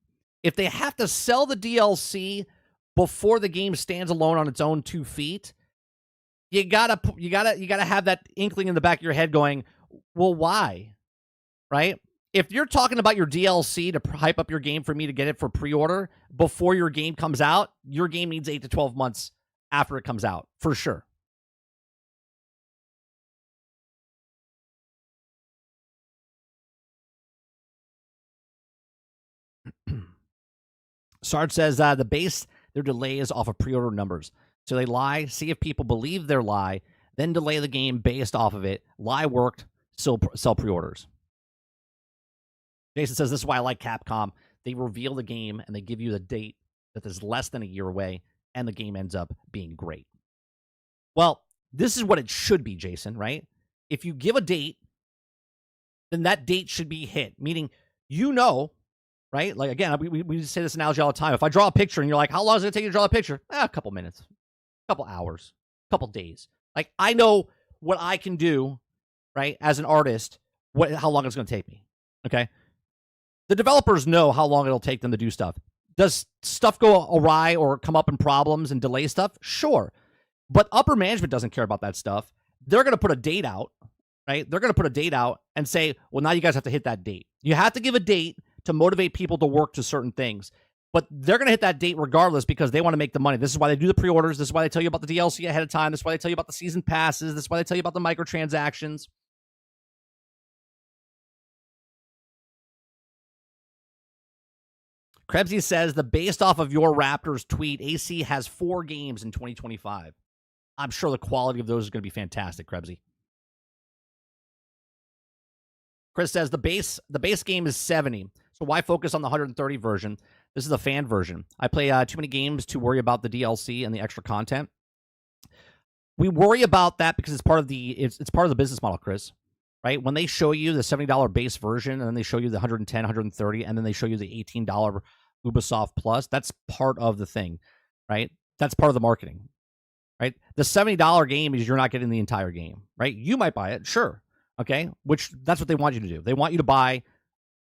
if they have to sell the DLC before the game stands alone on its own 2 feet, you gotta have that inkling in the back of your head going, well, why? Right? If you're talking about your DLC to hype up your game for me to get it for pre-order before your game comes out, your game needs 8 to 12 months after it comes out, for sure. Sarge says the base their delay is off of pre-order numbers. So they lie, see if people believe their lie, then delay the game based off of it. Lie worked, still sell pre-orders. Jason says this is why I like Capcom. They reveal the game and they give you the date that is less than a year away, and the game ends up being great. Well, this is what it should be, Jason, right? If you give a date, then that date should be hit, meaning you know, right? Like, again, we say this analogy all the time. If I draw a picture and you're like, how long is it take you to draw a picture? A couple minutes, a couple hours, a couple days. Like, I know what I can do, right, as an artist, how long it's going to take me, okay? The developers know how long it'll take them to do stuff. Does stuff go awry or come up in problems and delay stuff? Sure. But upper management doesn't care about that stuff. They're going to put a date out, right? They're going to put a date out and say, well, now you guys have to hit that date. You have to give a date to motivate people to work to certain things. But they're going to hit that date regardless because they want to make the money. This is why they do the pre-orders. This is why they tell you about the DLC ahead of time. This is why they tell you about the season passes. This is why they tell you about the microtransactions. Krebsy says, the based off of your Raptors tweet, AC has 4 games in 2025. I'm sure the quality of those is going to be fantastic, Krebsy. Chris says, the base game is 70. So why focus on the 130 version? This is the fan version. I play too many games to worry about the DLC and the extra content. We worry about that because it's part of the business model, Chris. Right? When they show you the $70 base version and then they show you the 110, 130, and then they show you the $18 Ubisoft Plus, that's part of the thing, right? That's part of the marketing, right? The $70 game is you're not getting the entire game, right? You might buy it, sure, okay? Which that's what they want you to do. They want you to buy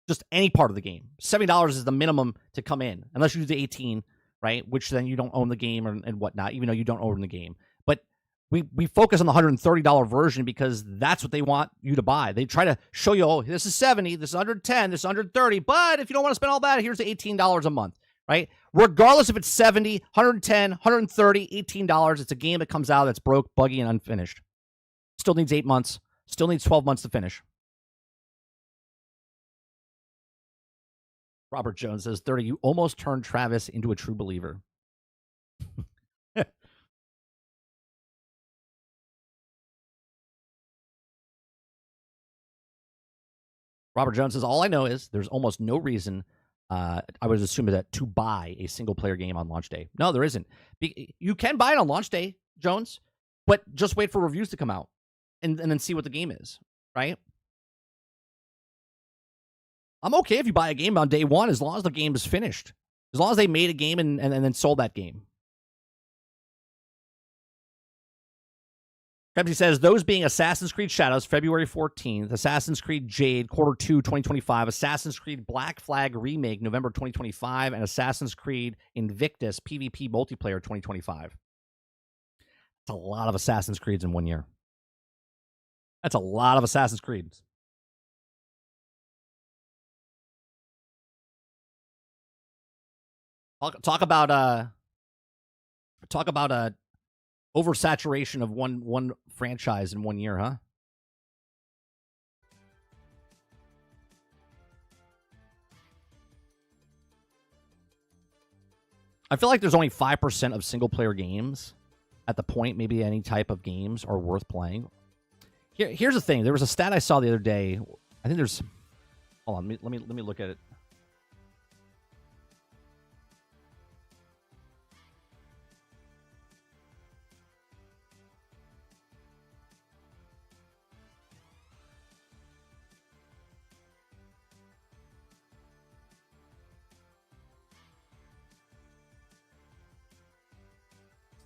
just any part of the game. $70 is the minimum to come in, unless you do the 18, right? Which then you don't own the game and whatnot, even though you don't own the game. But we focus on the $130 version because that's what they want you to buy. They try to show you, oh, this is 70, this is 110, this is 130, but if you don't want to spend all that, here's the $18 a month, right? Regardless if it's 70, 110, 130, $18, it's a game that comes out that's broke, buggy, and unfinished. Still needs 8 months, still needs 12 months to finish. Robert Jones says, 30, you almost turned Travis into a true believer. Robert Jones says, all I know is there's almost no reason, I would assume that, to buy a single-player game on launch day. No, there isn't. You can buy it on launch day, Jones, but just wait for reviews to come out and then see what the game is, right? I'm okay if you buy a game on day one as long as the game is finished. As long as they made a game and then sold that game. Krebsy says, those being Assassin's Creed Shadows, February 14th, Assassin's Creed Jade, Quarter 2, 2025, Assassin's Creed Black Flag Remake, November 2025, and Assassin's Creed Invictus PvP Multiplayer 2025. That's a lot of Assassin's Creeds in 1 year. That's a lot of Assassin's Creeds. Talk about oversaturation of one franchise in 1 year, huh? I feel like there's only 5% of single-player games at the point maybe any type of games are worth playing. Here's the thing. There was a stat I saw the other day. I think there's... Hold on. Let me look at it.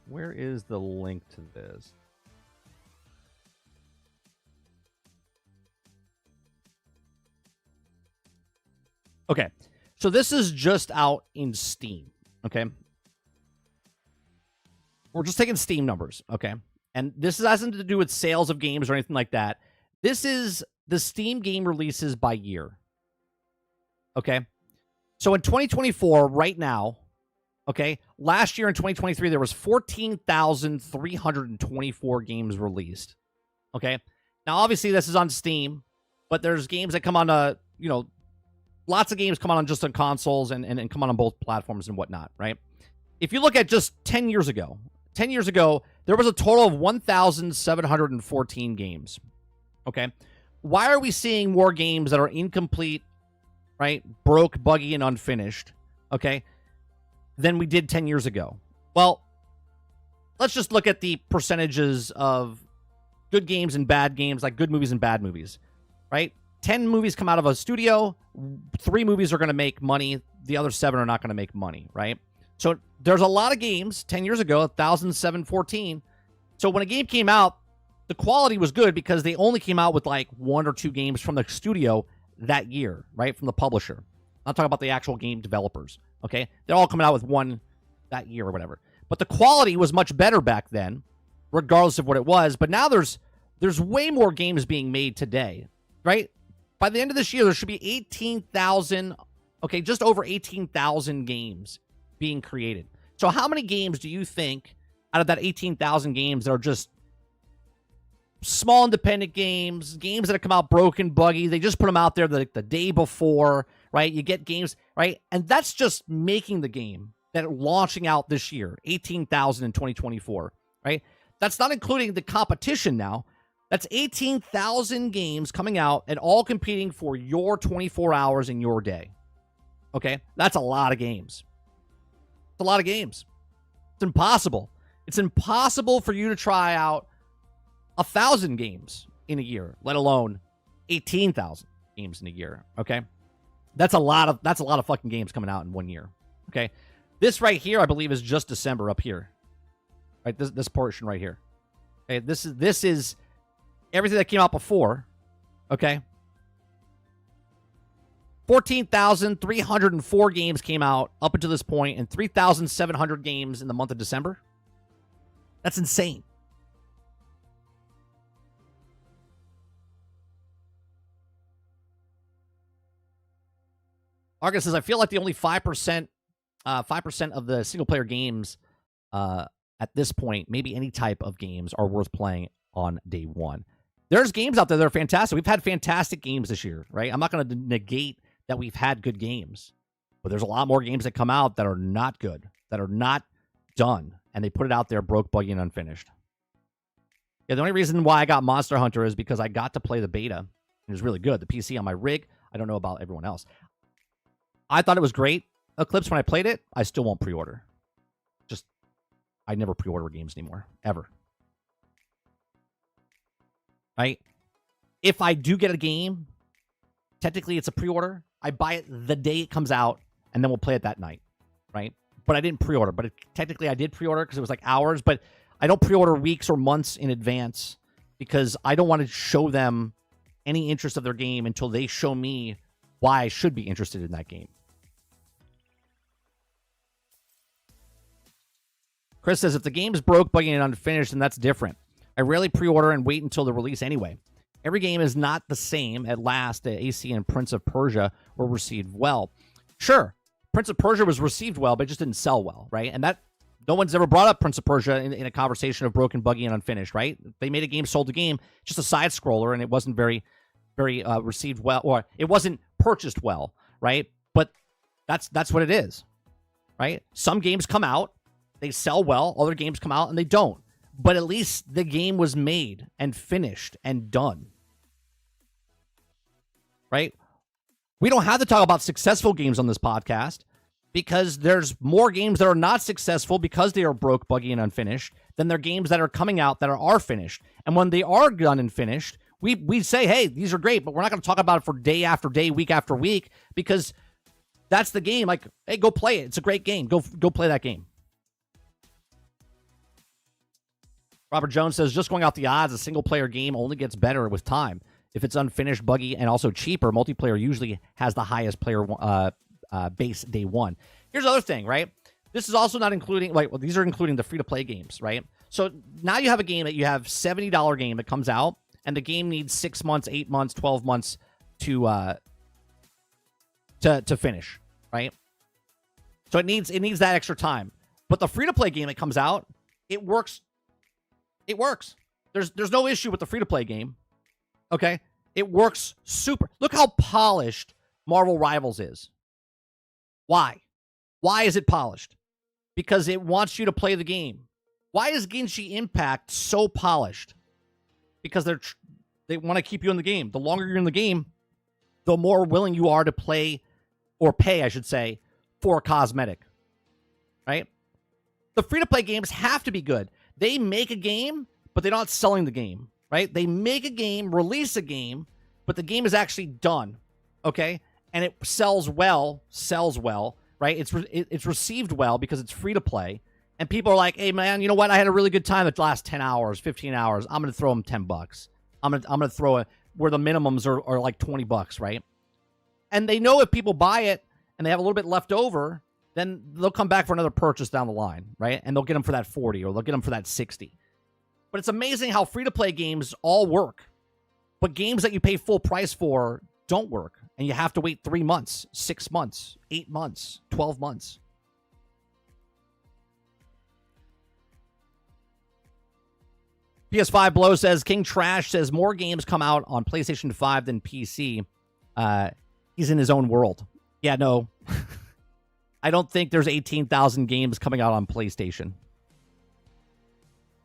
Where is the link to this? Okay, so this is just out in Steam, okay? We're just taking Steam numbers, okay? And this has nothing to do with sales of games or anything like that. This is the Steam game releases by year, okay? So in 2024, right now, okay, last year in 2023, there was 14,324 games released. Okay, now obviously this is on Steam, but there's games that come on, lots of games come on just on consoles and come on both platforms and whatnot, right? If you look at just 10 years ago, there was a total of 1,714 games. Okay, why are we seeing more games that are incomplete, right, broke, buggy, and unfinished? Okay, than we did 10 years ago. Well, let's just look at the percentages of good games and bad games, like good movies and bad movies, right? 10 movies come out of a studio, 3 movies are going to make money, the other 7 are not going to make money, right? So there's a lot of games 10 years ago, 1,714. So when a game came out, the quality was good because they only came out with like 1 or 2 games from the studio that year, right? From the publisher. I'm talking about the actual game developers. Okay, they're all coming out with one that year or whatever. But the quality was much better back then, regardless of what it was. But now there's way more games being made today, right? By the end of this year, there should be 18,000, okay, just over 18,000 games being created. So how many games do you think out of that 18,000 games that are just small independent games that have come out broken, buggy, they just put them out there the day before, right? You get games, right? And that's just making the game that are launching out this year, 18,000 in 2024, right? That's not including the competition now. That's 18,000 games coming out and all competing for your 24 hours in your day. Okay? That's a lot of games. It's a lot of games. It's impossible. It's impossible for you to try out 1,000 games in a year, let alone 18,000 games in a year. Okay? That's a lot of fucking games coming out in 1 year. Okay? This right here, I believe, is just December up here. Right? This portion right here. Okay, this is everything that came out before. Okay? 14,304 games came out up until this point, and 3,700 games in the month of December. That's insane. Argus says, I feel like the only 5% of the single-player games at this point, maybe any type of games, are worth playing on day one. There's games out there that are fantastic. We've had fantastic games this year, right? I'm not going to negate that we've had good games, but there's a lot more games that come out that are not good, that are not done, and they put it out there broke, buggy, and unfinished. Yeah, the only reason why I got Monster Hunter is because I got to play the beta. It was really good. The PC on my rig, I don't know about everyone else. I thought it was great. Eclipse, when I played it, I still won't pre-order. I never pre-order games anymore, ever. Right? If I do get a game, technically it's a pre-order. I buy it the day it comes out, and then we'll play it that night, right? But I didn't pre-order. But technically I did pre-order because it was like hours. But I don't pre-order weeks or months in advance because I don't want to show them any interest of their game until they show me why I should be interested in that game. Chris says, if the game's broke, buggy, and unfinished, then that's different. I rarely pre-order and wait until the release anyway. Every game is not the same. At last, AC and Prince of Persia were received well. Sure, Prince of Persia was received well, but it just didn't sell well, right? And that no one's ever brought up Prince of Persia in a conversation of broken, buggy, and unfinished, right? They made a game, sold the game, just a side scroller, and it wasn't very received well, or it wasn't purchased well, right? But that's what it is, right? Some games come out, they sell well. Other games come out and they don't. But at least the game was made and finished and done. Right? We don't have to talk about successful games on this podcast because there's more games that are not successful because they are broke, buggy, and unfinished than there are games that are coming out that are finished. And when they are done and finished, we say, hey, these are great, but we're not going to talk about it for day after day, week after week, because that's the game. Like, hey, go play it. It's a great game. Go play that game. Robert Jones says, just going off the odds, a single-player game only gets better with time. If it's unfinished, buggy, and also cheaper, multiplayer usually has the highest player base day one. Here's the other thing, right? This is also not including, these are including the free-to-play games, right? So now you have a game that you have $70 game that comes out, and the game needs 6 months, 8 months, 12 months to finish, right? So it needs that extra time. But the free-to-play game that comes out, it works. It works. There's no issue with the free-to-play game. Okay? It works super. Look how polished Marvel Rivals is. Why? Why is it polished? Because it wants you to play the game. Why is Genshin Impact so polished? Because they want to keep you in the game. The longer you're in the game, the more willing you are to play, or pay, I should say, for a cosmetic. Right? The free-to-play games have to be good. They make a game, but they're not selling the game, right? They make a game, release a game, but the game is actually done, okay? And it sells well, right? It's received well because it's free to play, and people are like, hey, man, you know what? I had a really good time the last 10 hours, 15 hours. I'm going to throw them $10. I'm going to throw it where the minimums are like $20, right? And they know if people buy it, and they have a little bit left over, then they'll come back for another purchase down the line, right? And they'll get them for that 40 or they'll get them for that 60. But it's amazing how free-to-play games all work. But games that you pay full price for don't work. And you have to wait 3 months, 6 months, 8 months, 12 months. PS5 Blow says, King Trash says, more games come out on PlayStation 5 than PC. He's in his own world. Yeah, no. I don't think there's 18,000 games coming out on PlayStation.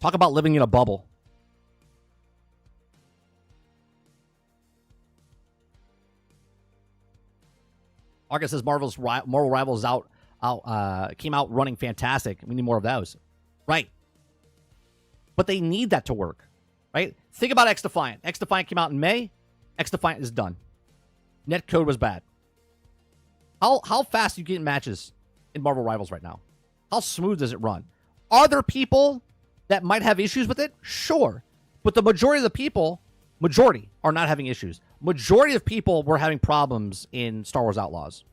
Talk about living in a bubble. Argus says Marvel Rivals came out running fantastic. We need more of those. Right. But they need that to work. Right? Think about X-Defiant. X-Defiant came out in May. X-Defiant is done. Netcode was bad. How fast are you getting matches in Marvel Rivals right now? How smooth does it run? Are there people that might have issues with it? Sure. But the majority of the people, are not having issues. Majority of people were having problems in Star Wars Outlaws.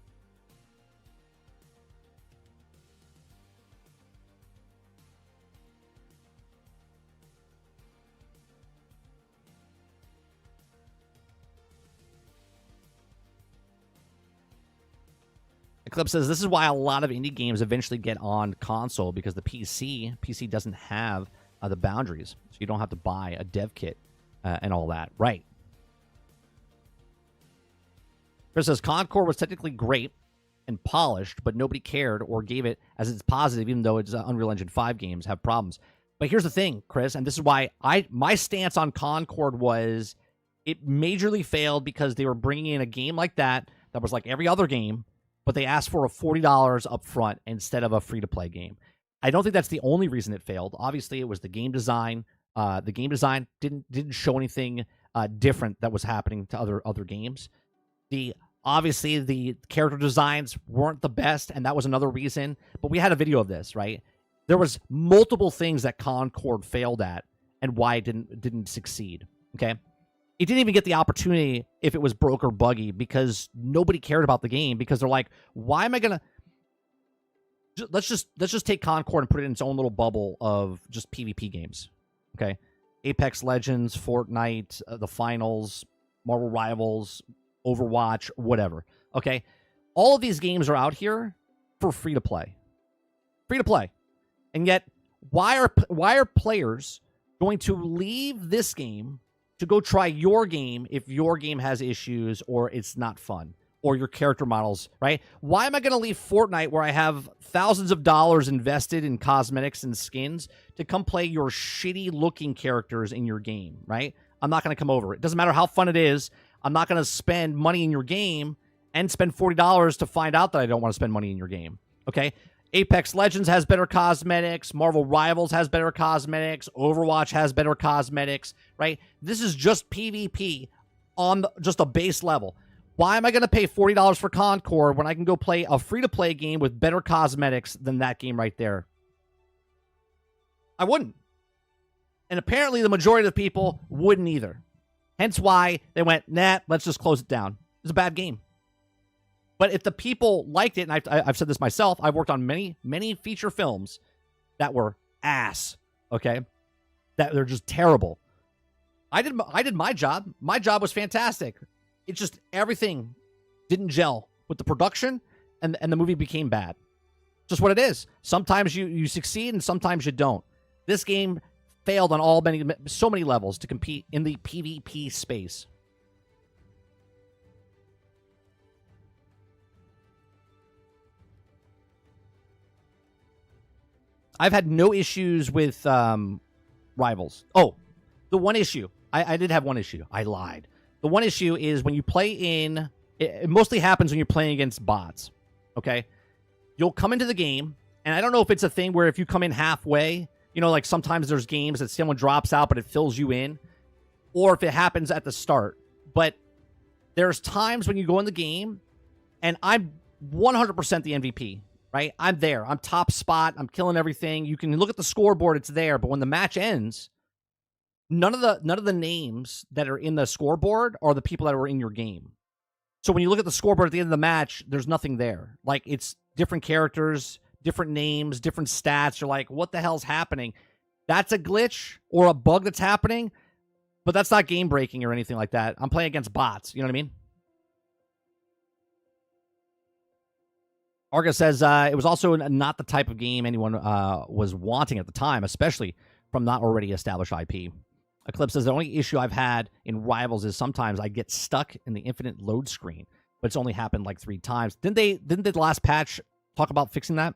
Eclipse says, this is why a lot of indie games eventually get on console, because the PC doesn't have the boundaries. So you don't have to buy a dev kit and all that. Right. Chris says, Concord was technically great and polished, but nobody cared or gave it as it's positive, even though it's Unreal Engine 5 games have problems. But here's the thing, Chris, and this is why my stance on Concord was it majorly failed because they were bringing in a game like that was like every other game, but they asked for a $40 up front instead of a free-to-play game. I don't think that's the only reason it failed. Obviously, it was the game design. The game design didn't show anything different that was happening to other games. Obviously, the character designs weren't the best, and that was another reason. But we had a video of this, right? There was multiple things that Concord failed at and why it didn't succeed, okay? It didn't even get the opportunity if it was broke or buggy because nobody cared about the game because they're like, why am I going to... Let's just take Concord and put it in its own little bubble of just PvP games, okay? Apex Legends, Fortnite, the Finals, Marvel Rivals, Overwatch, whatever, okay? All of these games are out here for free-to-play. Free-to-play. And yet, why are players going to leave this game to go try your game if your game has issues or it's not fun or your character models, right? Why am I going to leave Fortnite where I have thousands of dollars invested in cosmetics and skins to come play your shitty looking characters in your game, right? I'm not going to come over. It doesn't matter how fun it is. I'm not going to spend money in your game and spend $40 to find out that I don't want to spend money in your game, okay? Apex Legends has better cosmetics. Marvel Rivals has better cosmetics. Overwatch has better cosmetics, right? This is just PvP on just a base level. Why am I going to pay $40 for Concord when I can go play a free-to-play game with better cosmetics than that game right there? I wouldn't. And apparently the majority of the people wouldn't either. Hence why they went, nah, let's just close it down. It's a bad game. But if the people liked it, and I've said this myself, I've worked on many feature films that were ass, okay? That they're just terrible. I did my job. My job was fantastic. It's just everything didn't gel with the production, and the movie became bad. Just what it is. Sometimes you succeed, and sometimes you don't. This game failed on so many levels to compete in the PvP space. I've had no issues with Rivals. Oh, the one issue. I did have one issue. I lied. The one issue is when you play in... It mostly happens when you're playing against bots. Okay? You'll come into the game, and I don't know if it's a thing where if you come in halfway, you know, like sometimes there's games that someone drops out, but it fills you in, or if it happens at the start. But there's times when you go in the game, and I'm 100% the MVP. Right? I'm there. I'm top spot. I'm killing everything. You can look at the scoreboard. It's there. But when the match ends, none of the names that are in the scoreboard are the people that were in your game. So when you look at the scoreboard at the end of the match, there's nothing there. Like, it's different characters, different names, different stats. You're like, what the hell's happening? That's a glitch or a bug that's happening, but that's not game breaking or anything like that. I'm playing against bots. You know what I mean? Arga says it was also not the type of game anyone was wanting at the time, especially from not already established IP. Eclipse says the only issue I've had in Rivals is sometimes I get stuck in the infinite load screen, but it's only happened like 3 times. Didn't the last patch talk about fixing that?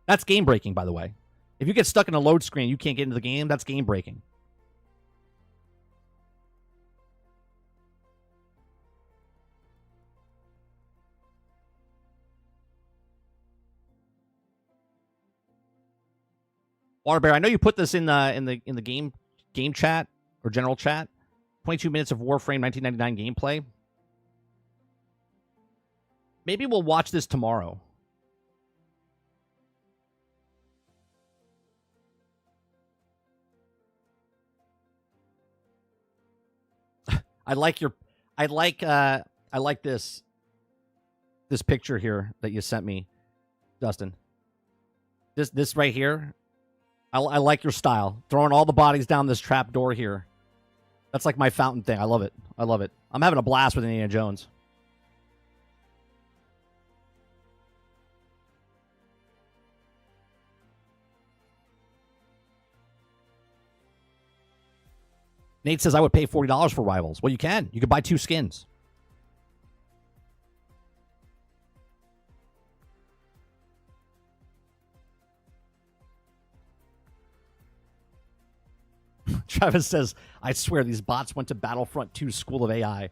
That's game breaking, by the way. If you get stuck in a load screen, you can't get into the game, that's game breaking. Waterbear, I know you put this in the game chat or general chat. 22 minutes of Warframe 1999 gameplay. Maybe we'll watch this tomorrow. I like this picture here that you sent me, Dustin. This right here. I like your style. Throwing all the bodies down this trap door here. That's like my fountain thing. I love it. I love it. I'm having a blast with Indiana Jones. Nate says I would pay $40 for Rivals. Well, you can. You could buy 2 skins. Travis says, I swear these bots went to Battlefront 2 School of AI.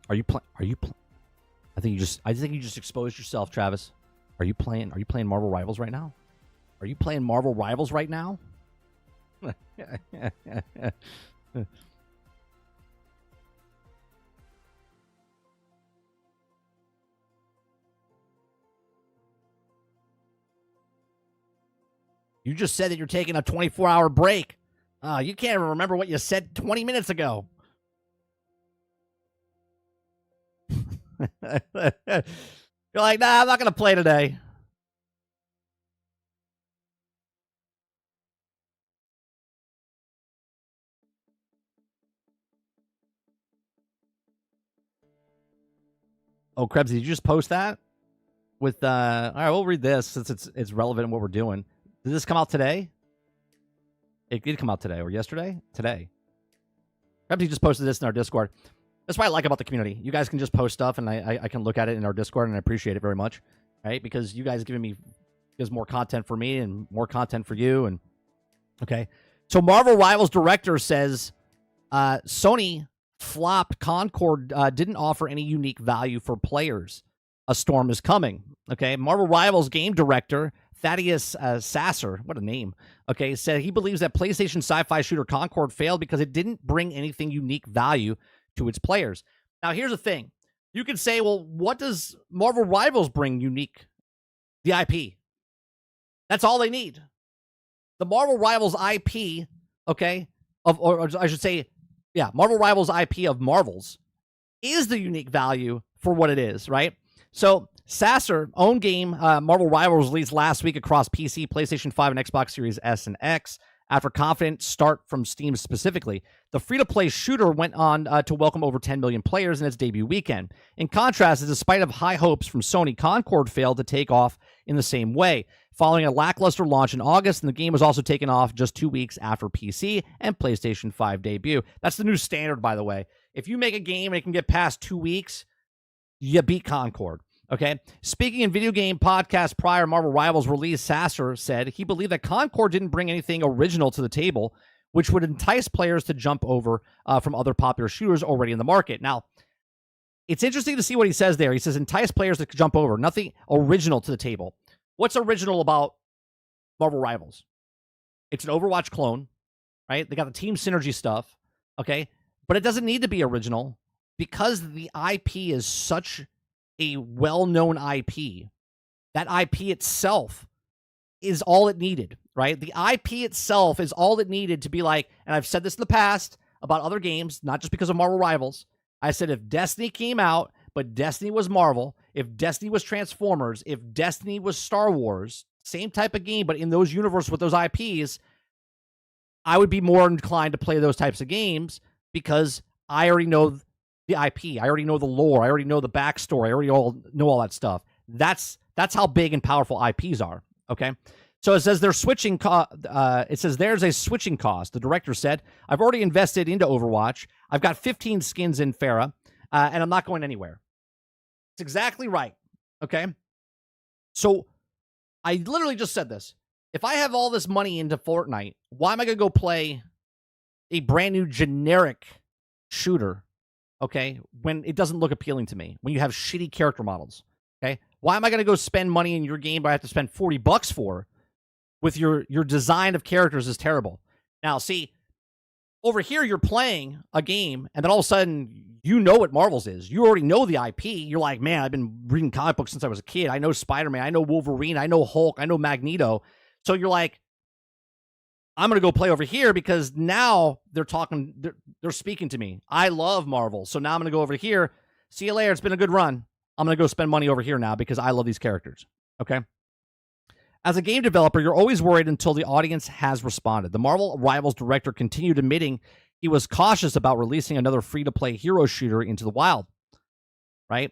I think you just exposed yourself, Travis. Are you playing Marvel Rivals right now? Are you playing Marvel Rivals right now? You just said that you're taking a 24-hour break. You can't even remember what you said 20 minutes ago. You're like, nah, I'm not going to play today. Oh, Krebs, did you just post that? With all right, we'll read this since it's relevant in what we're doing. Did this come out today? It did come out today or yesterday? Today. Perhaps you just posted this in our Discord. That's what I like about the community. You guys can just post stuff, and I can look at it in our Discord, and I appreciate it very much, right? Because you guys gives more content for me and more content for you. And okay, so Marvel Rivals director says Sony flopped. Concord didn't offer any unique value for players. A storm is coming. Okay, Marvel Rivals game director Thaddeus Sasser, what a name, okay, said he believes that PlayStation sci-fi shooter Concord failed because it didn't bring anything unique value to its players. Now, here's the thing. You can say, well, what does Marvel Rivals bring unique? The IP. That's all they need. The Marvel Rivals IP, okay, or I should say, yeah, Marvel Rivals IP of Marvels is the unique value for what it is, right? So Sasser, own game, Marvel Rivals released last week across PC, PlayStation 5, and Xbox Series S and X. After confident start from Steam specifically, the free-to-play shooter went on to welcome over 10 million players in its debut weekend. In contrast, despite of high hopes from Sony, Concord failed to take off in the same way. Following a lackluster launch in August, and the game was also taken off just 2 weeks after PC and PlayStation 5 debut. That's the new standard, by the way. If you make a game and it can get past 2 weeks, you beat Concord. Okay. Speaking in video game podcast prior Marvel Rivals release, Sasser said he believed that Concord didn't bring anything original to the table, which would entice players to jump over from other popular shooters already in the market. Now, it's interesting to see what he says there. He says entice players to jump over. Nothing original to the table. What's original about Marvel Rivals? It's an Overwatch clone, right? They got the team synergy stuff, okay? But it doesn't need to be original because the IP is such a well-known IP that IP itself is all it needed, right? The IP itself is all it needed to be like, and I've said this in the past about other games, not just because of Marvel Rivals. I said if Destiny came out, but Destiny was Marvel, if Destiny was Transformers, if Destiny was Star Wars, same type of game, but in those universes with those IPs, I would be more inclined to play those types of games because I already know the IP. I already know the lore. I already know the backstory. I already know all that stuff. That's how big and powerful IPs are. Okay. So it says they're switching. It says there's a switching cost. The director said, "I've already invested into Overwatch. I've got 15 skins in Pharah, and I'm not going anywhere." It's exactly right. Okay. So I literally just said this. If I have all this money into Fortnite, why am I going to go play a brand new generic shooter? Okay, when it doesn't look appealing to me, when you have shitty character models. Okay, why am I going to go spend money in your game? But I have to spend $40 for with your design of characters is terrible. Now, see, over here you're playing a game, and then all of a sudden you know what Marvel's is. You already know the IP. You're like, man, I've been reading comic books since I was a kid. I know Spider-Man. I know Wolverine. I know Hulk. I know Magneto. So you're like, I'm going to go play over here because now they're talking, they're speaking to me. I love Marvel. So now I'm going to go over here. See you later. It's been a good run. I'm going to go spend money over here now because I love these characters. Okay. As a game developer, you're always worried until the audience has responded. The Marvel Rivals director continued admitting he was cautious about releasing another free-to-play hero shooter into the wild. Right?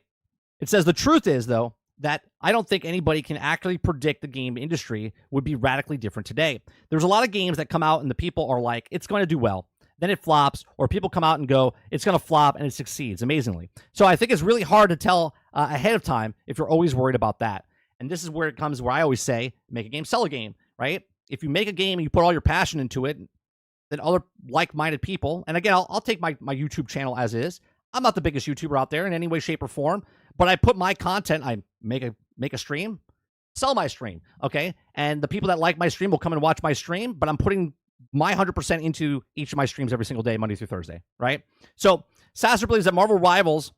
It says the truth is, though, that I don't think anybody can actually predict the game industry would be radically different today. There's a lot of games that come out and the people are like, it's going to do well. Then it flops, or people come out and go, it's going to flop, and it succeeds amazingly. So I think it's really hard to tell ahead of time if you're always worried about that. And this is where it comes where I always say, make a game, sell a game, right? If you make a game and you put all your passion into it, then other like-minded people, and again, I'll take my YouTube channel as is. I'm not the biggest YouTuber out there in any way, shape, or form, but I put my content, I make a stream, sell my stream, okay? And the people that like my stream will come and watch my stream, but I'm putting my 100% into each of my streams every single day, Monday through Thursday, right? So Sasser believes that Marvel Rivals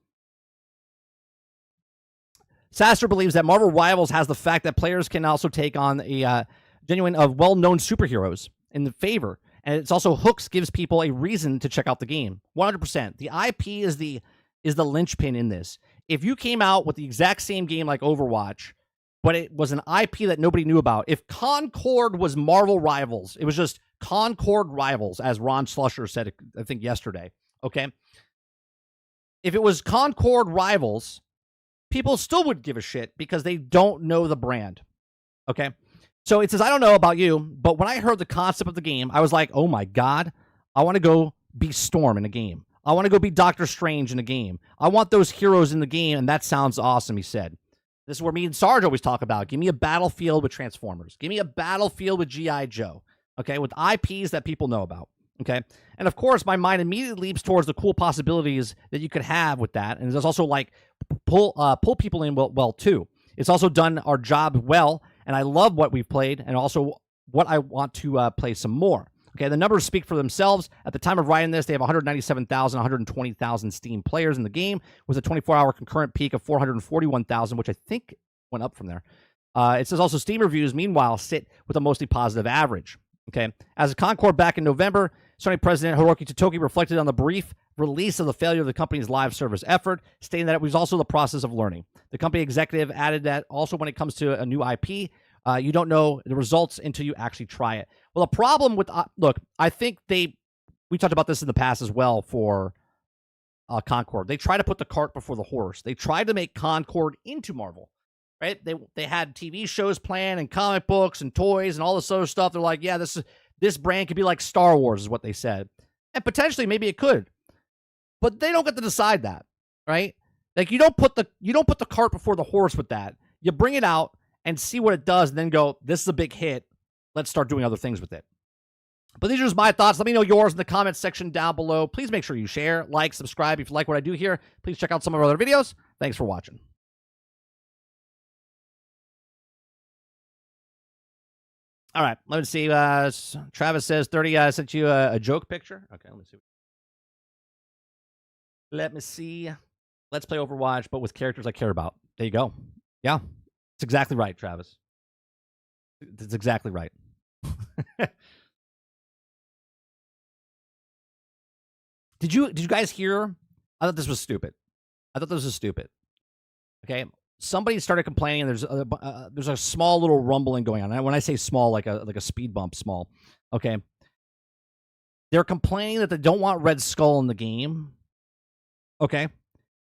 has the fact that players can also take on a genuine of well-known superheroes in the favor. And it's also hooks gives people a reason to check out the game. 100%. The IP is the linchpin in this. If you came out with the exact same game like Overwatch, but it was an IP that nobody knew about, if Concord was Marvel Rivals, it was just Concord Rivals, as Ron Slusher said, I think yesterday, okay? If it was Concord Rivals, people still would give a shit because they don't know the brand, okay? So it says, I don't know about you, but when I heard the concept of the game, I was like, oh my God, I want to go be Storm in a game. I want to go be Doctor Strange in a game. I want those heroes in the game, and that sounds awesome, he said. This is where me and Sarge always talk about. Give me a Battlefield with Transformers. Give me a Battlefield with G.I. Joe, okay, with IPs that people know about, okay? And of course, my mind immediately leaps towards the cool possibilities that you could have with that, and there's also like pull people in well too. It's also done our job well, and I love what we've played, and also what I want to play some more. Okay, the numbers speak for themselves. At the time of writing this, they have 197,000, 120,000 Steam players in the game, with a 24-hour concurrent peak of 441,000, which I think went up from there. It says also Steam reviews, meanwhile, sit with a mostly positive average. Okay, as a Concord back in November, Sony President Hiroki Totoki reflected on the brief release of the failure of the company's live service effort, stating that it was also the process of learning. The company executive added that also when it comes to a new IP, you don't know the results until you actually try it. Well, the problem with look, I think we talked about this in the past as well for Concord. They try to put the cart before the horse. They tried to make Concord into Marvel, right? They had TV shows planned and comic books and toys and all this other stuff. They're like, yeah, this brand could be like Star Wars, is what they said, and potentially maybe it could, but they don't get to decide that, right? Like you don't put the cart before the horse with that. You bring it out and see what it does, and then go, this is a big hit. Let's start doing other things with it. But these are just my thoughts. Let me know yours in the comments section down below. Please make sure you share, like, subscribe. If you like what I do here, please check out some of our other videos. Thanks for watching. All right, let me see. Travis says 30 sent you a joke picture. Okay, let me see. Let me see. Let's play Overwatch, but with characters I care about. There you go. Yeah. It's exactly right, Travis. It's exactly right. Did you guys hear? I thought this was stupid. Okay, somebody started complaining. There's a small little rumbling going on. And when I say small, like a speed bump, small. Okay, they're complaining that they don't want Red Skull in the game. Okay,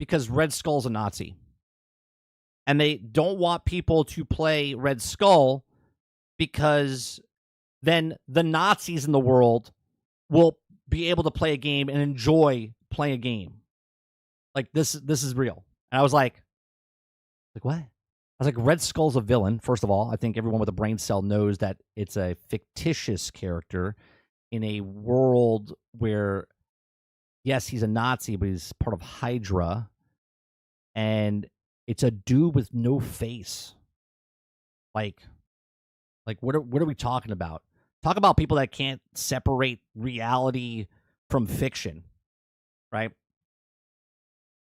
because Red Skull's a Nazi, and they don't want people to play Red Skull because then the Nazis in the world will be able to play a game and enjoy playing a game. Like this is real. And I was like what? I was like, Red Skull's a villain. First of all, I think everyone with a brain cell knows that it's a fictitious character in a world where, yes, he's a Nazi, but he's part of Hydra, and it's a dude with no face. Like what are we talking about? Talk about people that can't separate reality from fiction, right?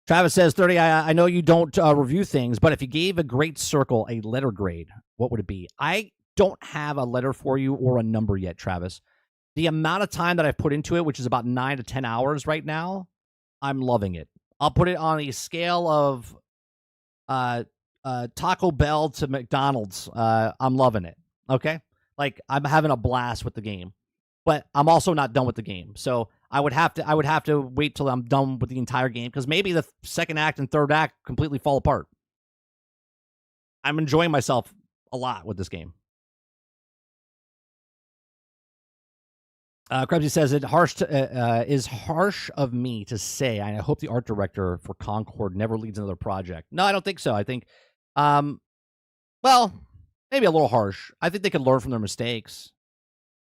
Travis says, 30, I know you don't review things, but if you gave a great circle a letter grade, what would it be? I don't have a letter for you or a number yet, Travis. The amount of time that I've put into it, which is about 9 to 10 hours right now, I'm loving it. I'll put it on a scale of Taco Bell to McDonald's. I'm loving it, okay? Like, I'm having a blast with the game. But I'm also not done with the game. So I would have to wait till I'm done with the entire game, because maybe the second act and third act completely fall apart. I'm enjoying myself a lot with this game. Krebsy says it is harsh of me to say. I hope the art director for Concord never leads another project. No, I don't think so. I think, well, maybe a little harsh. I think they could learn from their mistakes.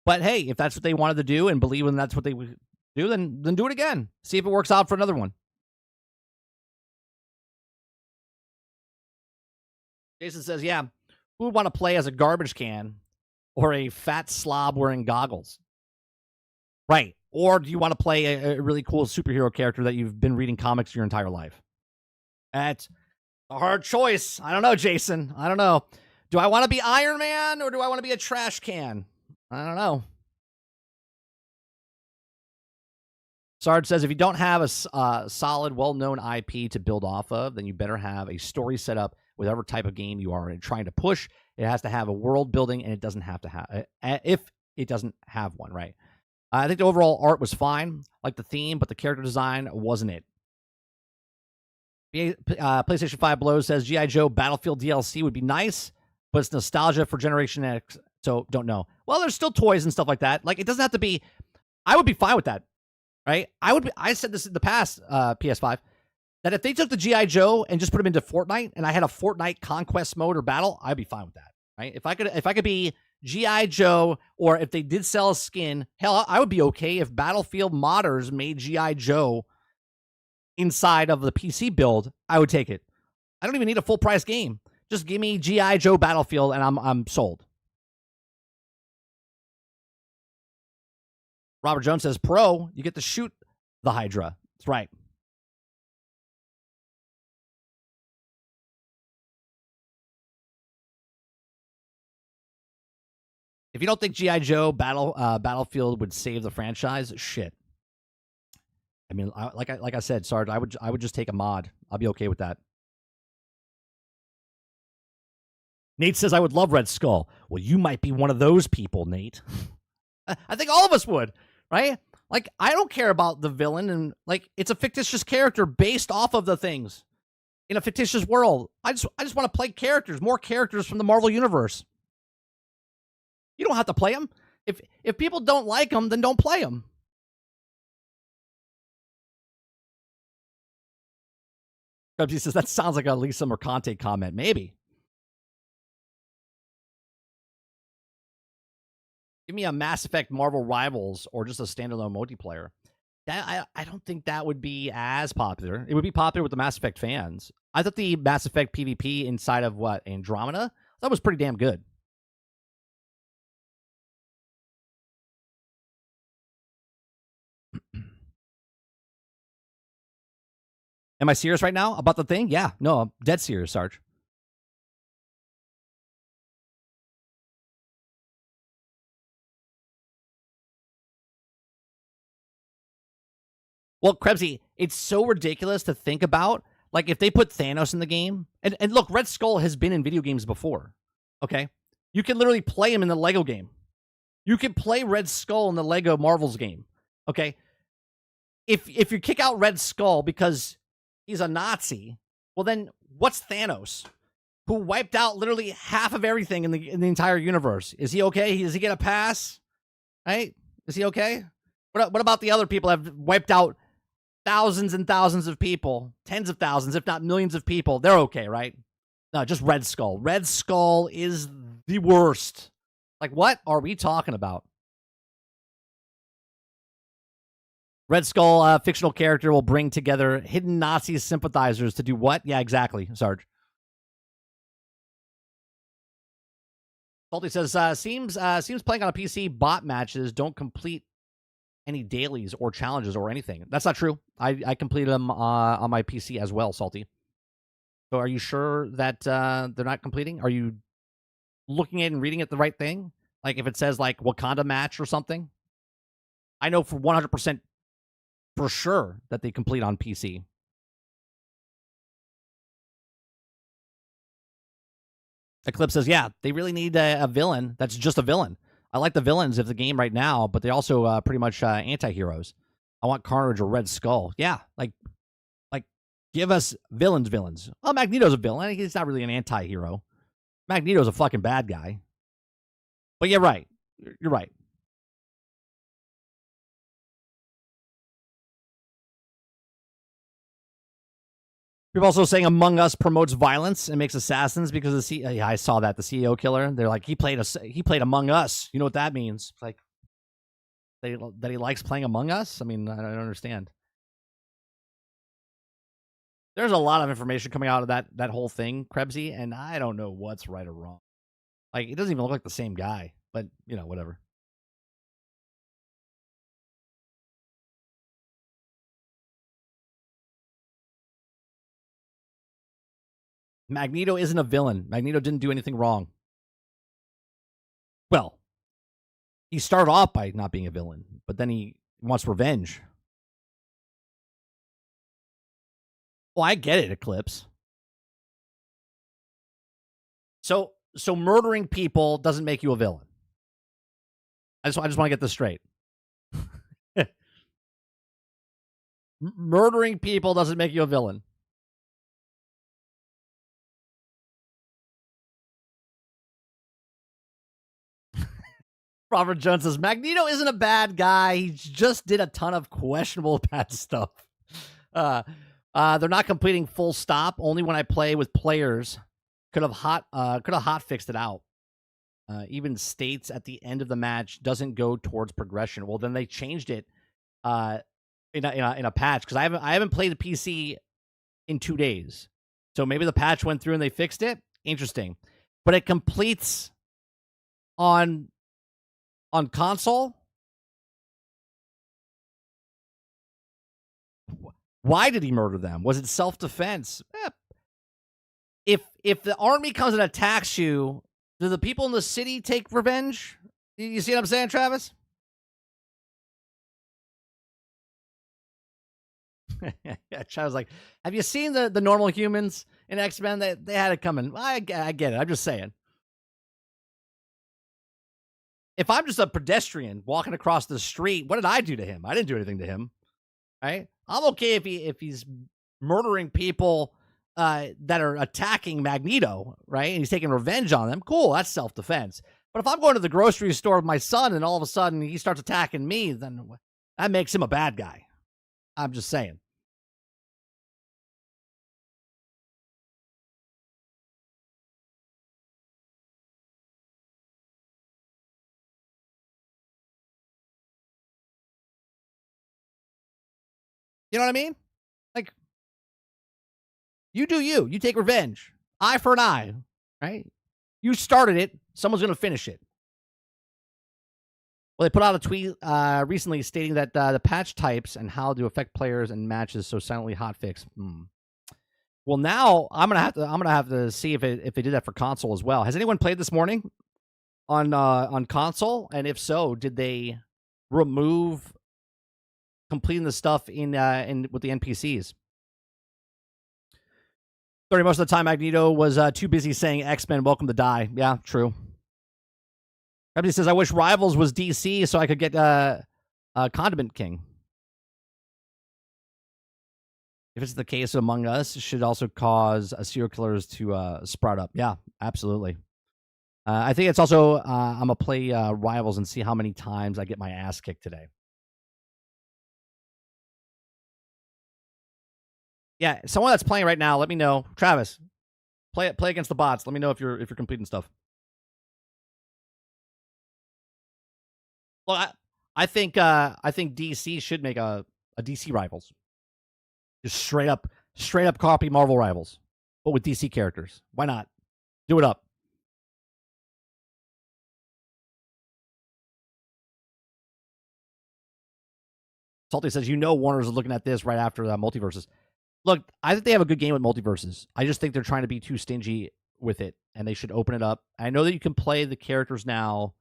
But hey, if that's what they wanted to do and believe in that's what they would do, then do it again. See if it works out for another one. Jason says, yeah, who would want to play as a garbage can or a fat slob wearing goggles? Right. Or do you want to play a really cool superhero character that you've been reading comics your entire life? That's a hard choice. I don't know, Jason. I don't know. Do I want to be Iron Man or do I want to be a trash can? I don't know. Sarge says, if you don't have a solid, well-known IP to build off of, then you better have a story set up with whatever type of game you are trying to push. It has to have a world building, and it doesn't have to have, if it doesn't have one, right? I think the overall art was fine, like the theme, but the character design wasn't it. PlayStation 5 Blows says, G.I. Joe Battlefield DLC would be nice, but it's nostalgia for Generation X, so don't know. Well, there's still toys and stuff like that. Like, it doesn't have to be... I would be fine with that, right? I said this in the past, PS5, that if they took the G.I. Joe and just put them into Fortnite, and I had a Fortnite conquest mode or battle, I'd be fine with that, right? If I could be G.I. Joe, or if they did sell a skin, hell, I would be okay if Battlefield modders made G.I. Joe inside of the PC build. I would take it. I don't even need a full price game. Just give me G.I. Joe Battlefield, and I'm sold. Robert Jones says, Pro, you get to shoot the Hydra. That's right. If you don't think G.I. Joe Battlefield would save the franchise, shit. I mean, like I said, Sarge, I would just take a mod. I'll be okay with that. Nate says, I would love Red Skull. Well, you might be one of those people, Nate. I think all of us would, right? Like, I don't care about the villain, and like, it's a fictitious character based off of the things in a fictitious world. I just want to play characters, more characters from the Marvel Universe. You don't have to play them. If people don't like them, then don't play them. He says, that sounds like a Lisa Mercante comment. Maybe. Give me a Mass Effect Marvel Rivals or just a standalone multiplayer. I don't think that would be as popular. It would be popular with the Mass Effect fans. I thought the Mass Effect PvP inside of Andromeda, that was pretty damn good. Am I serious right now about the thing? Yeah. No, I'm dead serious, Sarge. Well, Krebsy, it's so ridiculous to think about. Like, if they put Thanos in the game, and look, Red Skull has been in video games before, okay? You can literally play him in the Lego game. You can play Red Skull in the Lego Marvels game, okay? If you kick out Red Skull because he's a Nazi, well then, what's Thanos, who wiped out literally half of everything in the entire universe? Is he okay? Does he get a pass? Right? Is he okay? What about the other people that have wiped out thousands and thousands of people, tens of thousands, if not millions of people? They're okay, right? No, just Red Skull. Red Skull is the worst. Like, what are we talking about? Red Skull, fictional character, will bring together hidden Nazi sympathizers to do what? Yeah, exactly, Sarge. Salty says, seems playing on a PC bot matches don't complete any dailies or challenges or anything. That's not true. I completed them on my PC as well, Salty. So are you sure that they're not completing? Are you looking at and reading it the right thing? Like if it says like Wakanda match or something? I know for 100% for sure that they complete on PC. Eclipse says, yeah, they really need a villain that's just a villain. I like the villains of the game right now, but they're also pretty much anti-heroes. I want Carnage or Red Skull. Yeah, like give us villains. Well, Magneto's a villain. He's not really an anti-hero. Magneto's a fucking bad guy. But you're right. You're right. People also saying Among Us promotes violence and makes assassins because yeah, I saw that, the CEO killer. They're like, he played Among Us. You know what that means? Like that he likes playing Among Us? I mean, I don't understand. There's a lot of information coming out of that whole thing, Krebsy, and I don't know what's right or wrong. Like, it doesn't even look like the same guy, but, you know, whatever. Magneto isn't a villain. Magneto didn't do anything wrong. Well, he started off by not being a villain, but then he wants revenge. Oh, I get it, Eclipse. So murdering people doesn't make you a villain. I just want to get this straight. Murdering people doesn't make you a villain. Robert Jones says, Magneto isn't a bad guy. He just did a ton of questionable bad stuff. They're not completing full stop. Only when I play with players could have hot fixed it out. Even states at the end of the match doesn't go towards progression. Well, then they changed it in a patch, because I haven't played the PC in 2 days. So maybe the patch went through and they fixed it. Interesting. But it completes on console. Why did he murder them? Was it self-defense? If the army comes and attacks you, do the people in the city take revenge? You see what I'm saying, Travis? Yeah, Travis like, have you seen the normal humans in X-Men? They had it coming. I get it. I'm just saying. If I'm just a pedestrian walking across the street, what did I do to him? I didn't do anything to him. Right? I'm okay if he's murdering people that are attacking Magneto, right? And he's taking revenge on them. Cool, that's self-defense. But if I'm going to the grocery store with my son and all of a sudden he starts attacking me, then that makes him a bad guy. I'm just saying. You know what I mean? Like, you do you. You take revenge. Eye for an eye, right? You started it. Someone's going to finish it. Well, they put out a tweet recently stating that the patch types and how to affect players and matches so silently hotfix. Well, now I'm gonna have to see if they did that for console as well. Has anyone played this morning on console? And if so, did they remove completing the stuff in with the NPCs. 30 most of the time, Magneto was too busy saying X-Men, welcome to die. Yeah, true. Everybody says, I wish Rivals was DC so I could get Condiment King. If it's the case Among Us, it should also cause serial killers to sprout up. Yeah, absolutely. I think it's also, I'm going to play Rivals and see how many times I get my ass kicked today. Yeah, someone that's playing right now, let me know. Travis, play against the bots. Let me know if you're completing stuff. Well, I think DC should make a DC Rivals. Just straight up copy Marvel Rivals, but with DC characters. Why not? Do it up. Salty says, Warner's looking at this right after the multiverses. Look, I think they have a good game with multiverses. I just think they're trying to be too stingy with it, and they should open it up. I know that you can play the characters now.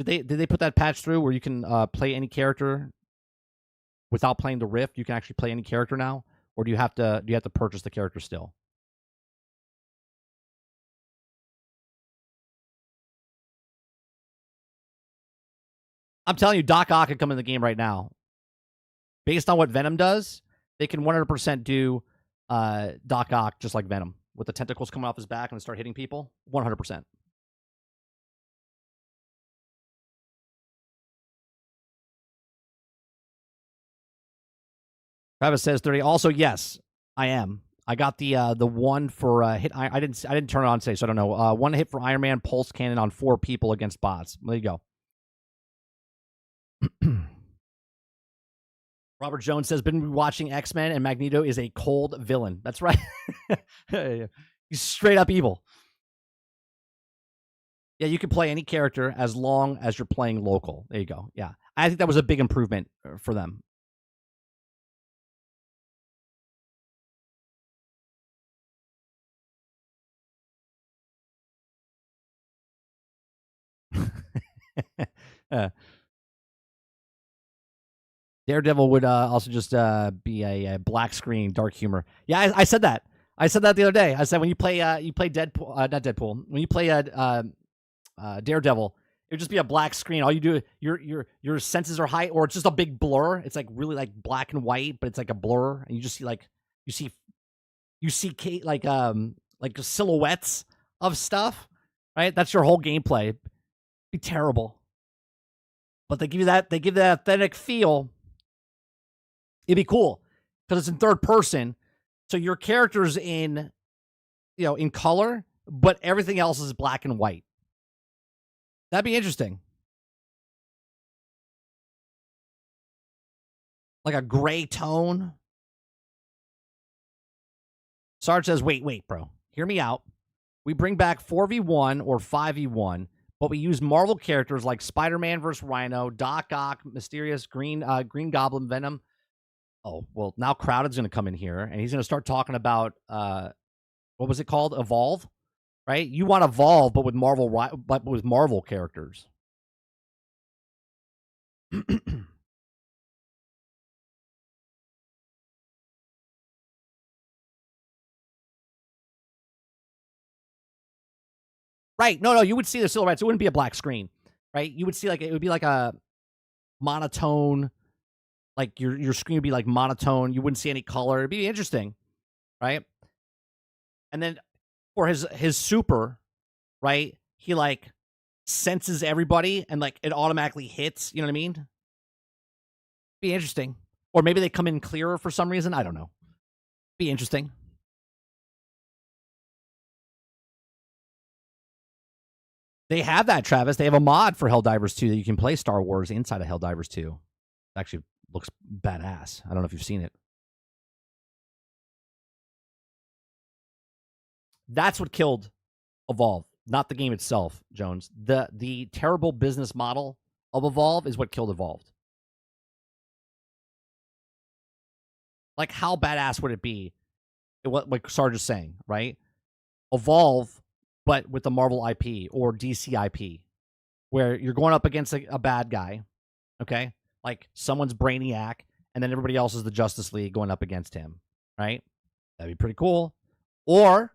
Did they put that patch through where you can play any character without playing the Rift? You can actually play any character now, or do you have to purchase the character still? I'm telling you, Doc Ock could come in the game right now. Based on what Venom does, they can 100% do Doc Ock just like Venom, with the tentacles coming off his back and start hitting people. 100%. Travis says 30. Also, yes, I am. I got the one for hit. I didn't turn it on today, so I don't know. One hit for Iron Man pulse cannon on 4 people against bots. There you go. Robert Jones says, been watching X-Men and Magneto is a cold villain. That's right. He's straight up evil. Yeah, you can play any character as long as you're playing local. There you go. Yeah. I think that was a big improvement for them. Daredevil would also just be a black screen, dark humor. Yeah, I said that. I said that the other day. I said when you play Deadpool, not Deadpool. When you play Daredevil, it would just be a black screen. All you do, your senses are high, or it's just a big blur. It's like really like black and white, but it's like a blur, and you just see like silhouettes of stuff. Right, that's your whole gameplay. It'd be terrible, but they give you that authentic feel. It'd be cool because it's in third person, so your character's in color, but everything else is black and white. That'd be interesting. Like a gray tone. Sarge says, wait, bro. Hear me out. We bring back 4v1 or 5v1, but we use Marvel characters like Spider-Man versus Rhino, Doc Ock, Mysterious, Green Goblin, Venom. Oh, well, now Crowded's going to come in here, and he's going to start talking about, what was it called? Evolve, right? You want Evolve, but with Marvel characters. Right. No, you would see the silhouettes. It wouldn't be a black screen, right? You would see it would be like a monotone. Like your screen would be like monotone. You wouldn't see any color. It'd be interesting, right? And then for his super, right? He like senses everybody and like it automatically hits. You know what I mean? Be interesting. Or maybe they come in clearer for some reason. I don't know. Be interesting. They have that, Travis. They have a mod for Helldivers 2 that you can play Star Wars inside of Helldivers 2. It actually looks badass. I don't know if you've seen it. That's what killed Evolve, not the game itself, Jones. The terrible business model of Evolve is what killed Evolved. Like, how badass would it be? Like Sarge is saying, right? Evolve, but with the Marvel IP or DC IP, where you're going up against a bad guy, okay? Like someone's Brainiac, and then everybody else is the Justice League going up against him, right? That'd be pretty cool. Or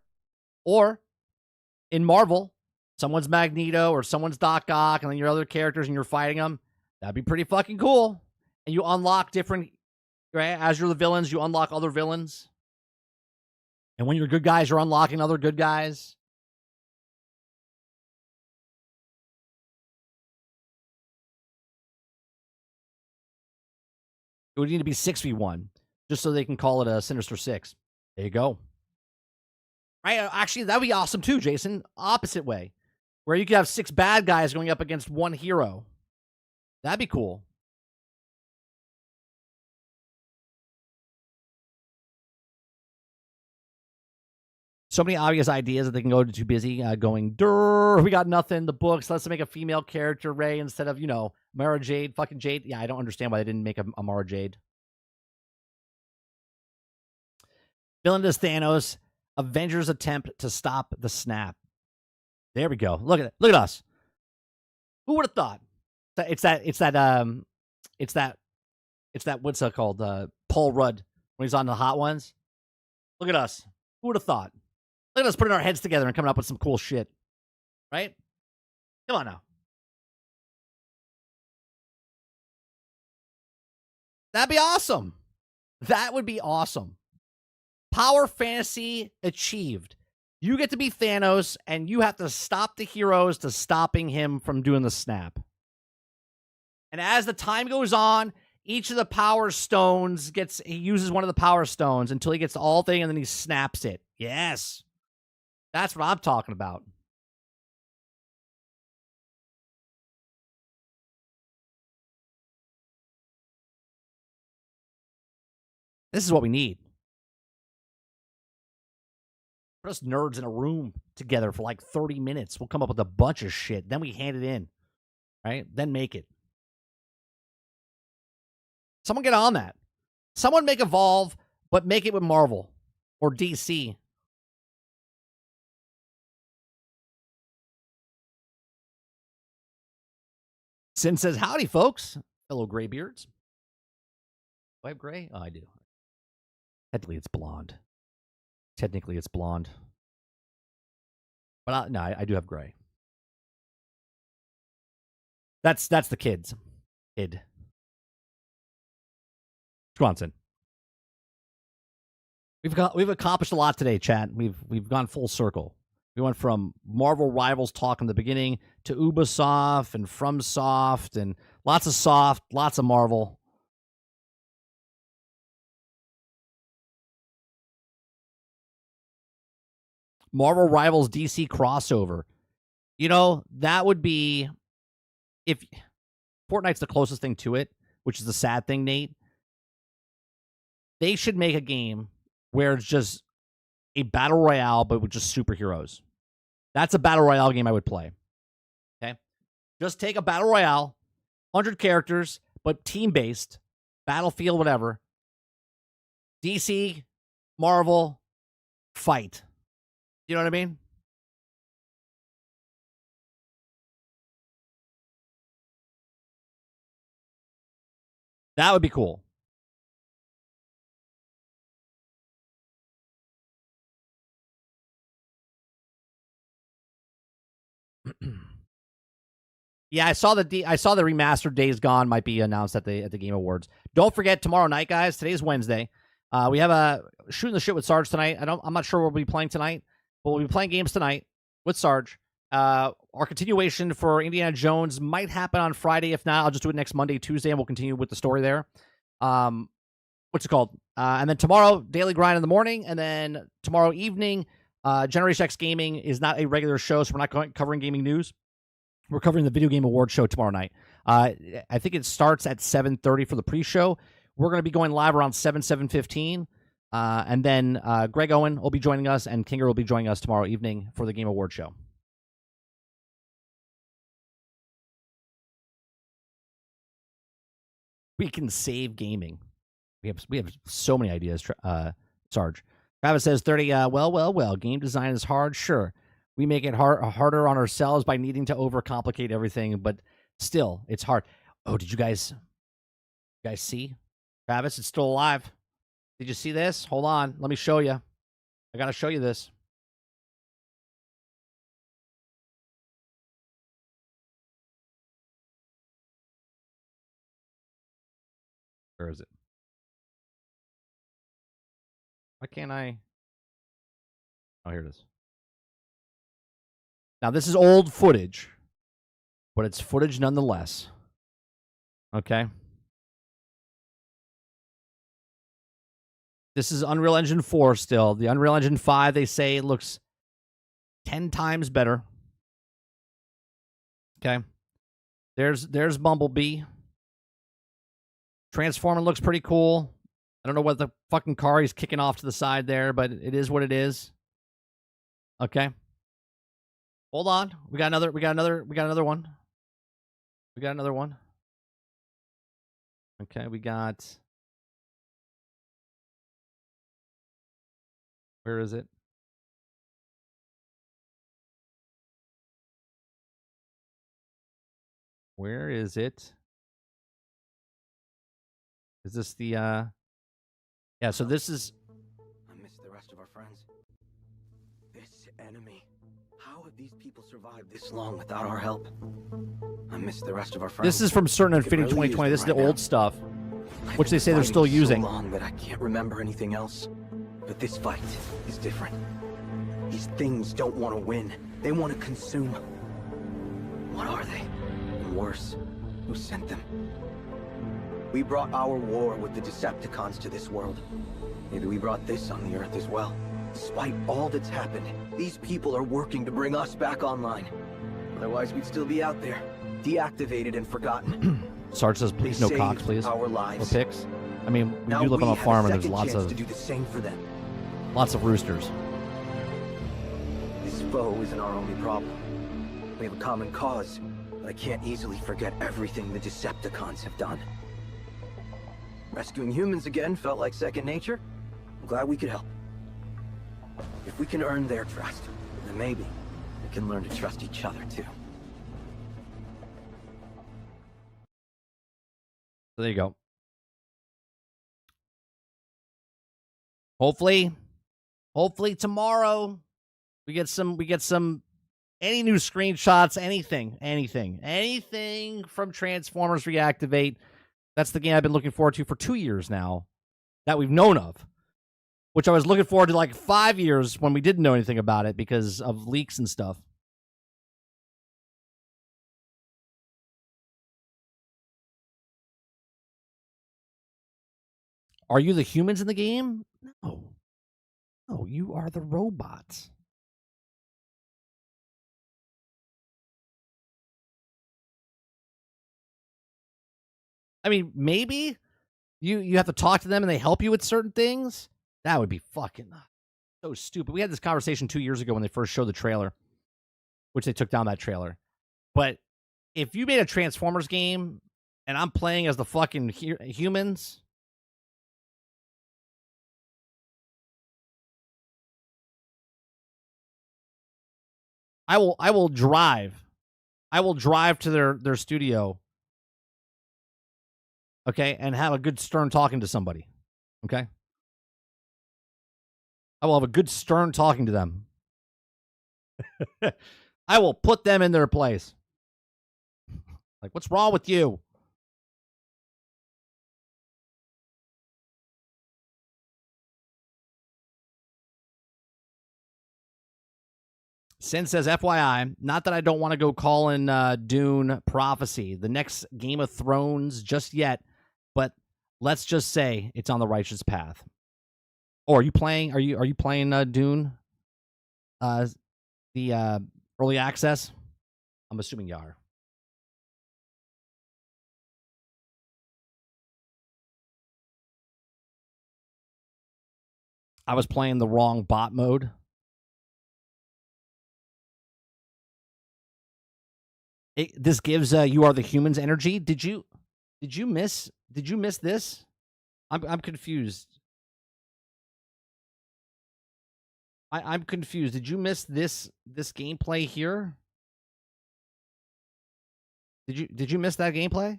in Marvel, someone's Magneto or someone's Doc Ock, and then your other characters and you're fighting them. That'd be pretty fucking cool. And you unlock different, right? As you're the villains, you unlock other villains. And when you're good guys, you're unlocking other good guys. It would need to be 6v1, just so they can call it a Sinister Six. There you go. Right? Actually, that'd be awesome too, Jason. Opposite way, where you could have 6 bad guys going up against 1 hero. That'd be cool. So many obvious ideas that they can go to too busy going, durr, we got nothing. The books, let's make a female character, Ray, instead of, Mara Jade, fucking Jade. Yeah, I don't understand why they didn't make a Mara Jade. Villain is Thanos. Avengers attempt to stop the snap. There we go. Look at us. Who would have thought? It's that what's that called? Paul Rudd when he's on the Hot Ones. Look at us. Who would have thought? Look at us putting our heads together and coming up with some cool shit. Right? Come on now. That'd be awesome. That would be awesome. Power fantasy achieved. You get to be Thanos, and you have to stop the heroes to stopping him from doing the snap. And as the time goes on, each of the power stones he uses one of the power stones until he gets all thing, and then he snaps it. Yes. That's what I'm talking about. This is what we need. Put us nerds in a room together for like 30 minutes. We'll come up with a bunch of shit. Then we hand it in. Right? Then make it. Someone get on that. Someone make Evolve, but make it with Marvel or DC. Sin says, howdy, folks. Hello, graybeards. Do I have gray? Oh, I do. Technically, it's blonde. But no, I do have gray. That's the kids. Kid. Swanson. We've accomplished a lot today, chat. We've gone full circle. We went from Marvel Rivals talk in the beginning to Ubisoft and FromSoft and lots of soft, lots of Marvel. Marvel Rivals DC crossover. That would be if Fortnite's the closest thing to it, which is the sad thing, Nate. They should make a game where it's just a battle royale, but with just superheroes. That's a battle royale game I would play. Okay? Just take a battle royale, 100 characters, but team-based, Battlefield, whatever. DC, Marvel, fight. You know what I mean? That would be cool. Yeah, I saw the remastered Days Gone might be announced at the Game Awards. Don't forget tomorrow night, guys. Today's Wednesday. We have a shooting the shit with Sarge tonight. I'm not sure what we'll be playing tonight, but we'll be playing games tonight with Sarge. Our continuation for Indiana Jones might happen on Friday. If not, I'll just do it next Monday, Tuesday, and we'll continue with the story there. What's it called? And then tomorrow, Daily Grind in the morning, and then tomorrow evening, Generation X Gaming is not a regular show, so we're not covering gaming news. We're covering the Video Game Awards show tomorrow night. I think it starts at 7:30 for the pre-show. We're going to be going live around 7:15. And then Greg Owen will be joining us, and Kinger will be joining us tomorrow evening for the Game Awards show. We can save gaming. We have so many ideas, Sarge. Travis says 30, well. Game design is hard, sure. We make it harder on ourselves by needing to overcomplicate everything, but still, it's hard. Oh, did you guys see? Travis, it's still alive. Did you see this? Hold on. Let me show you. I got to show you this. Where is it? Why can't I? Oh, here it is. Now, this is old footage, but it's footage nonetheless. Okay. This is Unreal Engine 4 still. The Unreal Engine 5, they say it looks 10 times better. Okay. There's Bumblebee. Transformer looks pretty cool. I don't know what the fucking car he's kicking off to the side there, but it is what it is. Okay. Hold on. We got another one. Okay, we got. Where is it? Where is it? Is this the yeah, so this is I miss the rest of our friends. This enemy. How have these people survived this long without our help? I miss the rest of our friends. This is from Certain Infinity 2020. This is the old stuff, which they say they're still using. So long that I can't remember anything else. But this fight is different. These things don't want to win. They want to consume. What are they? And worse, who sent them? We brought our war with the Decepticons to this world. Maybe we brought this on the Earth as well. Despite all that's happened, these people are working to bring us back online. Otherwise, we'd still be out there, deactivated and forgotten. Sarge says, please no cocks, please. Our lives. No pics. I mean, we Now do live on a have farm and there's second lots chance of to do the same for them. lots of roosters. This foe isn't our only problem. We have a common cause, but I can't easily forget everything the Decepticons have done. Rescuing humans again felt like second nature. I'm glad we could help. If we can earn their trust, then maybe we can learn to trust each other too. So there you go. Hopefully tomorrow we get some any new screenshots, anything from Transformers Reactivate. That's the game I've been looking forward to for 2 years now that we've known of, which I was looking forward to like 5 years when we didn't know anything about it because of leaks and stuff. Are you the humans in the game? No. No, you are the robots. I mean, maybe you have to talk to them and they help you with certain things. That would be fucking so stupid. We had this conversation 2 years ago when they first showed the trailer, which they took down that trailer. But if you made a Transformers game and I'm playing as the fucking humans, I will drive. I will drive to their studio. Okay, and have a good stern talking to somebody. Okay? I will have a good stern talking to them. I will put them in their place. Like, what's wrong with you? Sin says, FYI, not that I don't want to go call in Dune Prophecy, the next Game of Thrones just yet, but let's just say it's on the righteous path. Or are you playing? Are you playing Dune? The early access. I'm assuming you are. I was playing the wrong bot mode. This gives you are the humans energy. Did you miss this? I'm confused. I'm confused. Did you miss this gameplay here? Did you miss that gameplay?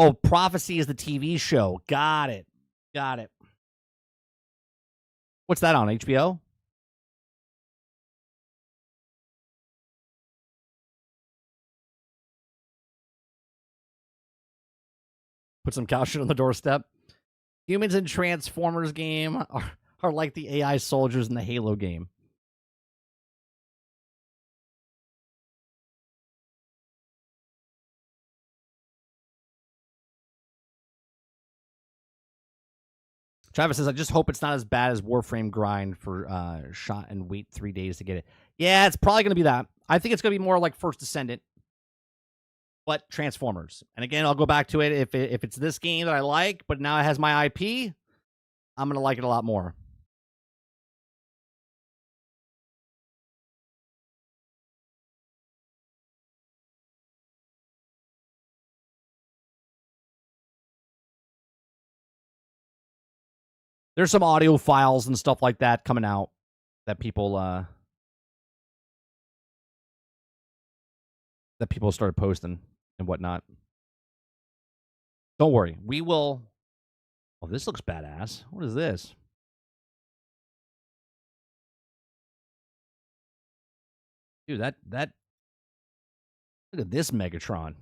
Oh, Prophecy is the TV show. Got it. Got it. What's that on, HBO? Put some cow shit on the doorstep. Humans in Transformers game are like the AI soldiers in the Halo game. Travis says, I just hope it's not as bad as Warframe Grind for shot and wait 3 days to get it. Yeah, it's probably going to be that. I think it's going to be more like First Descendant, but Transformers. And again, I'll go back to it. If it's this game that I like, but now it has my IP, I'm going to like it a lot more. There's some audio files and stuff like that coming out that people started posting and whatnot. Don't worry, we will. Oh, this looks badass. What is this? Dude, that look at this Megatron.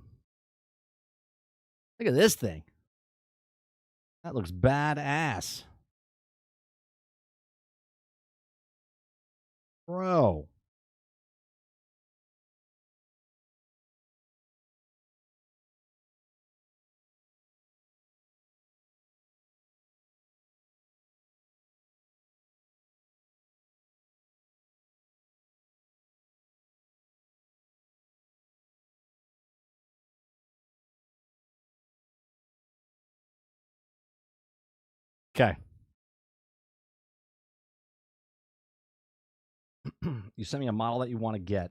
Look at this thing. That looks badass. Bro. Okay. You send me a model that you want to get.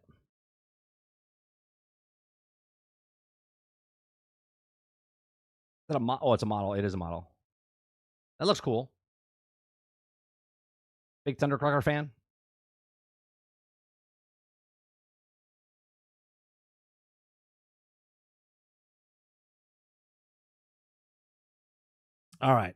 Is that a oh, it's a model. It is a model. That looks cool. Big Thundercracker fan? All right.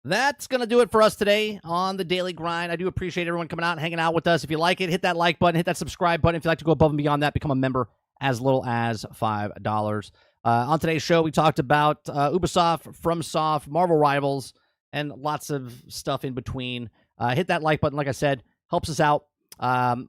That's going to do it for us today on the Daily Grind. I do appreciate everyone coming out and hanging out with us. If you like it, hit that like button, hit that subscribe button. If you'd like to go above and beyond that, become a member as little as $5. On today's show, we talked about Ubisoft, FromSoft, Marvel Rivals, and lots of stuff in between. Hit that like button, like I said, helps us out. Other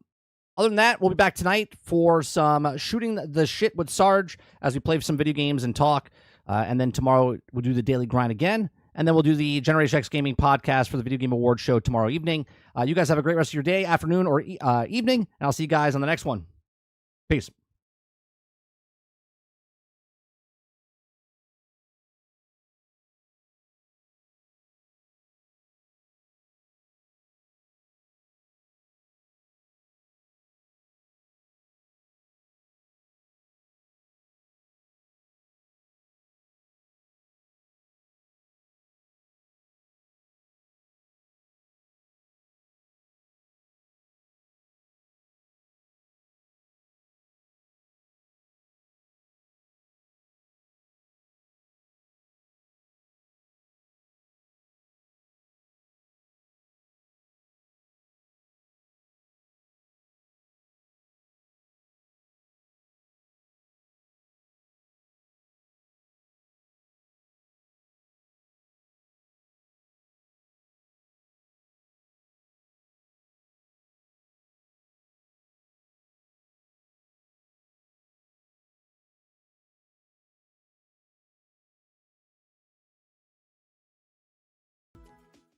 than that, we'll be back tonight for some Shooting the Shit with Sarge as we play some video games and talk. And then tomorrow, we'll do the Daily Grind again. And then we'll do the Generation X Gaming podcast for the Video Game Awards show tomorrow evening. You guys have a great rest of your day, afternoon, or evening. And I'll see you guys on the next one. Peace.